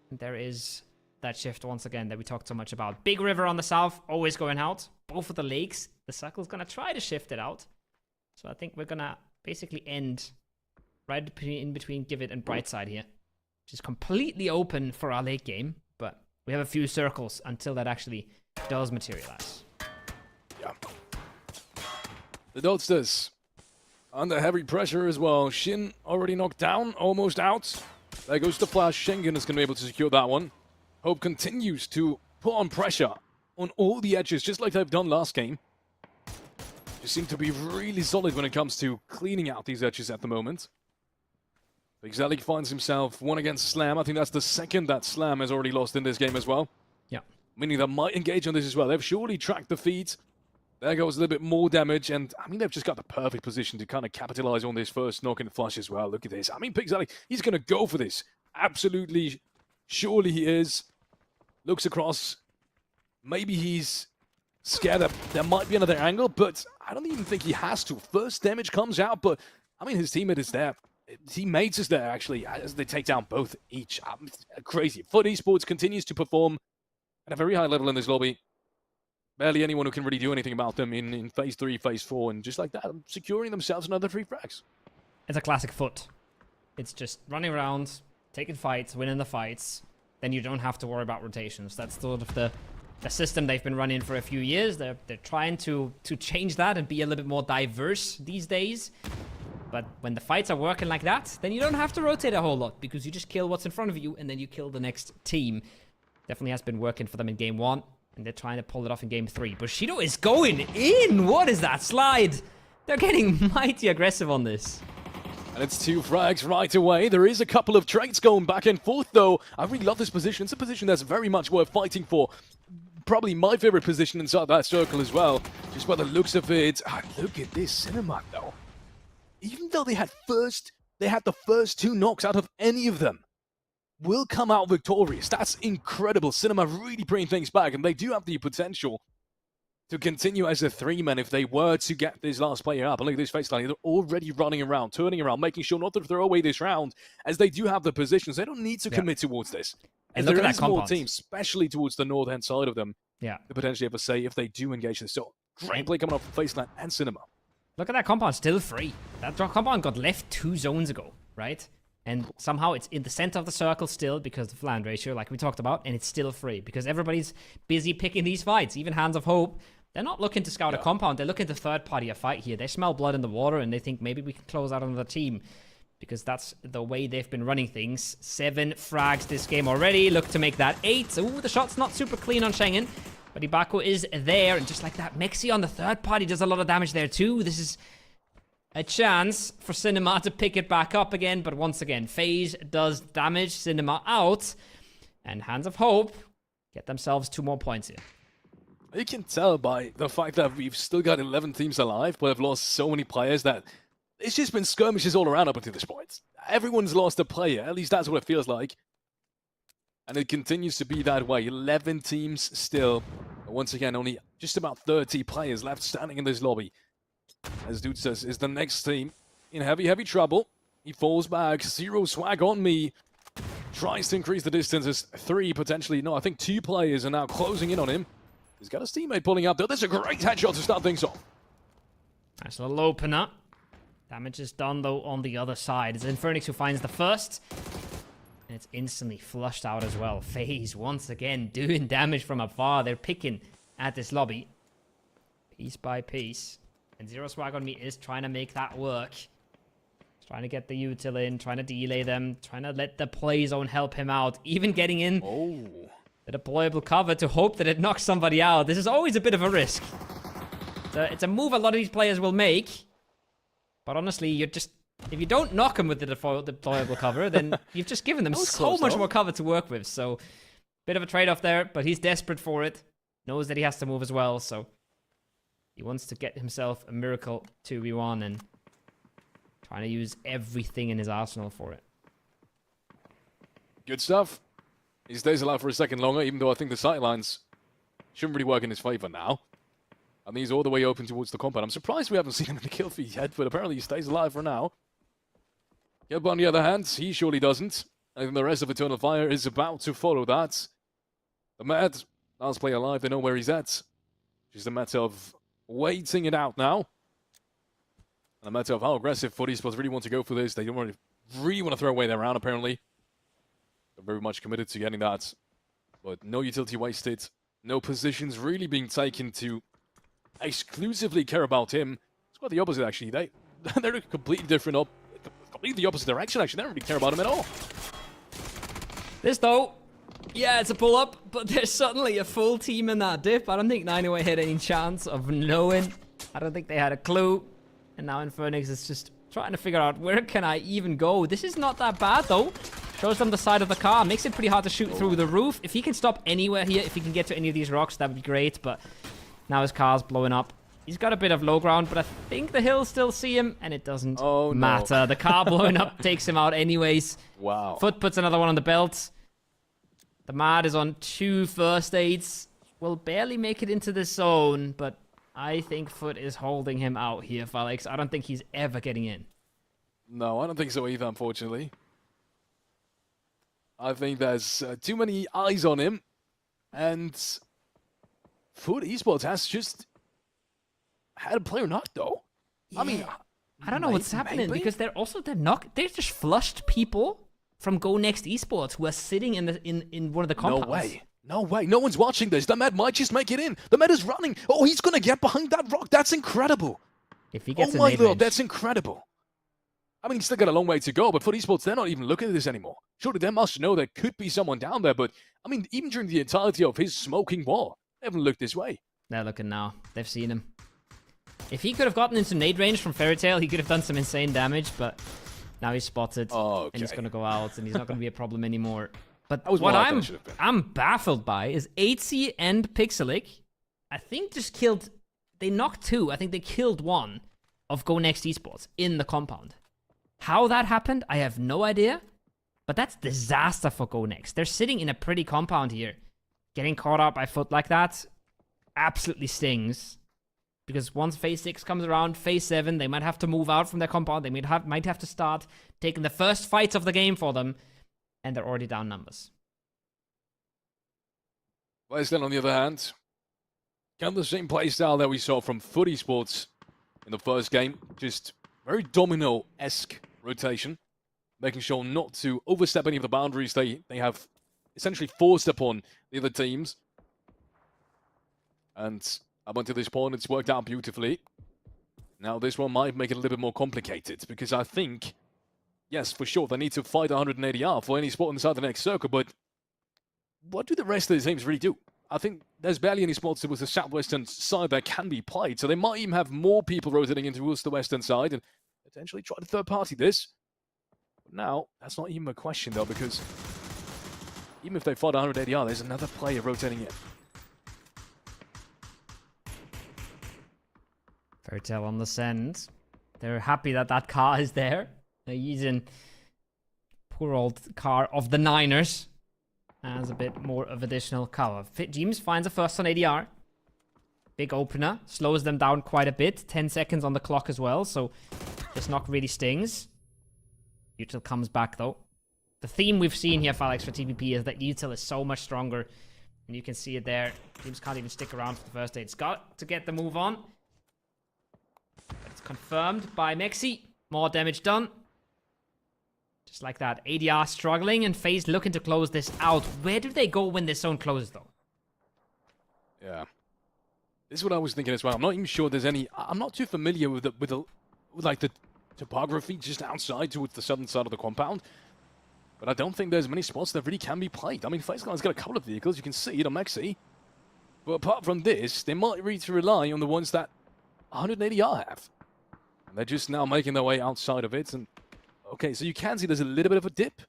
And there is that shift once again that we talked so much about. Big river on the south, always going out. Both of the lakes. The circle's going to try to shift it out. So I think we're going to basically end right in between Give It and Brightside here. Which is completely open for our late game. But we have a few circles until that actually does materialize. Yeah. The Dodsters under heavy pressure as well. Shin already knocked down, almost out. There goes the flash. Schengen is going to be able to secure that one. Hope continues to put on pressure on all the edges, just like they've done last game. Just seem to be really solid when it comes to cleaning out these edges at the moment. Big Zelig finds himself one against Slam. I think that's the second that Slam has already lost in this game as well. Yeah. Meaning they might engage on this as well. They've surely tracked the feed. There goes a little bit more damage, and I mean, they've just got the perfect position to kind of capitalize on this first knock and flush as well. Look at this. I mean, Big Zelig, he's going to go for this. Absolutely, surely he is. Looks across. Maybe he's scared that there might be another angle, but I don't even think he has to. First damage comes out, but I mean, his teammate is there. Teammates is there, actually, as they take down both each. Crazy. FUT Esports continues to perform at a very high level in this lobby. Barely anyone who can really do anything about them in Phase 3, Phase 4, and just like that, securing themselves another 3 frags. It's a classic FUT. It's just running around, taking fights, winning the fights. Then you don't have to worry about rotations. That's sort of the system they've been running for a few years. They're trying to change that and be a little bit more diverse these days. But when the fights are working like that, then you don't have to rotate a whole lot because you just kill what's in front of you and then you kill the next team. Definitely has been working for them in Game 1. And they're trying to pull it off in Game 3. Bushido is going in! What is that slide? They're getting mighty aggressive on this. And it's 2 frags right away. There is a couple of trades going back and forth, though. I really love this position. It's a position that's very much worth fighting for. Probably my favorite position inside that circle as well. Just by the looks of it. Look at this Cinema, though. Even though they had the first 2 knocks out of any of them, will come out victorious. That's incredible. Cinema really bringing things back, and they do have the potential to continue as a 3-man if they were to get this last player up. And look at this face line. They're already running around, turning around, making sure not to throw away this round, as they do have the positions. They don't need to commit towards this. And look look at at that that more compound. teams, especially towards the north-hand side of them, Yeah. to potentially have a say if they do engage this. So, great play coming off from Faceline and Cinema. Look at that compound, still free. That compound got left 2 zones ago, right? And somehow it's in the center of the circle still because of the land ratio, like we talked about, and it's still free because everybody's busy picking these fights. Even Hands of Hope, they're not looking to scout a compound. They're looking to third-party a fight here. They smell blood in the water, and they think maybe we can close out another team because that's the way they've been running things. 7 frags this game already. Look to make that 8. Ooh, the shot's not super clean on Schengen, but Ibako is there, and just like that, Mexi on the third party does a lot of damage there too. This is a chance for Cinema to pick it back up again, but once again, FaZe does damage Cinema out, and Hands of Hope get themselves 2 more points here. You can tell by the fact that we've still got 11 teams alive, but have lost so many players that it's just been skirmishes all around up until this point. Everyone's lost a player, at least that's what it feels like. And it continues to be that way. 11 teams still. But once again, only just about 30 players left standing in this lobby. As Dude says, is the next team in heavy trouble. He falls back. 0 swag on me. Tries to increase the distance as 3 potentially. No, I think 2 players are now closing in on him. He's got his teammate pulling up though. There's a great headshot to start things off. Nice little opener. Damage is done though on the other side. It's Infernix who finds the first. And it's instantly flushed out as well. FaZe once again doing damage from afar. They're picking at this lobby. Piece by piece. And 0 swag on me is trying to make that work. Trying to get the util in, trying to delay them, trying to let the play zone help him out. Even getting in the deployable cover to hope that it knocks somebody out. This is always a bit of a risk. It's a move a lot of these players will make. But honestly, you're just... If you don't knock them with the deployable cover, then you've just given them so much more cover to work with. So, bit of a trade-off there, but he's desperate for it. Knows that he has to move as well, so... He wants to get himself a miracle 2v1 and... Trying to use everything in his arsenal for it. Good stuff. He stays alive for a second longer, even though I think the sightlines shouldn't really work in his favor now. And he's all the way open towards the compound. I'm surprised we haven't seen him in the kill feed yet, but apparently he stays alive for now. Yep, on the other hand, he surely doesn't. I think the rest of Eternal Fire is about to follow that. The Mad, last player alive, they know where he's at. Just a matter of waiting it out now. And a matter of how aggressive FUT Esports really want to go for this. They don't really want to throw away their round, apparently. They're very much committed to getting that. But no utility wasted. No positions really being taken to exclusively care about him. It's quite the opposite, actually. They're a completely different completely the opposite direction, actually. They don't really care about him at all. This, though, yeah, it's a pull-up, but there's suddenly a full team in that dip. I don't think 908 had any chance of knowing. I don't think they had a clue. And now Infernix is just trying to figure out, where can I even go? This is not that bad, though. Shows them the side of the car. Makes it pretty hard to shoot through the roof. If he can stop anywhere here, if he can get to any of these rocks, that would be great. But now his car's blowing up. He's got a bit of low ground, but I think the hills still see him, and it doesn't matter. The car blowing up takes him out anyways. Wow. FUT puts another one on the belt. The Mad is on 2 first aids. Will barely make it into the zone, but I think FUT is holding him out here, Felix. I don't think he's ever getting in. No, I don't think so either, unfortunately. I think there's too many eyes on him, and FUT Esports has just had a player knocked, though. Yeah. I mean, I don't know what's happening, because they just flushed people from Go Next Esports who are sitting in one of the compounds. No way. No way. No one's watching this. The Med might just make it in. The Med is running. Oh, he's going to get behind that rock. That's incredible. If he gets oh my lord, that's incredible. I mean, he's still got a long way to go, but FUT Esports, they're not even looking at this anymore. Surely they must know there could be someone down there, but, I mean, even during the entirety of his smoking wall, they haven't looked this way. They're looking now. They've seen him. If he could have gotten into nade range from Fairy Tail, he could have done some insane damage, but now he's spotted, and he's going to go out, and he's not going to be a problem anymore. But what I'm baffled by is 8C and Pixelic, I think just killed... They knocked 2. I think they killed 1 of Go Next Esports in the compound. How that happened, I have no idea. But that's disaster for Go Next. They're sitting in a pretty compound here. Getting caught up by FUT like that absolutely stings. Because once Phase 6 comes around, Phase 7, they might have to move out from their compound. They might have to start taking the first fights of the game for them. And they're already down numbers. Westland, on the other hand, kind of the same play style that we saw from FUT Esports in the first game. Just very domino-esque rotation, making sure not to overstep any of the boundaries they have essentially forced upon the other teams. And up until this point, it's worked out beautifully. Now, this one might make it a little bit more complicated, because I think, yes, for sure, they need to fight 180R for any spot inside the next circle, but what do the rest of the teams really do? I think there's barely any spots towards the southwestern side that can be played, so they might even have more people rotating in towards the western side and potentially try to third-party this. But now, that's not even a question, though, because even if they fight 180R, there's another player rotating in. Fairy Tail on the send. They're happy that that car is there. They're using poor old car of the Niners as a bit more of additional cover. James finds a first on ADR. Big opener. Slows them down quite a bit. 10 seconds on the clock as well, so this knock really stings. Util comes back, though. The theme we've seen here, Felix, for TPP is that Util is so much stronger. And you can see it there. James can't even stick around for the first aid. It's got to get the move on. It's confirmed by Mexi. More damage done. Just like that. ADR struggling and FaZe looking to close this out. Where do they go when this zone closes, though? Yeah. This is what I was thinking as well. I'm not even sure there's any... I'm not too familiar with like the topography just outside towards the southern side of the compound. But I don't think there's many spots that really can be played. I mean, FaZe Clan's got a couple of vehicles. You can see it on Mexi. But apart from this, they might need to rely on the ones that 180R have. And they're just now making their way outside of it. And okay, so you can see there's a little bit of a dip.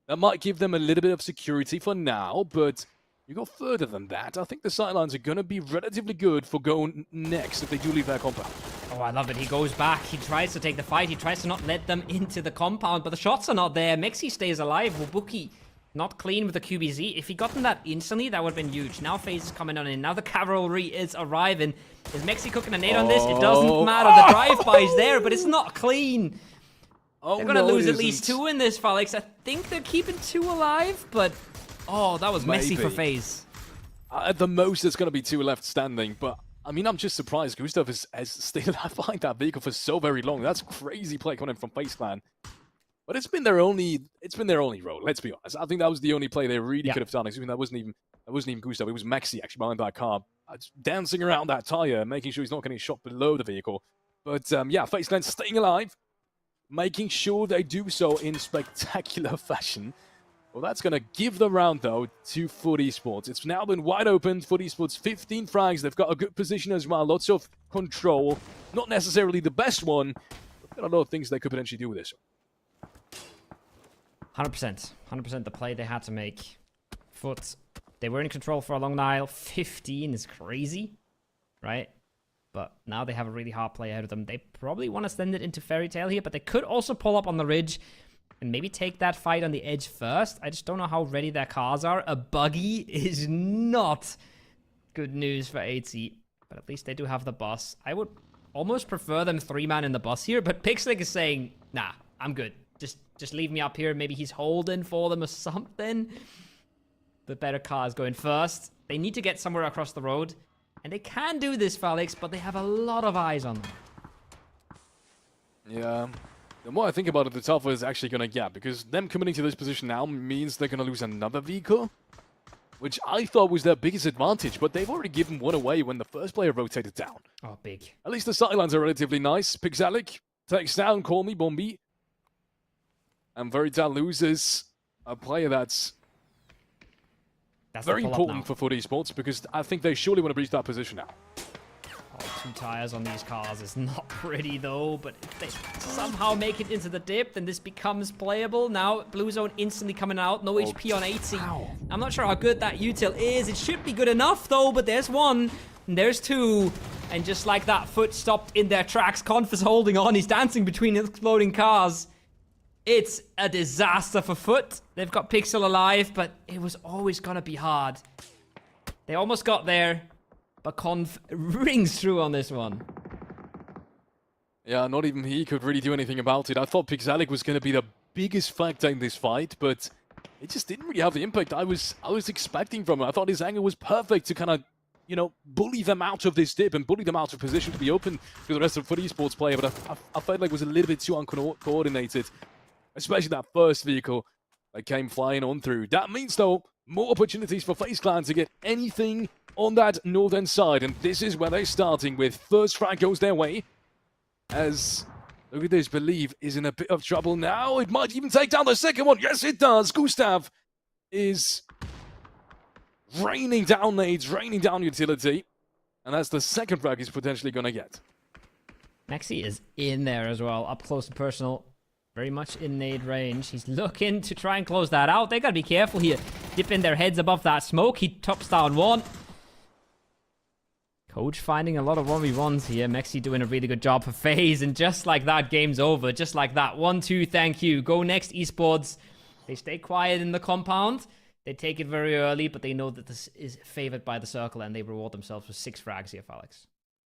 That might give them a little bit of security for now, but you go further than that. I think the sidelines are going to be relatively good for going next if they do leave their compound. Oh, I love it. He goes back. He tries to take the fight. He tries to not let them into the compound, but the shots are not there. Mexi stays alive. Wubuki not clean with the QBZ. If he gotten that instantly, that would have been huge. Now FaZe is coming on in. Now the cavalry is arriving. Is Mexi cooking a nade on this? It doesn't matter. The drive-by is there, but it's not clean. Oh, they're going to lose at least 2 in this, Felix. I think they're keeping 2 alive, but... Oh, that was messy for FaZe. At the most, there's going to be 2 left standing, but I mean, I'm just surprised Gustav has stayed behind that vehicle for so very long. That's crazy play coming in from FaZe Clan. But it's been their only role, let's be honest. I think that was the only play they really could have done. Excuse me, that wasn't even Gustav. It was Mexi actually behind that car, dancing around that tire, making sure he's not getting shot below the vehicle. But yeah, FaZe Clan staying alive, making sure they do so in spectacular fashion. Well, that's going to give the round, though, to FUT Esports. It's now been wide open. FUT Esports, 15 frags. They've got a good position as well. Lots of control. Not necessarily the best one, but got a lot of things they could potentially do with this. 100%. 100% the play they had to make. FUT, they were in control for a long while. 15 is crazy, right? But now they have a really hard play ahead of them. They probably want to send it into Fairy Tail here, but they could also pull up on the ridge and maybe take that fight on the edge first. I just don't know how ready their cars are. A buggy is not good news for 8C, but at least they do have the bus. I would almost prefer them 3-man in the bus here, but Pixelic is saying, nah, I'm good. Just leave me up here. Maybe he's holding for them or something. The better car is going first. They need to get somewhere across the road, and they can do this, Felix, but they have a lot of eyes on them. Yeah. The more I think about it, the tougher it's actually going to get, because them coming into this position now means they're going to lose another vehicle, which I thought was their biggest advantage, but they've already given one away when the first player rotated down. Oh, big. At least the sidelines are relatively nice. Pixelic takes down Call Me Bombi. And Verital loses a player that's very important for FUT Esports, because I think they surely want to breach that position now. Oh, 2 tires on these cars is not pretty, though, but if they somehow make it into the dip, then this becomes playable. Now, Blue Zone instantly coming out. No HP on 8C. I'm not sure how good that util is. It should be good enough, though, but there's 1, and there's 2. And just like that, FUT stopped in their tracks. Conf is holding on. He's dancing between exploding cars. It's a disaster for FUT. They've got Pixel alive, but it was always going to be hard. They almost got there, but Conf rings through on this one. Yeah, not even he could really do anything about it. I thought Pixelic was going to be the biggest factor in this fight, but it just didn't really have the impact I was expecting from him. I thought his angle was perfect to kind of, you know, bully them out of this dip and bully them out of position to be open to the rest of FUT Esports play, but I felt like it was a little bit too uncoordinated. Especially that first vehicle that came flying on through. That means, though, more opportunities for FaZe Clan to get anything on that northern side. And this is where they're starting with. First frag goes their way. As, look at this, Believe is in a bit of trouble now. It might even take down the second one. Yes, it does. Gustav is raining down nades, raining down utility. And that's the second frag he's potentially going to get. Mexi is in there as well, up close and personal. Very much in nade range. He's looking to try and close that out. They gotta be careful here. Dipping their heads above that smoke. He tops down 1. Coach finding a lot of 1v1s here. Mexi doing a really good job for FaZe. And just like that, game's over. Just like that. 1-2, thank you. Go next, Esports. They stay quiet in the compound. They take it very early, but they know that this is favored by the circle, and they reward themselves with 6 frags here, Felix.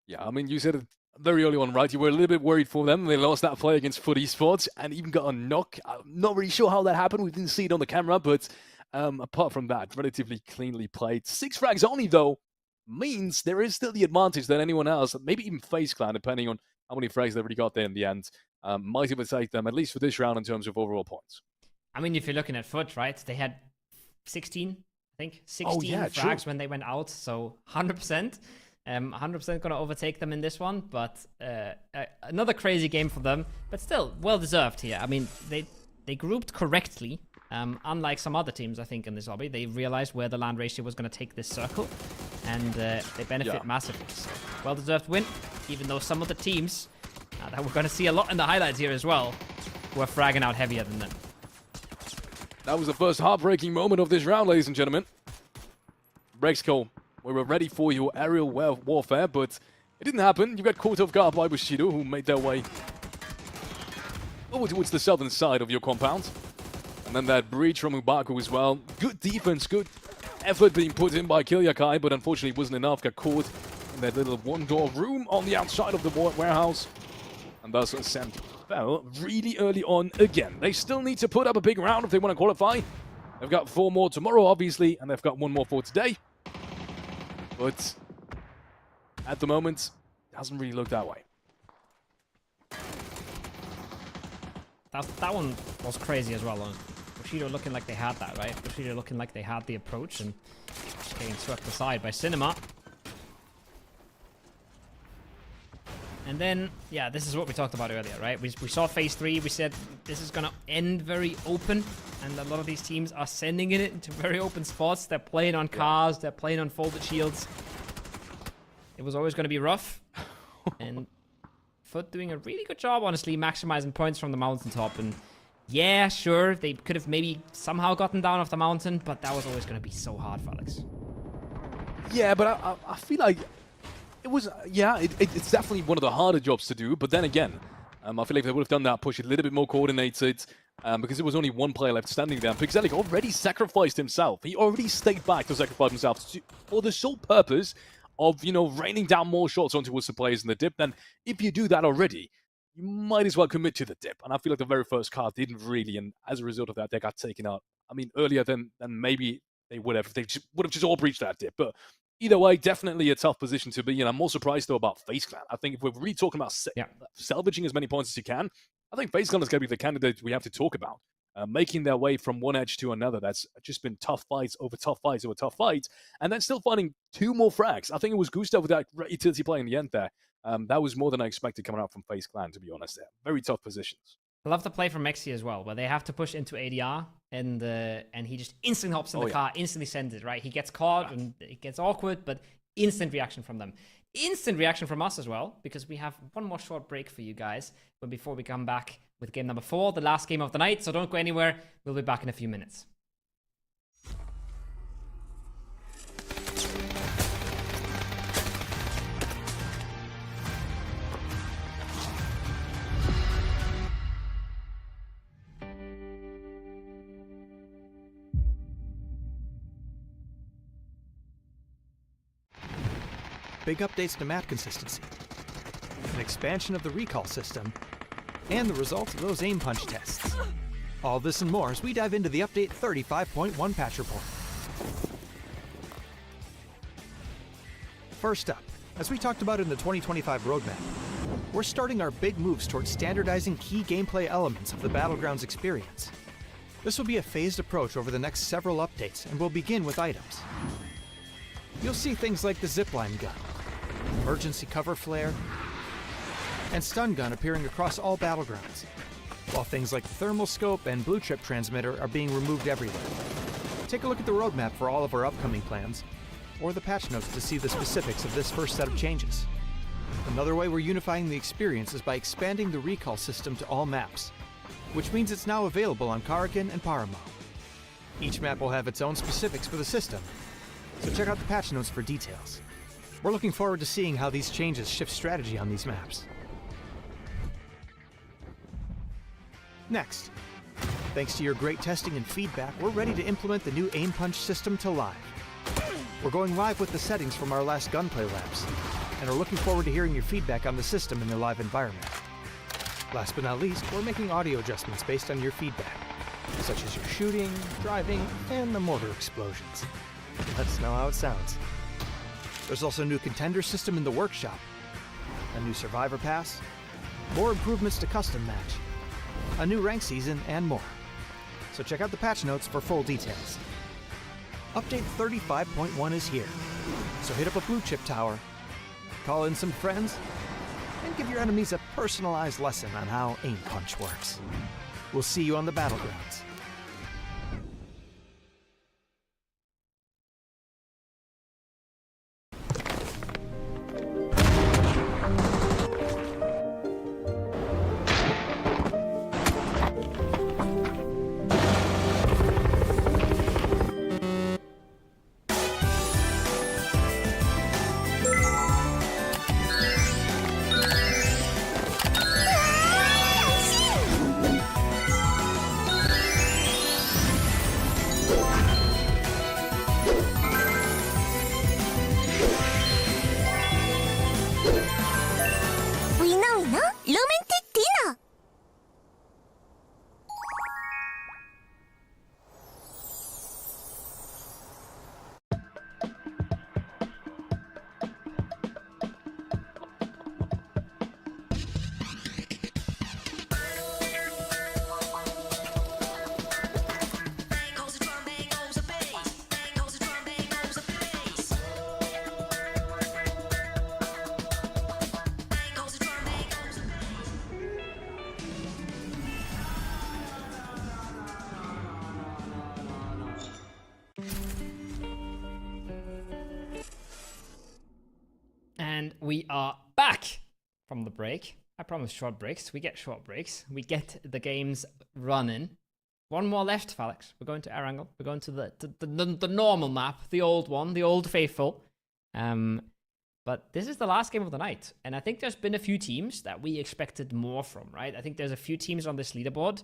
Yeah, I mean, you said it very early on, right? You were a little bit worried for them. They lost that play against FUT Esports and even got a knock. I'm not really sure how that happened. We didn't see it on the camera, but apart from that, relatively cleanly played. 6 frags only, though, means there is still the advantage that anyone else, maybe even FaZe Clan, depending on how many frags they already got there in the end, might overtake them, at least for this round in terms of overall points. I mean, if you're looking at FUT, right, they had 16, I think, 16 frags when they went out, so 100%. 100% going to overtake them in this one, but another crazy game for them, but still well-deserved here. I mean, they grouped correctly, unlike some other teams, I think, in this lobby. They realized where the land ratio was going to take this circle, and they benefit massively. So, well-deserved win. even though some of the teams that we're going to see a lot in the highlights here as well were fragging out heavier than them. That was the first heartbreaking moment of this round, ladies and gentlemen. Rexco, we were ready for your aerial warfare, but it didn't happen. You got caught off guard by Bushido, who made their way over towards the southern side of your compound. And then that breach from Ubaku as well. Good defense, good effort being put in by Kilyakai, but unfortunately it wasn't enough. Got caught in that little one-door room on the outside of the warehouse. And thus Ascent fell really early on again. They still need to put up a big round if they want to qualify. They've got 4 more tomorrow, obviously, and they've got 1 more for today. But at the moment, it doesn't really look that way. That one was crazy as well. Bushido looking like they had that, right? Bushido looking like they had the approach and just getting swept aside by Cinema. And then, yeah, this is what we talked about earlier, right? We saw phase 3. We said this is going to end very open. And a lot of these teams are sending it into very open spots. They're playing on cars. They're playing on folded shields. It was always going to be rough. And Foot doing a really good job, honestly, maximizing points from the mountaintop. And yeah, sure, they could have maybe somehow gotten down off the mountain. But that was always going to be so hard, Felix. Yeah, but I feel like it was, yeah, it's definitely one of the harder jobs to do. But then again, I feel like if they would have done that push a little bit more coordinated, because there was only 1 player left standing there. Pixelic already sacrificed himself. He already stayed back to sacrifice himself for the sole purpose of, you know, raining down more shots onto the players in the dip. Then if you do that already, you might as well commit to the dip. And I feel like the very first card didn't really, and as a result of that, they got taken out. I mean, earlier than maybe they would have. They would have just all breached that dip. But either way, definitely a tough position to be in. I'm more surprised, though, about FaZe Clan. I think if we're really talking about salvaging as many points as you can, I think FaZe Clan is going to be the candidate we have to talk about. Making their way from one edge to another. That's just been tough fights over tough fights over tough fights. And then still finding 2 more frags. I think it was Gustav with that great utility play in the end there. That was more than I expected coming out from FaZe Clan, to be honest. Very tough positions. I love the play from Mexi as well, where they have to push into ADR, and he just instantly hops in the car, instantly sends it, right? He gets caught, and it gets awkward, but instant reaction from them. Instant reaction from us as well, because we have 1 more short break for you guys before we come back with game number 4, the last game of the night. So don't go anywhere. We'll be back in a few minutes. Big updates to map consistency, an expansion of the recall system, and the results of those aim punch tests. All this and more as we dive into the update 35.1 patch report. First up, as we talked about in the 2025 roadmap, we're starting our big moves towards standardizing key gameplay elements of the Battlegrounds experience. This will be a phased approach over the next several updates, and we'll begin with items. You'll see things like the zipline gun, emergency cover flare, and stun gun appearing across all Battlegrounds, while things like the thermal scope and blue chip transmitter are being removed everywhere. Take a look at the roadmap for all of our upcoming plans, or the patch notes to see the specifics of this first set of changes. Another way we're unifying the experience is by expanding the recall system to all maps, which means it's now available on Karakin and Paramo. Each map will have its own specifics for the system, so check out the patch notes for details. We're looking forward to seeing how these changes shift strategy on these maps. Next, thanks to your great testing and feedback, we're ready to implement the new aim punch system to live. We're going live with the settings from our last gunplay labs, and are looking forward to hearing your feedback on the system in the live environment. Last but not least, we're making audio adjustments based on your feedback, such as your shooting, driving, and the mortar explosions. Let us know how it sounds. There's also a new contender system in the workshop, a new survivor pass, more improvements to custom match, a new rank season, and more. So check out the patch notes for full details. Update 35.1 is here, so hit up a blue chip tower, call in some friends, and give your enemies a personalized lesson on how aim punch works. We'll see you on the Battlegrounds. And we are back from the break. I promise short breaks. We get short breaks. We get the games running. One more left, Felix. We're going to Erangel. We're going to the normal map, the old one, the old faithful. But this is the last game of the night. And I think there's been a few teams that we expected more from, right? I think there's a few teams on this leaderboard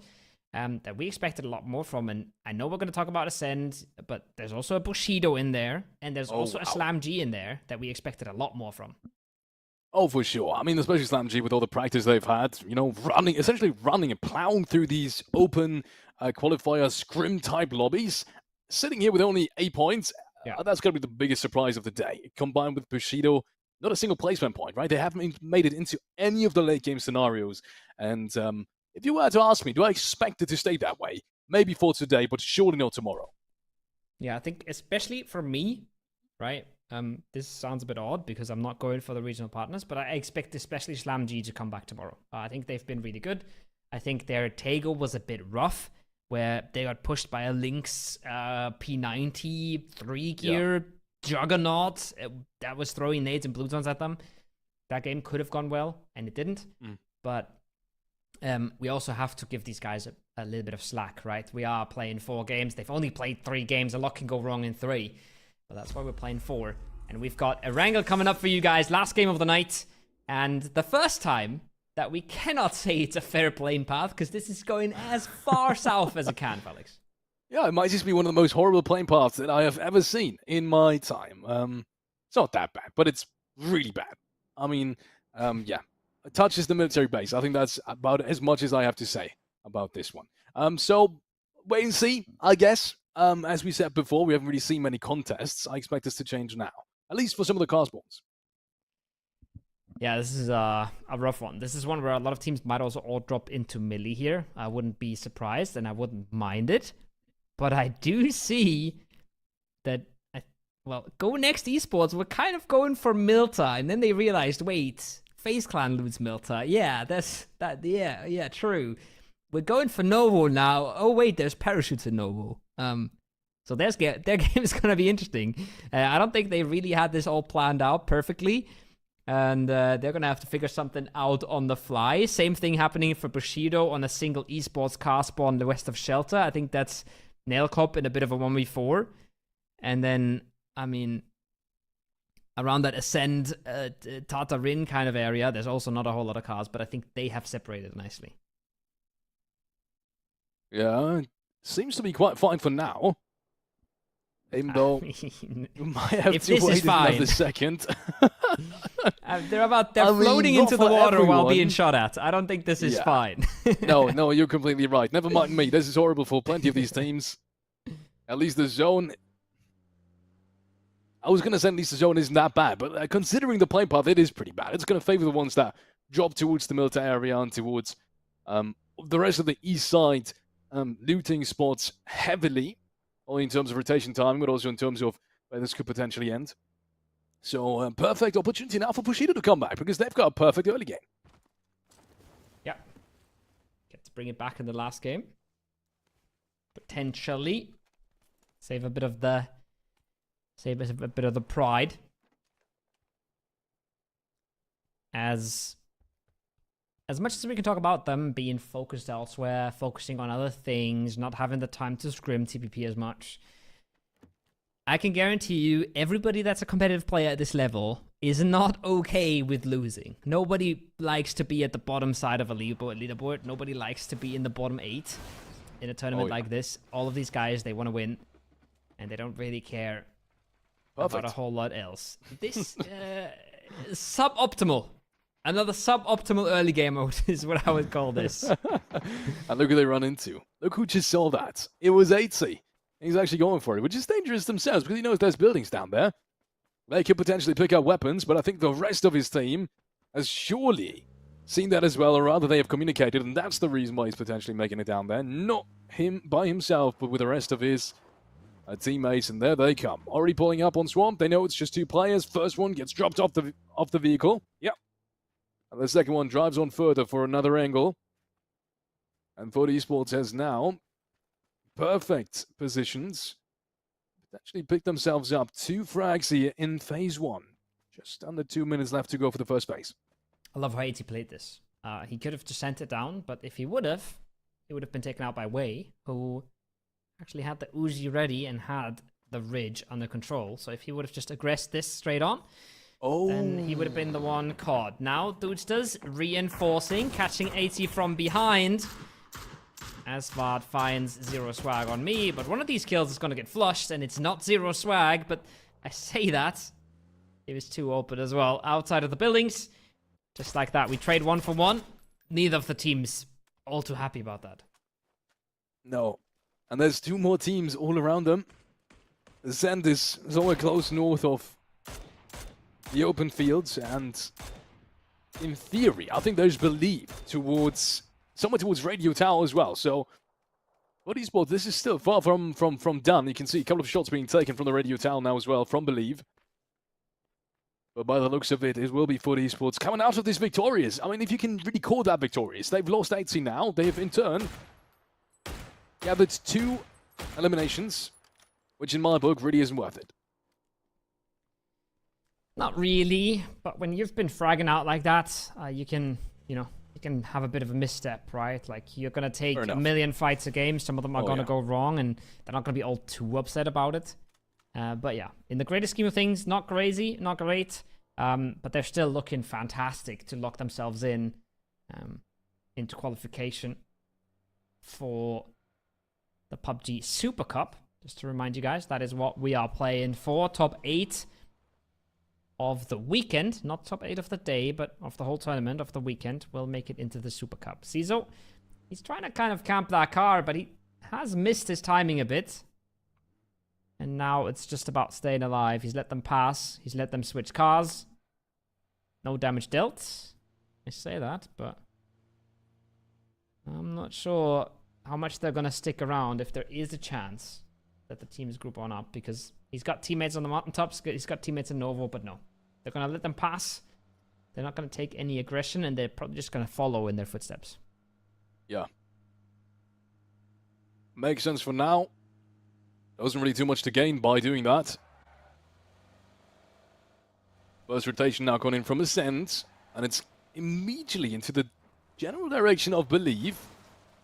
that we expected a lot more from. And I know we're going to talk about Ascend, but there's also a Bushido in there. And there's also a Slam G in there that we expected a lot more from. Oh, for sure. I mean, especially Slam G with all the practice they've had, you know, essentially running and plowing through these open qualifier scrim-type lobbies, sitting here with only 8 points. Yeah. That's going to be the biggest surprise of the day. Combined with Bushido, not a single placement point, right? They haven't made it into any of the late-game scenarios. And if you were to ask me, do I expect it to stay that way? Maybe for today, but surely not tomorrow. Yeah, I think especially for me, right? This sounds a bit odd because I'm not going for the regional partners, but I expect especially Slam G to come back tomorrow. I think they've been really good. I think their Tego was a bit rough, where they got pushed by a Lynx P90 3-gear juggernaut that was throwing nades and blue zones at them. That game could have gone well, and it didn't. But we also have to give these guys a little bit of slack, right? We are playing 4 games. They've only played 3 games. A lot can go wrong in 3. But that's why we're playing 4. And we've got Erangel coming up for you guys. Last game of the night. And the first time that we cannot say it's a fair playing path, because this is going as far south as it can, Felix. Yeah, it might just be one of the most horrible playing paths that I have ever seen in my time. It's not that bad, but it's really bad. I mean, yeah. It touches the military base. I think that's about as much as I have to say about this one. So, wait and see, I guess. As we said before, we haven't really seen many contests. I expect this to change now, at least for some of the castballs. Yeah, this is a rough one. This is one where a lot of teams might also all drop into melee here. I wouldn't be surprised, and I wouldn't mind it. But I do see that, Go Next Esports were kind of going for Milta, and then they realized, wait, FaZe Clan lose Milta. Yeah, yeah, true. We're going for Novo now. Oh, wait, there's parachutes in Novo. So their game is going to be interesting. I don't think they really had this all planned out perfectly. And they're going to have to figure something out on the fly. Same thing happening for Bushido on a single esports car spawn west of Shelter. I think that's Nailcop in a bit of a 1v4. And then, I mean, around that Ascend, Tatarin kind of area, there's also not a whole lot of cars, but I think they have separated nicely. Yeah, seems to be quite fine for now. Even though you might have to wait another second. They're floating into the water while being shot at. I don't think this is fine. No, you're completely right. Never mind me. This is horrible for plenty of these teams. At least the zone... I was going to say at least the zone isn't that bad, but considering the play path, it is pretty bad. It's going to favor the ones that drop towards the military area and towards the rest of the east side looting spots heavily. Only in terms of rotation timing, but also in terms of where this could potentially end. So, perfect opportunity now for Bushido to come back, because they've got a perfect early game. Yeah. Get to bring it back in the last game. Potentially. Save a bit of the pride. As much as we can talk about them being focused elsewhere, focusing on other things, not having the time to scrim TPP as much, I can guarantee you everybody that's a competitive player at this level is not okay with losing. Nobody likes to be at the bottom side of a leaderboard. Nobody likes to be in the bottom 8 in a tournament like this. All of these guys, they want to win, and they don't really care about a whole lot else. This suboptimal. Another suboptimal early game mode is what I would call this. And look who they run into. Look who just saw that. It was 80. He's actually going for it, which is dangerous themselves because he knows there's buildings down there. They could potentially pick up weapons, but I think the rest of his team has surely seen that as well, or rather they have communicated, and that's the reason why he's potentially making it down there. Not him by himself, but with the rest of his teammates, and there they come. Already pulling up on Swamp. They know it's just 2 players. First one gets dropped off the vehicle. Yep. And the second one drives on further for another angle. And 4 Esports has now perfect positions. Actually picked themselves up 2 frags here in phase 1. Just under 2 minutes left to go for the first phase. I love how 80 played this. He could have just sent it down, but if he would have been taken out by Wei, who actually had the Uzi ready and had the ridge under control. So if he would have just aggressed this straight on, then he would have been the one caught. Now Doodsters reinforcing, catching 80 from behind. Asvard finds Zero Swag on me, but one of these kills is going to get flushed, and it's not Zero Swag, but I say that. It was too open as well. Outside of the buildings, just like that. We trade 1 for 1. Neither of the teams all too happy about that. No. And there's 2 more teams all around them. Zend is somewhere close north of the open fields, and in theory, I think there's belief towards somewhere towards Radio Tower as well. So, for Esports, this is still far from done. You can see a couple of shots being taken from the Radio Tower now as well, from Believe. But by the looks of it, it will be for Esports coming out of this victorious. I mean, if you can really call that victorious. They've lost 80 now. They have, in turn, gathered 2 eliminations, which in my book really isn't worth it. Not really, but when you've been fragging out like that, you can have a bit of a misstep, right? Like, you're going to take a million fights a game. Some of them are going to go wrong, and they're not going to be all too upset about it. But yeah, in the greater scheme of things, not crazy, not great. But they're still looking fantastic to lock themselves in into qualification for the PUBG Super Cup. Just to remind you guys, that is what we are playing for. Top 8 of the weekend, not top 8 of the day, but of the whole tournament of the weekend, will make it into the Super Cup. Cizo, he's trying to kind of camp that car, but he has missed his timing a bit. And now it's just about staying alive. He's let them pass. He's let them switch cars. No damage dealt. I say that, but I'm not sure how much they're going to stick around if there is a chance that the teams group on up, because he's got teammates on the mountaintops. He's got teammates in Novo, but no. They're going to let them pass. They're not going to take any aggression, and they're probably just going to follow in their footsteps. Yeah. Makes sense for now. There wasn't really too much to gain by doing that. First rotation now gone in from Ascent, and it's immediately into the general direction of Believe,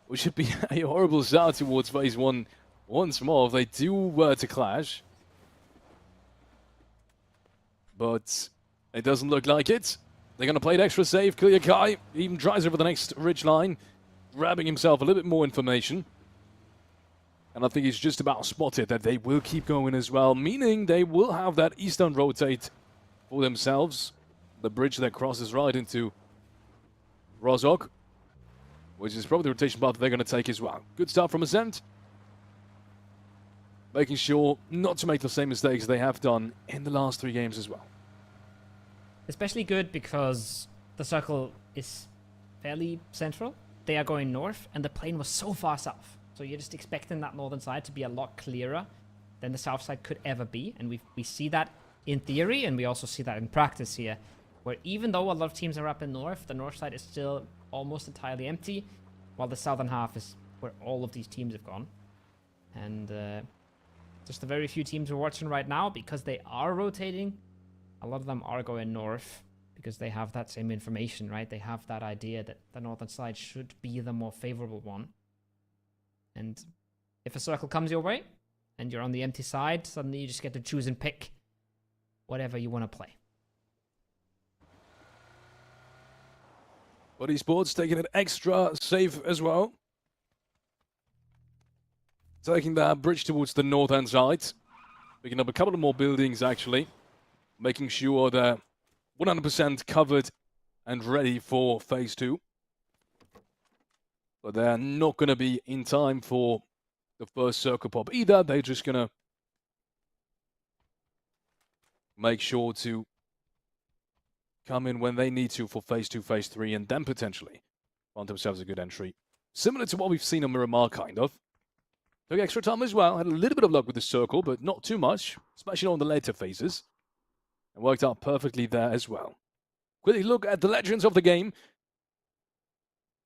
which should be a horrible start towards phase 1 once more if they do were to clash. But it doesn't look like it. They're going to play it extra safe. Clear Kai even tries over the next ridge line, grabbing himself a little bit more information. And I think he's just about spotted that they will keep going as well, meaning they will have that eastern rotate for themselves. The bridge that crosses right into Rozhok, which is probably the rotation path they're going to take as well. Good start from Ascent. Making sure not to make the same mistakes they have done in the last 3 games as well. Especially good because the circle is fairly central. They are going north, and the plane was so far south. So you're just expecting that northern side to be a lot clearer than the south side could ever be. And we see that in theory, and we also see that in practice here, where even though a lot of teams are up in north, the north side is still almost entirely empty, while the southern half is where all of these teams have gone. And just the very few teams we're watching right now, because they are rotating, a lot of them are going north because they have that same information, right? They have that idea that the northern side should be the more favorable one. And if a circle comes your way and you're on the empty side, suddenly you just get to choose and pick whatever you want to play. But Esports taking it extra safe as well. Taking that bridge towards the north-hand side. Picking up a couple of more buildings, actually. Making sure they're 100% covered and ready for phase 2. But they're not going to be in time for the first circle pop either. They're just going to make sure to come in when they need to for phase 2, phase 3, and then potentially find themselves a good entry. Similar to what we've seen on Miramar, kind of. Took extra time as well. Had a little bit of luck with the circle, but not too much, especially on the later phases. And worked out perfectly there as well. Quickly look at the legends of the game.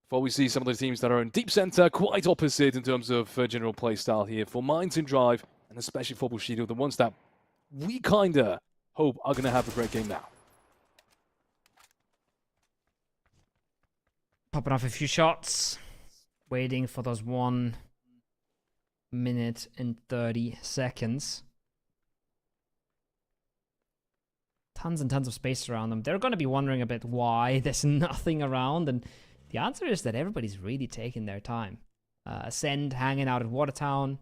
Before we see some of the teams that are in deep center, quite opposite in terms of general play style here for Minds in Drive, and especially for Bushido, the ones that we kinda hope are gonna have a great game now. popping off a few shots. Waiting for those 1 minute and 30 seconds. Tons and tons of space around them. They're going to be wondering a bit why there's nothing around, and the answer is that everybody's really taking their time. Ascend hanging out at Watertown.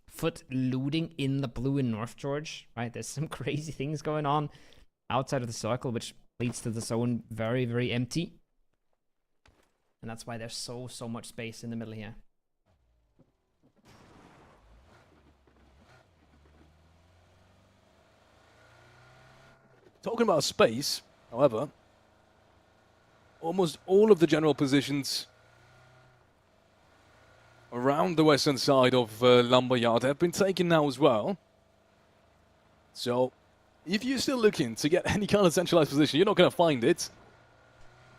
Foot looting in the blue in North George, right? There's some crazy things going on outside of the circle, which leads to the zone very, very empty. And that's why there's so much space in the middle here. Talking about space, however, almost all of the general positions around the western side of Lumberyard have been taken now as well. So, if you're still looking to get any kind of centralized position, you're not going to find it.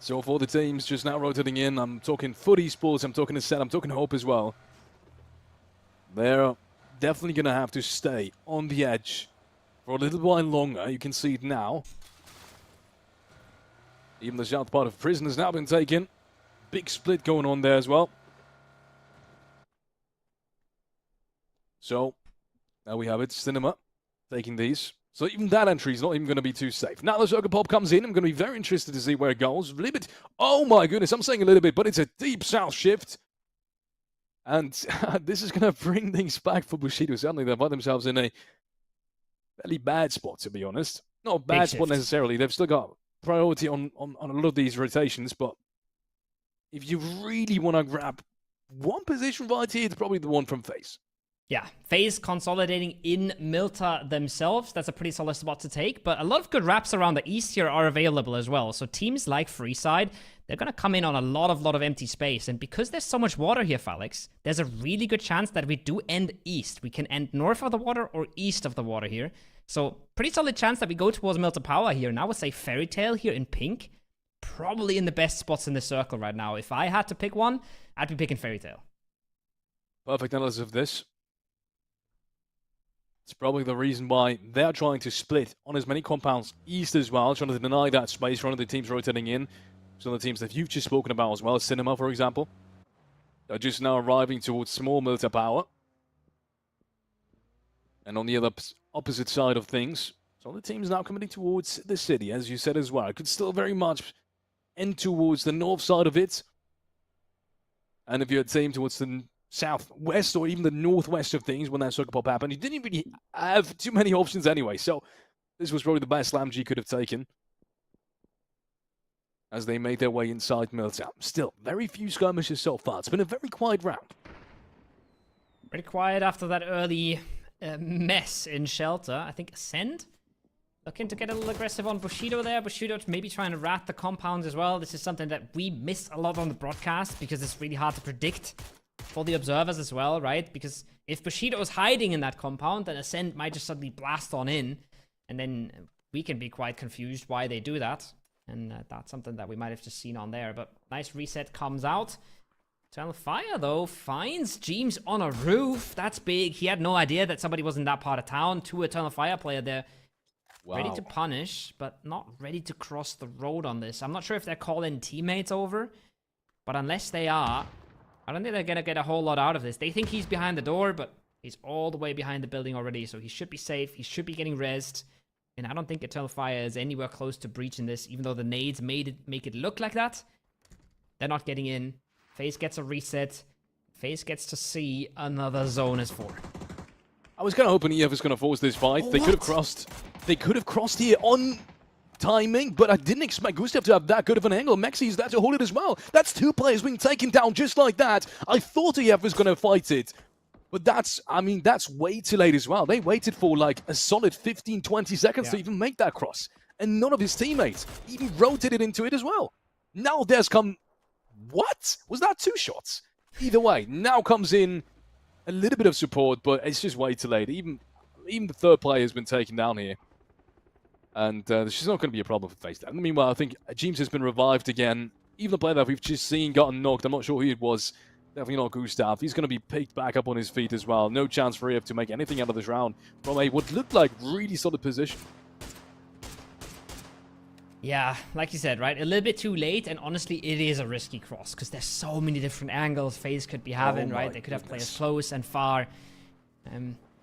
So for the teams just now rotating in, I'm talking Foot Esports, I'm talking Ascend, I'm talking Hope as well. They're definitely going to have to stay on the edge for a little while longer. You can see it now. Even the south part of Prison has now been taken. Big split going on there as well. So, now we have it. Cinema taking these. So even that entry is not even going to be too safe. Now the Circle Pop comes in. I'm going to be very interested to see where it goes. A little bit. Oh my goodness, I'm saying a little bit, but it's a deep south shift. And this is going to bring things back for Bushido. Suddenly they find themselves in a fairly bad spot, to be honest. Not a bad spot necessarily. They've still got priority on a lot of these rotations, but if you really want to grab one position right here, it's probably the one from FaZe. Yeah, FaZe consolidating in Milta themselves. That's a pretty solid spot to take, but a lot of good wraps around the east here are available as well. So teams like Freeside, they're going to come in on a lot of empty space. And because there's so much water here, Felix, there's a really good chance that we do end east. We can end north of the water or east of the water here. So pretty solid chance that we go towards Milta Power here. And I would say Fairy Tale here in pink, probably in the best spots in the circle right now. If I had to pick one, I'd be picking Fairy Tale. Perfect analysis of this. It's probably the reason why they're trying to split on as many compounds east as well, trying to deny that space, one of the teams rotating in. Some of the teams that you've just spoken about as well, Cinema, for example. They're just now arriving towards small Milta Power. And on the other opposite side of things, some of the teams now coming towards the city, as you said as well. It could still very much end towards the north side of it. And if you're a team towards the southwest or even the northwest of things when that Circle Pop happened, you didn't really have too many options anyway. So this was probably the best SlamG could have taken as they made their way inside Milta. Still, very few skirmishes so far. It's been a very quiet round. Pretty quiet after that early mess in Shelter. I think Ascend looking to get a little aggressive on Bushido there. Bushido maybe trying to rat the compounds as well. This is something that we miss a lot on the broadcast because it's really hard to predict for the observers as well, right? Because if Bushido is hiding in that compound, then Ascend might just suddenly blast on in, and then we can be quite confused why they do that. And that's something that we might have just seen on there. But nice reset comes out. Eternal Fire, though, finds Jeems on a roof. That's big. He had no idea that somebody was in that part of town. 2 Eternal Fire player there. Wow. Ready to punish, but not ready to cross the road on this. I'm not sure if they're calling teammates over, but unless they are, I don't think they're going to get a whole lot out of this. They think he's behind the door, but he's all the way behind the building already, so he should be safe. He should be getting rezzed. And I don't think Eternal Fire is anywhere close to breaching this, even though the nades make it look like that. They're not getting in. FaZe gets a reset. FaZe gets to see another zone as 4. I was kind of hoping EF was going to force this fight. They could have crossed here on timing, but I didn't expect Gustav to have that good of an angle. Mexi is there to hold it as well. That's 2 players being taken down just like that. I thought EF was going to fight it, but that's way too late as well. They waited for like a solid 15, 20 seconds to even make that cross. And none of his teammates even rotated into it as well. Now there's come... What? Was that 2 shots? Either way, now comes in a little bit of support, but it's just way too late. Even the 3rd player has been taken down here. And this is not going to be a problem for FaZe. Meanwhile, I think Jeems has been revived again. Even the player that we've just seen gotten knocked, I'm not sure who it was. Definitely not Gustav. He's going to be picked back up on his feet as well. No chance for EF to make anything out of this round from a what looked like really solid position. Yeah, like you said, right? A little bit too late, and honestly, it is a risky cross because there's so many different angles FaZe could be having, right? They could have players close and far.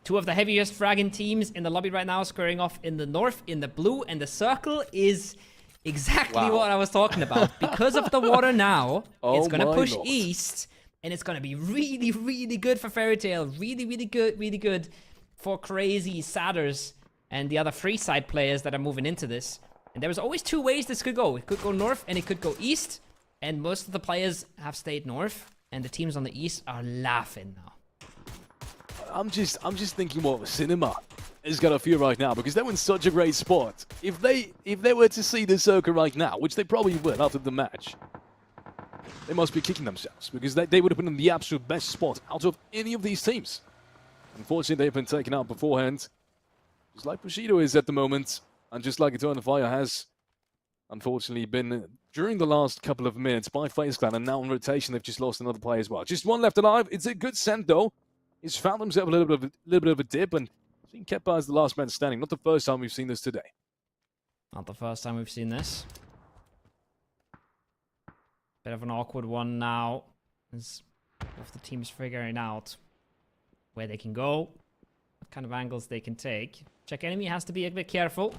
Two of the heaviest fragging teams in the lobby right now squaring off in the north, in the blue, and the circle is exactly what I was talking about. Because of the water now, it's going to push east, and it's going to be really, really good for Fairy Tail. Really, really good for Crazy, Sadders, and the other free side players that are moving into this. And there was always two ways this could go. It could go north, and it could go east, and most of the players have stayed north, and the teams on the east are laughing now. I'm just thinking what Cinema is gonna feel right now, because they're in such a great spot. If they were to see the circle right now, which they probably will after the match, they must be kicking themselves, because they would have been in the absolute best spot out of any of these teams. Unfortunately, they've been taken out beforehand, just like Bushido is at the moment, and just like Eternal Fire has unfortunately been during the last couple of minutes by FaZe Clan, and now in rotation they've just lost another player as well. Just one left alive. It's a good scent though. He's found himself a little bit of a dip, and I think Kepa is the last man standing. Not the first time we've seen this today. Not the first time we've seen this. Bit of an awkward one now, as both the teams figuring out where they can go, what kind of angles they can take. Czech enemy has to be a bit careful.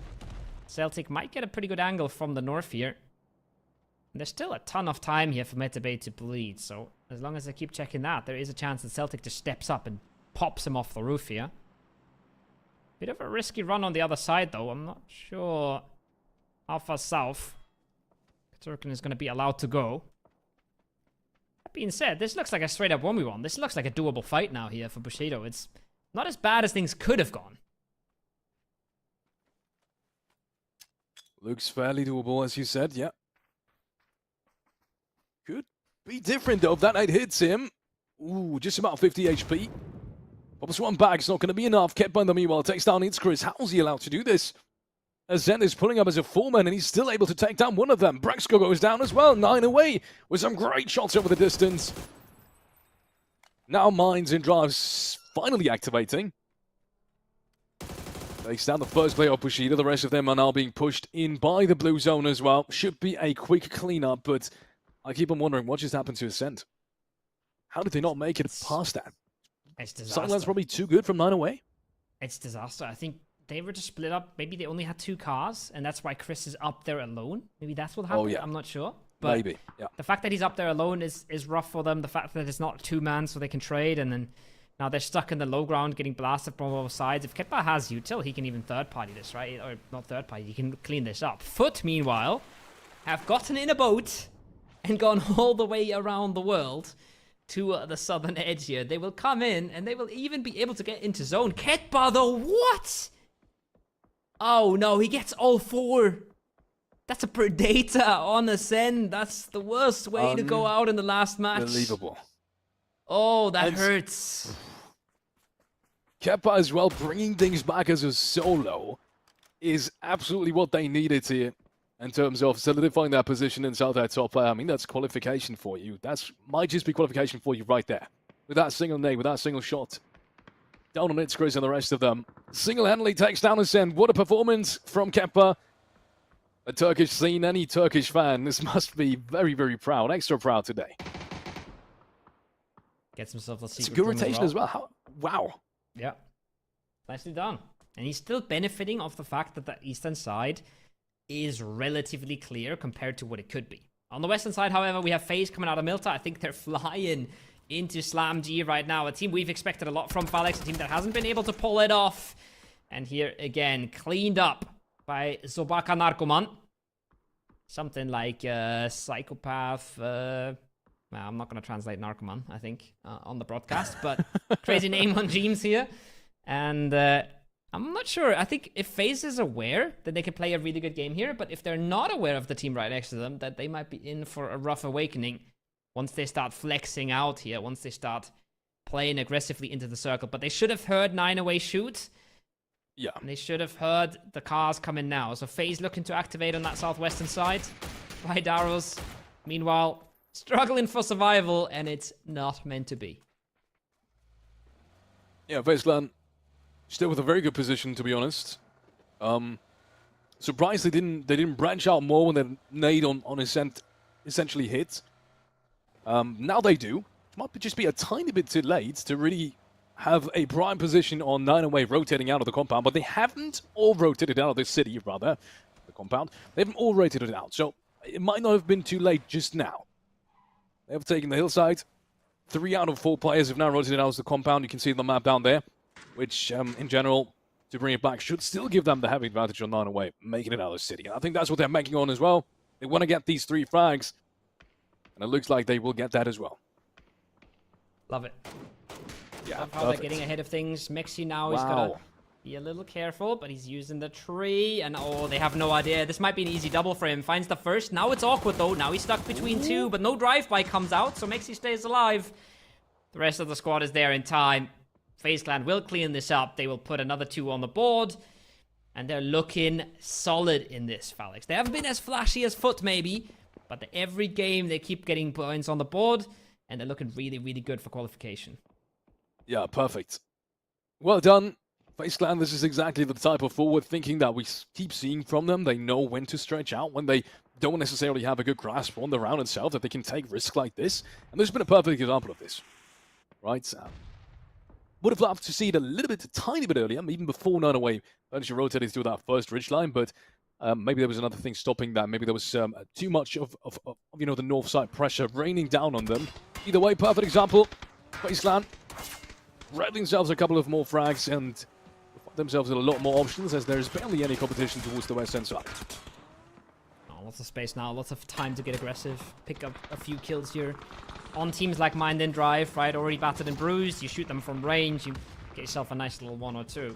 Celtic might get a pretty good angle from the north here. And there's still a ton of time here for Metabay to bleed, so as long as they keep checking that, there is a chance that Celtic just steps up and pops him off the roof here. Bit of a risky run on the other side, though. I'm not sure how far south Turkin is going to be allowed to go. That being said, this looks like a straight-up 1v1. This looks like a doable fight now here for Bushido. It's not as bad as things could have gone. Looks fairly doable, as you said, yeah. Could be different, though, if that night hits him. Ooh, just about 50 HP. Pops one back, it's not going to be enough. Kept by the meanwhile, takes down Chris. How's he allowed to do this? As Zen is pulling up as a foreman, and he's still able to take down one of them. Braxco goes down as well, 9 away, with some great shots over the distance. Now Mines and Drives finally activating. Takes down the first player of Bushido. The rest of them are now being pushed in by the blue zone as well. Should be a quick cleanup, but I keep on wondering what just happened to Ascent. How did they not make it past that? It's disaster. Sunland's probably too good from 9 away. It's disaster. I think they were just split up. Maybe they only had 2 cars, and that's why Chris is up there alone. Maybe that's what happened. Oh, yeah. I'm not sure. But maybe, yeah. The fact that he's up there alone is rough for them. The fact that it's not 2-man, so they can trade, and then now they're stuck in the low ground, getting blasted from both sides. If Kepa has util, he can even third-party this, right? Or not third-party, he can clean this up. Foot, meanwhile, have gotten in a boat and gone all the way around the world to the southern edge here. They will come in, and they will even be able to get into zone. Ketba, though, what? Oh, no, he gets all 4. That's a Predator on Ascend. That's the worst way to go out in the last match. Unbelievable. Oh, that hurts. Kepa as well, bringing things back as a solo is absolutely what they needed here in terms of solidifying their position inside their top player. I mean, that's qualification for you. That might just be qualification for you right there. With that single nade, with that single shot. Down on Itzkris and the rest of them. Single-handedly takes down Ascend. What a performance from Kepa. A Turkish scene, any Turkish fan, this must be very, very proud. Extra proud today. Gets himself a secret. It's a good rotation as well. Wow. Yeah. Nicely done. And he's still benefiting off the fact that the eastern side is relatively clear compared to what it could be. On the western side, however, we have FaZe coming out of Milta. I think they're flying into Slam G right now. A team we've expected a lot from Phalanx, a team that hasn't been able to pull it off. And here again, cleaned up by Zobaka Narcoman. Something like psychopath. Well, I'm not going to translate Narcoman, I think, on the broadcast, but crazy name on James here. And I'm not sure. I think if FaZe is aware, then they can play a really good game here. But if they're not aware of the team right next to them, that they might be in for a rough awakening once they start flexing out here, once they start playing aggressively into the circle. But they should have heard 9 away shoot. Yeah. And they should have heard the cars coming now. So FaZe looking to activate on that southwestern side. By Daros. Meanwhile, struggling for survival, and it's not meant to be. Yeah, FaZe Clan still with a very good position, to be honest. Surprised they didn't branch out more when the nade on Ascent essentially hit. Now they do. Might just be a tiny bit too late to really have a prime position on 908 rotating out of the compound, but they haven't all rotated out of the city, rather, the compound. They haven't all rotated out, so it might not have been too late just now. They have taken the hillside. 3 out of 4 players have now rotated out of the compound. You can see the map down there, which, in general, to bring it back, should still give them the heavy advantage on 908, making it out of the city. And I think that's what they're banking on as well. They want to get these 3 frags, and it looks like they will get that as well. Love it. Yeah, Love how they're getting ahead of things. Mexi now is gonna be a little careful, but he's using the tree, and oh, they have no idea. This might be an easy double for him. Finds the first. Now it's awkward though. Now he's stuck between 2, but no drive-by comes out, so Mexi stays alive. The rest of the squad is there in time. FaZe Clan will clean this up. They will put another 2 on the board, and they're looking solid in this, Falix. They haven't been as flashy as Foot maybe, but every game they keep getting points on the board, and they're looking really, really good for qualification. Yeah, perfect. Well done. FaZe Clan, this is exactly the type of forward thinking that we keep seeing from them. They know when to stretch out, when they don't necessarily have a good grasp on the round itself, that they can take risks like this. And there's been a perfect example of this. Right? Would have loved to see it a tiny bit earlier, even before 908 actually rotated through that first ridgeline, but maybe there was another thing stopping that. Maybe there was too much of the north side pressure raining down on them. Either way, perfect example. FaZe Clan grab themselves a couple of more frags and themselves with a lot more options, as there's barely any competition towards the west end side. Oh, lots of space now, lots of time to get aggressive, pick up a few kills here. On teams like Mind and Drive, right, already battered and bruised, you shoot them from range, you get yourself a nice little 1 or 2.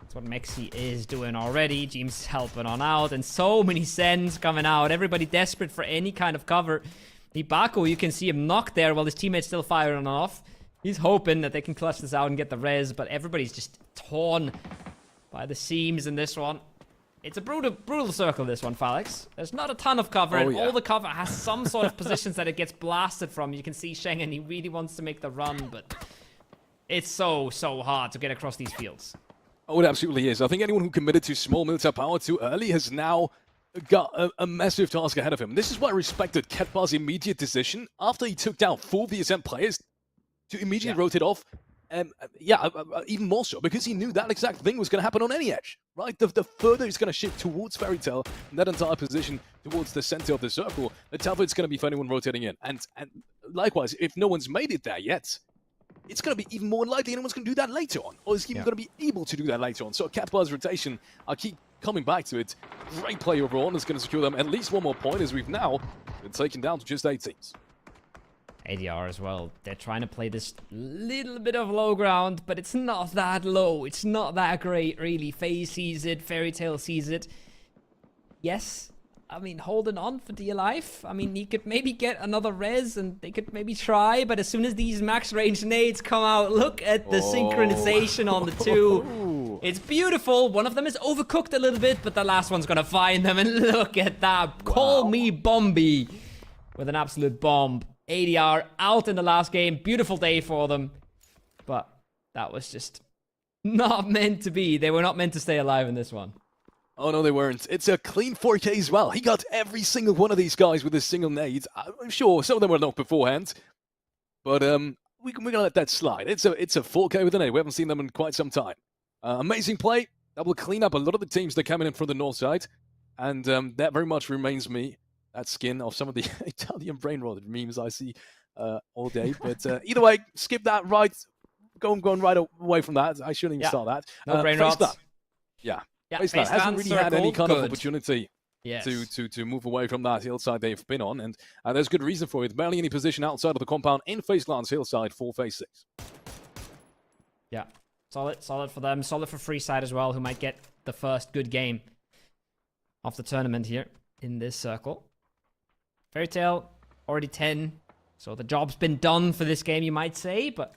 That's what Mexi is doing already. James helping on out, and so many sends coming out. Everybody desperate for any kind of cover. Ibako, you can see him knocked there while his teammate's still firing off. He's hoping that they can clutch this out and get the res, but everybody's just torn by the seams in this one. It's a brutal circle, this one, Falix. There's not a ton of cover, and all the cover has some sort of positions that it gets blasted from. You can see Schengen, he really wants to make the run, but it's so hard to get across these fields. Oh, it absolutely is. I think anyone who committed to small military power too early has now got a massive task ahead of him. This is why I respected Ketbar's immediate decision after he took down 4 of the Ascent players to immediately rotate off. Even more so, because he knew that exact thing was going to happen on any edge, right? The further it's going to shift towards Fairy Tail, that entire position towards the center of the circle, the tougher it's going to be for anyone rotating in. And likewise, if no one's made it there yet, it's going to be even more unlikely anyone's going to do that later on, or is even going to be able to do that later on. So Ketbar's rotation, I keep coming back to it. Great play overall, and it's going to secure them at least 1 more point, as we've now been taken down to just 8 teams. ADR as well. They're trying to play this little bit of low ground, but it's not that low. It's not that great, really. FaZe sees it. Fairy Tail sees it. Yes, I mean, holding on for dear life. I mean, he could maybe get another res, and they could maybe try, but as soon as these max range nades come out, look at the synchronization on the 2. It's beautiful. One of them is overcooked a little bit, but the last one's going to find them, and look at that. Call me Bombi with an absolute bomb. ADR out in the last game. Beautiful day for them. But that was just not meant to be. They were not meant to stay alive in this one. Oh, no, they weren't. It's a clean 4K as well. He got every single one of these guys with a single nade. I'm sure some of them were knocked beforehand. But we're going to let that slide. It's a 4K with a nade. We haven't seen them in quite some time. Amazing play. That will clean up a lot of the teams that are coming in from the north side. And that very much reminds me that skin of some of the Italian brain rot memes I see all day. But either way, skip that right. Going right away from that. I shouldn't even start that. No brain rot. Yeah. FaZe Clan hasn't really had any kind of opportunity to move away from that hillside they've been on. And there's good reason for it. Barely any position outside of the compound in FaZe Clan's hillside for phase 6. Yeah. Solid for them. Solid for Freeside as well, who might get the first good game of the tournament here in this circle. Fairy Tail, already 10. So the job's been done for this game, you might say, but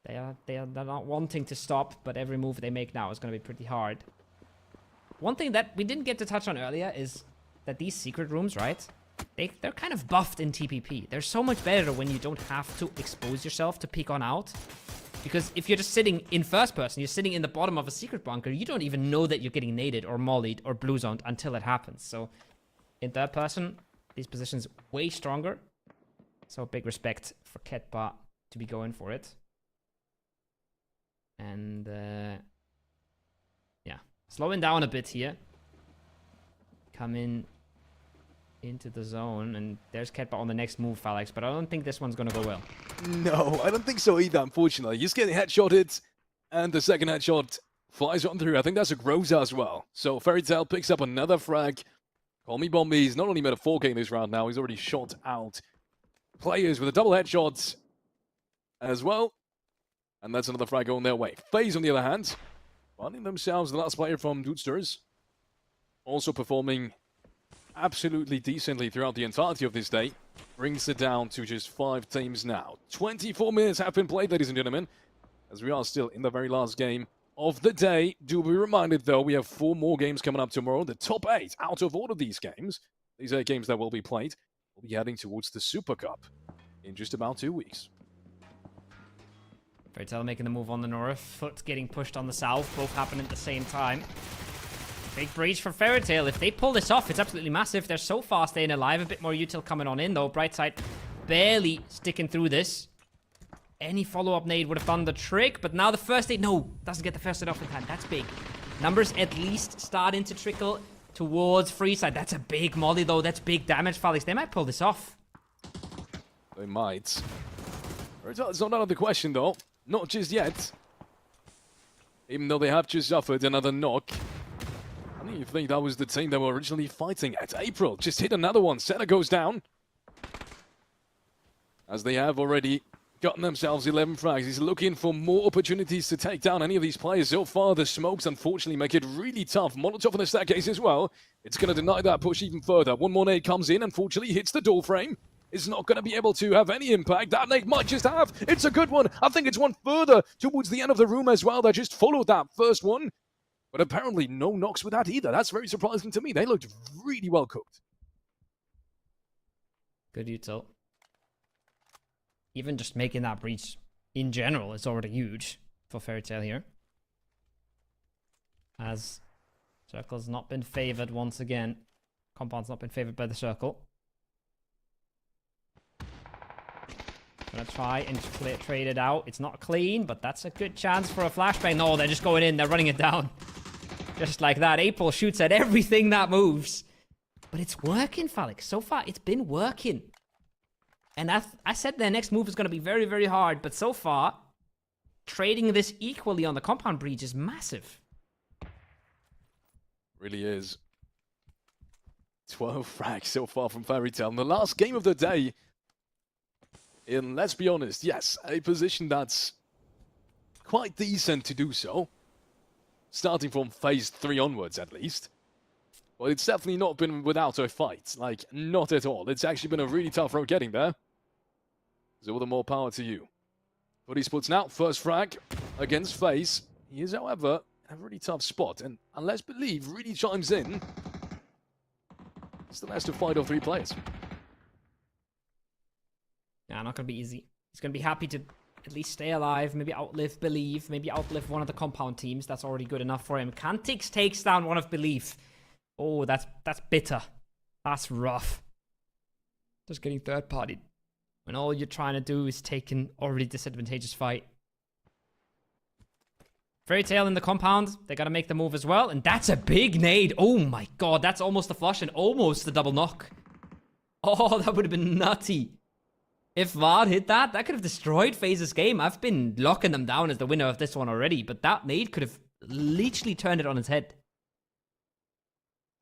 they're not wanting to stop, but every move they make now is going to be pretty hard. One thing that we didn't get to touch on earlier is that these secret rooms, right? They're kind of buffed in TPP. They're so much better when you don't have to expose yourself to peek on out. Because if you're just sitting in first person, you're sitting in the bottom of a secret bunker, you don't even know that you're getting naded or mollied or blue zoned until it happens. So in third person, these positions way stronger. So big respect for Ketba to be going for it. And yeah, slowing down a bit here. Come into the zone, and there's Ketba on the next move, Alex, but I don't think this one's gonna go well. No, I don't think so either, unfortunately. He's getting headshotted, and the second headshot flies on through. I think that's a Groza as well. So Fairy Tail picks up another frag. Call me Bombi. He's not only made a 4K in this round now, he's already shot out players with a double headshot as well. And that's another frag going their way. FaZe, on the other hand, finding themselves the last player from Doodsters. Also performing absolutely decently throughout the entirety of this day. Brings it down to just 5 teams now. 24 minutes have been played, ladies and gentlemen, as we are still in the very last game of the day. Do be reminded, though, we have 4 more games coming up tomorrow. The top 8 out of all of these games, these 8 games that will be played, will be heading towards the Super Cup in just about 2 weeks. Fairy Tail making the move on the north. Foot getting pushed on the south. Both happen at the same time. Big breach for Fairy Tail. If they pull this off, it's absolutely massive. They're so far staying alive. A bit more util coming on in, though. Brightside barely sticking through this. Any follow-up nade would have done the trick, but now the first aid, no, doesn't get the first aid off in time. That's big. Numbers at least starting to trickle towards Freeside. That's a big molly, though. That's big damage, Felix. They might pull this off. They might. It's not out of the question, though. Not just yet. Even though they have just suffered another knock. I don't even think that was the team they were originally fighting at. April just hit another one. Senna goes down. As they have already gotten themselves 11 frags. He's looking for more opportunities to take down any of these players. So far, the smokes unfortunately make it really tough. Molotov on the staircase as well. It's going to deny that push even further. One more nade comes in. Unfortunately, hits the door frame. It's not going to be able to have any impact. That nade might just have. It's a good one. I think it's one further towards the end of the room as well. That just followed that first one. But apparently no knocks with that either. That's very surprising to me. They looked really well cooked. Good util. Even just making that breach in general is already huge for Fairy Tail here. As Circle's not been favored once again. Compound's not been favored by the Circle. Gonna try and trade it out. It's not clean, but that's a good chance for a flashbang. No, they're just going in. They're running it down. Just like that. April shoots at everything that moves. But it's working, Felix. So far, it's been working. And I said their next move is going to be very, very hard. But so far, trading this equally on the compound breach is massive. Really is. 12 frags so far from Fairy Tail. And the last game of the day, in, let's be honest, yes, a position that's quite decent to do so. Starting from phase 3 onwards, at least. Well, it's definitely not been without a fight. Like, not at all. It's actually been a really tough road getting there. So all the more power to you. But Esports now, first frag against FaZe. He is, however, in a really tough spot. And unless Believe really chimes in, still has to fight off 3 players. Yeah, not going to be easy. He's going to be happy to at least stay alive, maybe outlive Believe, maybe outlive one of the compound teams. That's already good enough for him. Cantix takes down one of Believe. Oh, that's bitter. That's rough. Just getting third-partied when all you're trying to do is take an already disadvantageous fight. Fairy Tail in the compound. They got to make the move as well. And that's a big nade. Oh my god, that's almost a flush and almost a double knock. Oh, that would have been nutty. If VAR hit that, that could have destroyed FaZe's game. I've been locking them down as the winner of this one already, but that nade could have literally turned it on its head.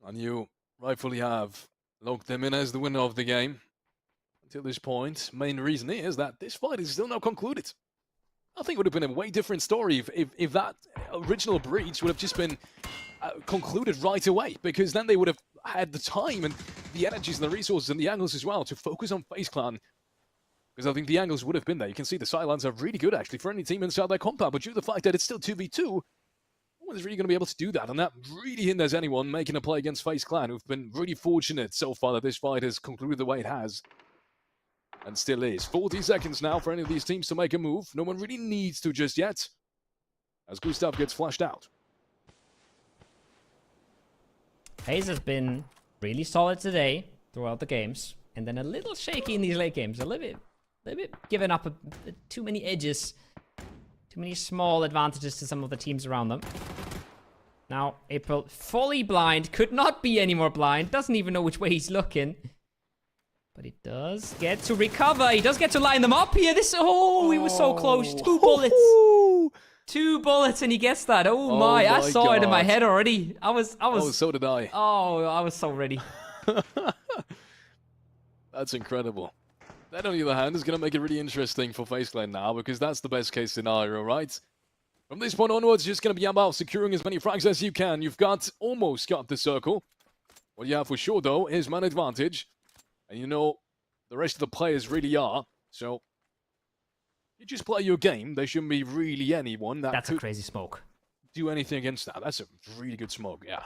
And you rightfully have locked them in as the winner of the game. Until this point, main reason is that this fight is still not concluded. I think it would have been a way different story if that original breach would have just been concluded right away, because then they would have had the time and the energies and the resources and the angles as well to focus on FaZe Clan. Because I think the angles would have been there. You can see the sidelines are really good, actually, for any team inside their compound. But due to the fact that it's still 2v2, no one's really going to be able to do that. And that really hinders anyone making a play against FaZe Clan, who've been really fortunate so far that this fight has concluded the way it has. and still is. 40 seconds now for any of these teams to make a move. No one really needs to just yet, as Gustav gets flushed out. FaZe has been really solid today throughout the games, and then a little shaky in these late games. A little bit giving up too many edges, too many small advantages to some of the teams around them. Now, April fully blind, could not be any more blind, doesn't even know which way he's looking. But he does get to recover, he does get to line them up here. He was so close, 2 bullets. 2 bullets and he gets that. Oh my, I saw God. it in my head already. I was. Oh, so did I. Oh, I was so ready. That's incredible. That, on the other hand, is going to make it really interesting for FaZe Clan now, because that's the best case scenario, right? From this point onwards, just going to be about securing as many frags as you can. You've almost got the circle. What you have for sure, though, is man advantage. And you know, the rest of the players really are. So, you just play your game. There shouldn't be really anyone that That's a crazy smoke. do anything against that. That's a really good smoke, yeah.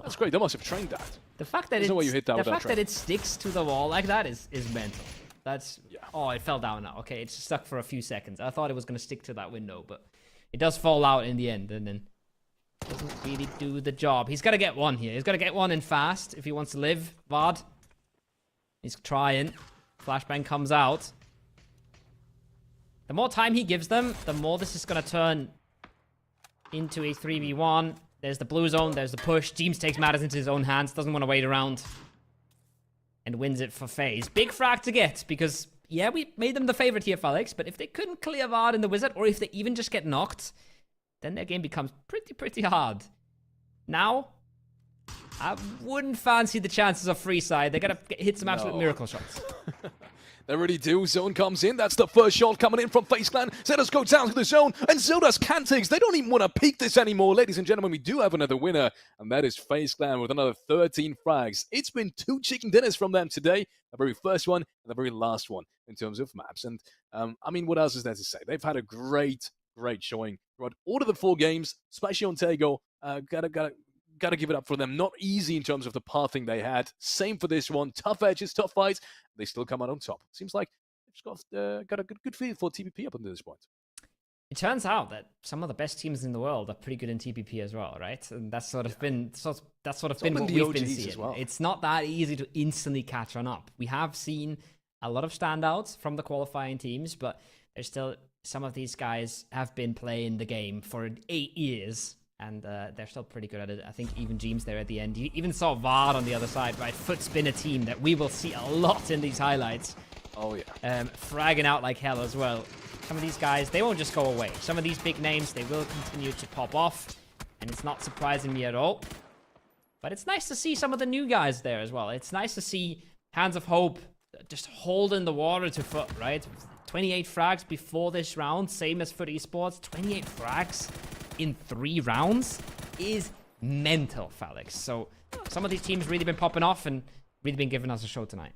That's great. They must have trained that. The fact that There's no way you hit that the without fact that it sticks to the wall like that is mental. That's Yeah. Oh, it fell down now. Okay, it's stuck for a few seconds. I thought it was gonna stick to that window, but it does fall out in the end, and then doesn't really do the job. He's got to get one here. He's got to get one in fast if he wants to live. Vard. He's trying. Flashbang comes out. The more time he gives them, the more this is going to turn into a 3v1. There's the blue zone. There's the push. James takes matters into his own hands. Doesn't want to wait around. And wins it for FaZe. Big frag to get, because, yeah, we made them the favorite here, Felix. But if they couldn't clear Vard in the Wizard, or if they even just get knocked, then their game becomes pretty hard. Now, I wouldn't fancy the chances of free side. They gotta hit some absolute miracle shots. They really do. Zone comes in. That's the first shot coming in from FaZe Clan. Zetas go down to the zone, and so does Cantix. They don't even want to peek this anymore. Ladies and gentlemen, we do have another winner, and that is FaZe Clan with another 13 frags. It's been 2 chicken dinners from them today. The very first one and the very last one in terms of maps. And, I mean, what else is there to say? They've had a great showing throughout all of the 4 games, especially on Tego. Gotta give it up for them. Not easy in terms of the pathing they had. Same for this one. Tough edges, tough fights. They still come out on top. Seems like they've got a good feel for TPP up until this point. It turns out that some of the best teams in the world are pretty good in TPP as well, right? And that's sort of been what we've been seeing. Well. It's not that easy to instantly catch on up. We have seen a lot of standouts from the qualifying teams, but there's still some of these guys have been playing the game for 8 years. And they're still pretty good at it. I think even James there at the end. You even saw Vard on the other side, right? Foot spin a team that we will see a lot in these highlights. Oh, yeah. Fragging out like hell as well. Some of these guys, they won't just go away. Some of these big names, they will continue to pop off. And it's not surprising me at all. But it's nice to see some of the new guys there as well. It's nice to see Hands of Hope just holding the water to Foot, right? 28 frags before this round, same as Foot Esports. 28 frags in 3 rounds is mental, Felix. So some of these teams really been popping off and really been giving us a show tonight.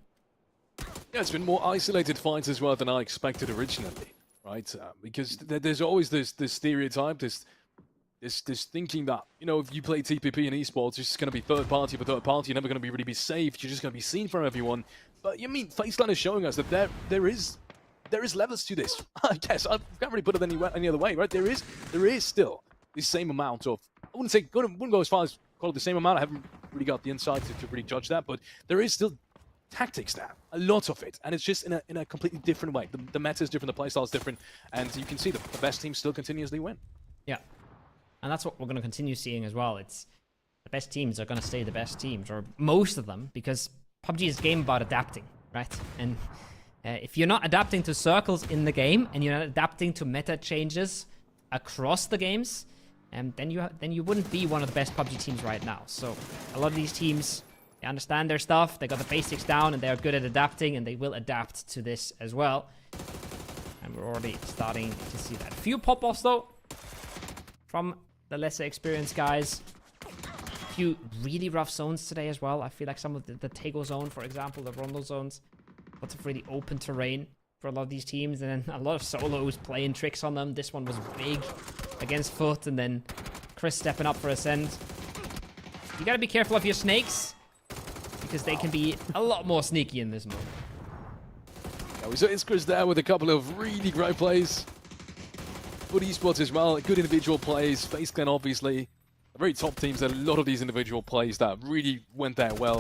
Yeah, it's been more isolated fights as well than I expected originally, right? Because there's always this stereotype, this thinking that, you know, if you play TPP in esports, it's just going to be third party for third party. You're never going to be really be safe. You're just going to be seen for everyone. But you mean FaZe Clan is showing us that there is levels to this. I guess I can't really put it any other way, right? There is still the same amount of, I wouldn't go as far as call it the same amount. I haven't really got the insight to really judge that, but there is still tactics now, a lot of it, and it's just in a completely different way. The meta is different, the playstyle is different, and you can see the best teams still continuously win. Yeah, and that's what we're going to continue seeing as well. It's the best teams are going to stay the best teams, or most of them, because PUBG is a game about adapting, right? And if you're not adapting to circles in the game, and you're not adapting to meta changes across the games, then you wouldn't be one of the best PUBG teams right now. So a lot of these teams, they understand their stuff, they got the basics down, and they're good at adapting, and they will adapt to this as well. And we're already starting to see that. Few pop-offs though from the lesser experienced guys. Few really rough zones today as well. I feel like some of the Tego zone, for example, the Rondo zones, lots of really open terrain for a lot of these teams, and then a lot of solos playing tricks on them. This one was big against Foot, and then Chris stepping up for Ascend. You gotta be careful of your snakes, because they can be a lot more sneaky in this mode. We saw Iskris there with a couple of really great plays. Good esports as well, good individual plays. FaZe Clan obviously, very top teams. There are a lot of these individual plays that really went their way.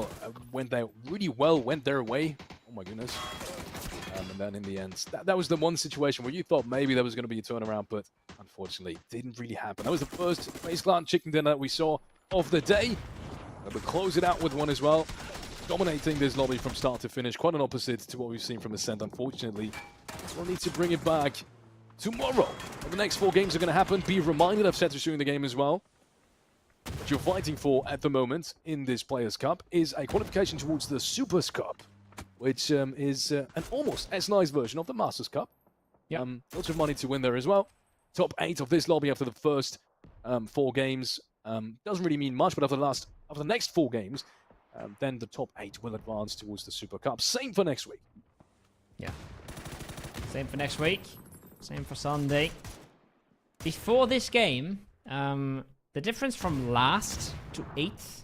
Oh my goodness. And then in the end, that was the one situation where you thought maybe there was going to be a turnaround, but unfortunately, it didn't really happen. That was the first FaZe Clan chicken dinner that we saw of the day. And we'll close it out with one as well. Dominating this lobby from start to finish. Quite an opposite to what we've seen from Ascent, unfortunately. We'll need to bring it back tomorrow. And the next 4 games are going to happen. Be reminded, I've said to during the game as well. What you're fighting for at the moment in this Players' Cup is a qualification towards the Supers Cup, which is an almost as nice version of the Masters Cup. Yeah. Lots of money to win there as well. Top 8 of this lobby after the first 4 games. Doesn't really mean much, but after the next 4 games, then the top 8 will advance towards the Super Cup. Same for next week. Yeah. Same for next week. Same for Sunday. Before this game, the difference from last to 8th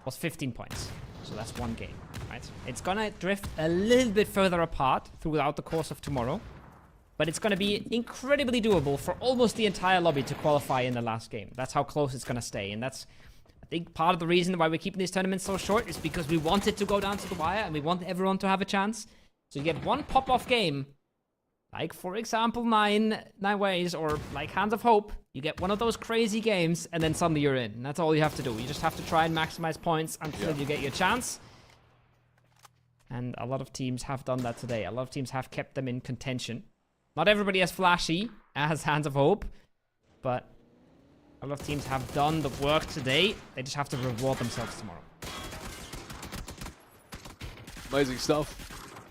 was 15 points. So that's 1 game, right? It's gonna drift a little bit further apart throughout the course of tomorrow. But it's gonna be incredibly doable for almost the entire lobby to qualify in the last game. That's how close it's gonna stay. And that's, I think, part of the reason why we're keeping these tournaments so short is because we want it to go down to the wire and we want everyone to have a chance. So you get one pop-off game, like, for example, nine ways, or like Hands of Hope. You get one of those crazy games, and then suddenly you're in. And that's all you have to do. You just have to try and maximize points until you get your chance. And a lot of teams have done that today. A lot of teams have kept them in contention. Not everybody as flashy as Hands of Hope, but a lot of teams have done the work today. They just have to reward themselves tomorrow. Amazing stuff.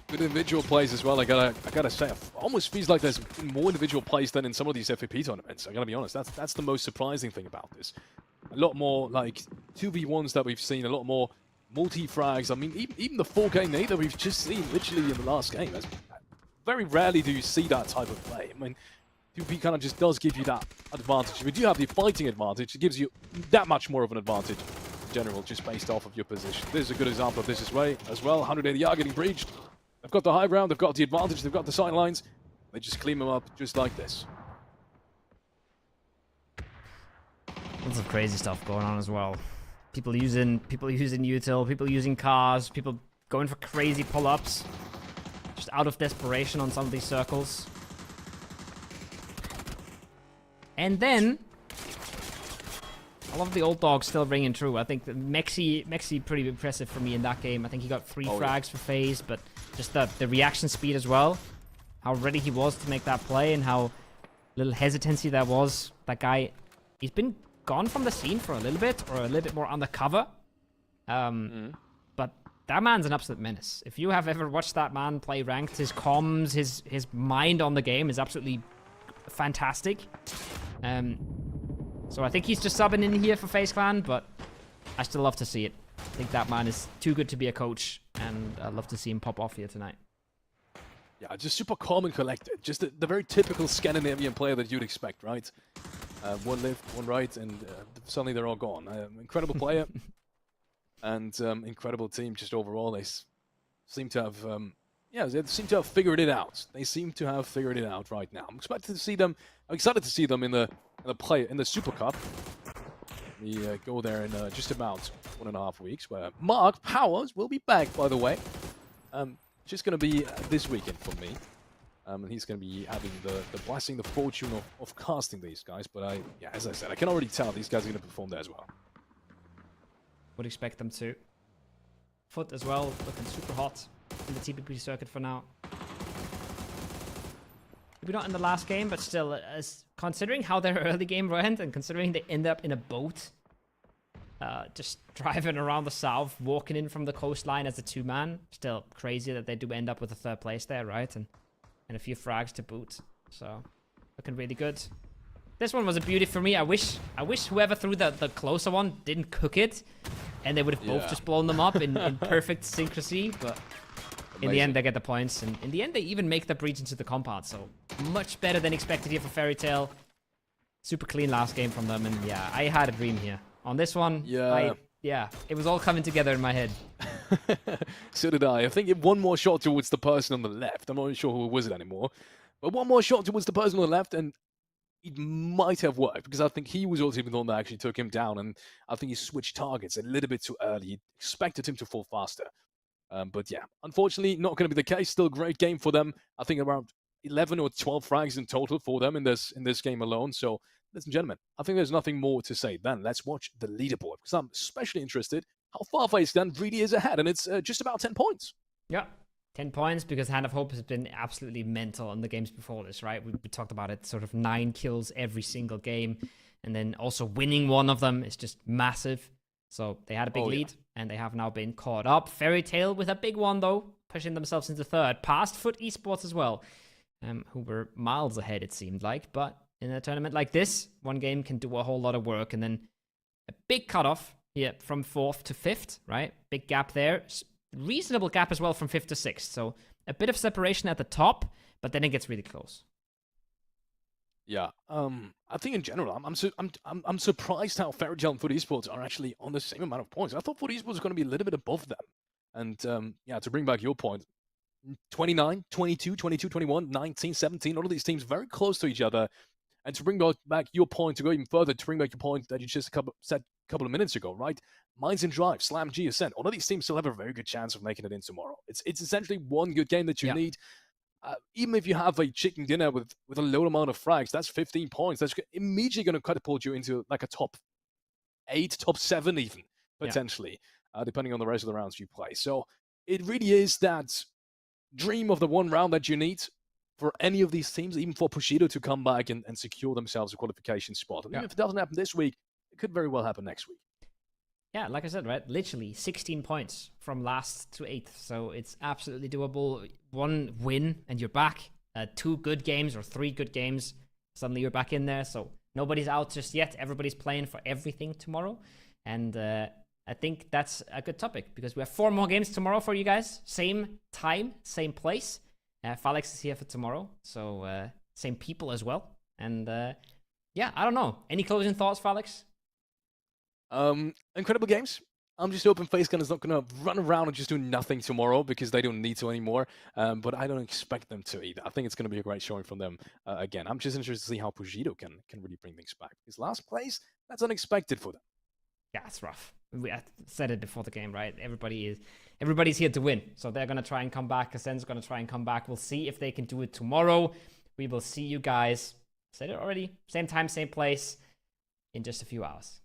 Good individual plays as well. I gotta say, it almost feels like there's more individual plays than in some of these FAP tournaments. I gotta be honest. That's the most surprising thing about this. A lot more like 2v1s that we've seen. A lot more multi-frags. I mean, even the 4K nade that we've just seen literally in the last game. Very rarely do you see that type of play. I mean, PUBG kind of just does give you that advantage. If you do have the fighting advantage, it gives you that much more of an advantage in general, just based off of your position. This is a good example of this as well. 180 are getting breached. They've got the high ground, they've got the advantage, they've got the sidelines. They just clean them up just like this. Lots of crazy stuff going on as well. People using util, people using cars, people going for crazy pull-ups. Just out of desperation on some of these circles. And then, I love the old dog still ringing true. I think Mexi pretty impressive for me in that game. I think he got 3 frags for FaZe, but just the reaction speed as well. How ready he was to make that play and how little hesitancy there was. That guy, he's been gone from the scene for a little bit, or a little bit more undercover. But that man's an absolute menace. If you have ever watched that man play ranked, his comms, his mind on the game is absolutely fantastic. So I think he's just subbing in here for FaZe Clan, but I still love to see it. I think that man is too good to be a coach, and I'd love to see him pop off here tonight. Yeah, just super calm and collected. Just the very typical Scandinavian player that you'd expect, right? One left, one right, and suddenly they're all gone. Incredible player, and incredible team just overall. They seem to have, they seem to have figured it out. They seem to have figured it out right now. I'm excited to see them in the Super Cup. We go there in just about 1.5 weeks, where Mark Powers will be back, by the way. Just going to be this weekend for me. And he's going to be having the blessing, the fortune of casting these guys. But as I said, I can already tell these guys are going to perform there as well. Would expect them to. Foot as well, looking super hot in the TPP circuit for now. Maybe not in the last game, but still, considering how their early game went, and considering they end up in a boat, just driving around the south, walking in from the coastline as a 2-man, still crazy that they do end up with a 3rd place there, right? And a few frags to boot, so looking really good. This one was a beauty for me. I wish whoever threw the closer one didn't cook it, and they would have both just blown them up in perfect synchrony, but in the end, they get the points, and in the end, they even make the breach into the compound, so much better than expected here for Fairy Tail. Super clean last game from them, and yeah, I had a dream here. On this one, it was all coming together in my head. So did I. I think if one more shot towards the person on the left, I'm not sure who was it anymore, but one more shot towards the person on the left, and it might have worked because I think he was also the one that actually took him down, and I think he switched targets a little bit too early. He expected him to fall faster. But yeah, unfortunately, not going to be the case. Still a great game for them. I think around 11 or 12 frags in total for them in this game alone. So, ladies and gentlemen, I think there's nothing more to say then. Let's watch the leaderboard because I'm especially interested how Farface then really is ahead, and it's just about 10 points. Yeah. 10 points because Hand of Hope has been absolutely mental in the games before this, right? We talked about it, sort of 9 kills every single game, and then also winning one of them is just massive. So they had a big lead, and they have now been caught up. Fairy Tail with a big one, though, pushing themselves into third, past Foot Esports as well, who were miles ahead, it seemed like. But in a tournament like this, one game can do a whole lot of work, and then a big cutoff here from 4th to 5th, right? Big gap there. Reasonable gap as well from 5th to 6th. So a bit of separation at the top, but then it gets really close. Yeah, I think in general, I'm surprised how Fairytale and Foot Esports are actually on the same amount of points. I thought Foot Esports was going to be a little bit above them. And yeah, to bring back your point, 29, 22, 22, 21, 19, 17, all of these teams very close to each other. And to bring back your point, to go even further, to bring back your point that you just said a couple of minutes ago, right? Minds in Drive, Slam G, Ascent, all of these teams still have a very good chance of making it in tomorrow. It's essentially one good game that you need. Even if you have a chicken dinner with a low amount of frags, that's 15 points. That's immediately going to catapult you into like a top 8, top 7 even, potentially, depending on the rest of the rounds you play. So it really is that dream of the one round that you need for any of these teams, even for Bushido to come back and secure themselves a qualification spot. And even if it doesn't happen this week, it could very well happen next week. Yeah, like I said, right? Literally 16 points from last to 8th. So it's absolutely doable. One win and you're back. 2 good games or 3 good games, suddenly you're back in there. So nobody's out just yet. Everybody's playing for everything tomorrow. And I think that's a good topic because we have 4 more games tomorrow for you guys. Same time, same place. Falix is here for tomorrow. So same people as well. And yeah, I don't know. Any closing thoughts, Falix? Incredible games. I'm just hoping FaceGun is not going to run around and just do nothing tomorrow because they don't need to anymore. But I don't expect them to either. I think it's going to be a great showing from them again. I'm just interested to see how Bushido can really bring things back. Because last place, that's unexpected for them. Yeah, it's rough. I said it before the game, right? Everybody's here to win. So they're going to try and come back. Ascend's going to try and come back. We'll see if they can do it tomorrow. We will see you guys. Said it already. Same time, same place in just a few hours.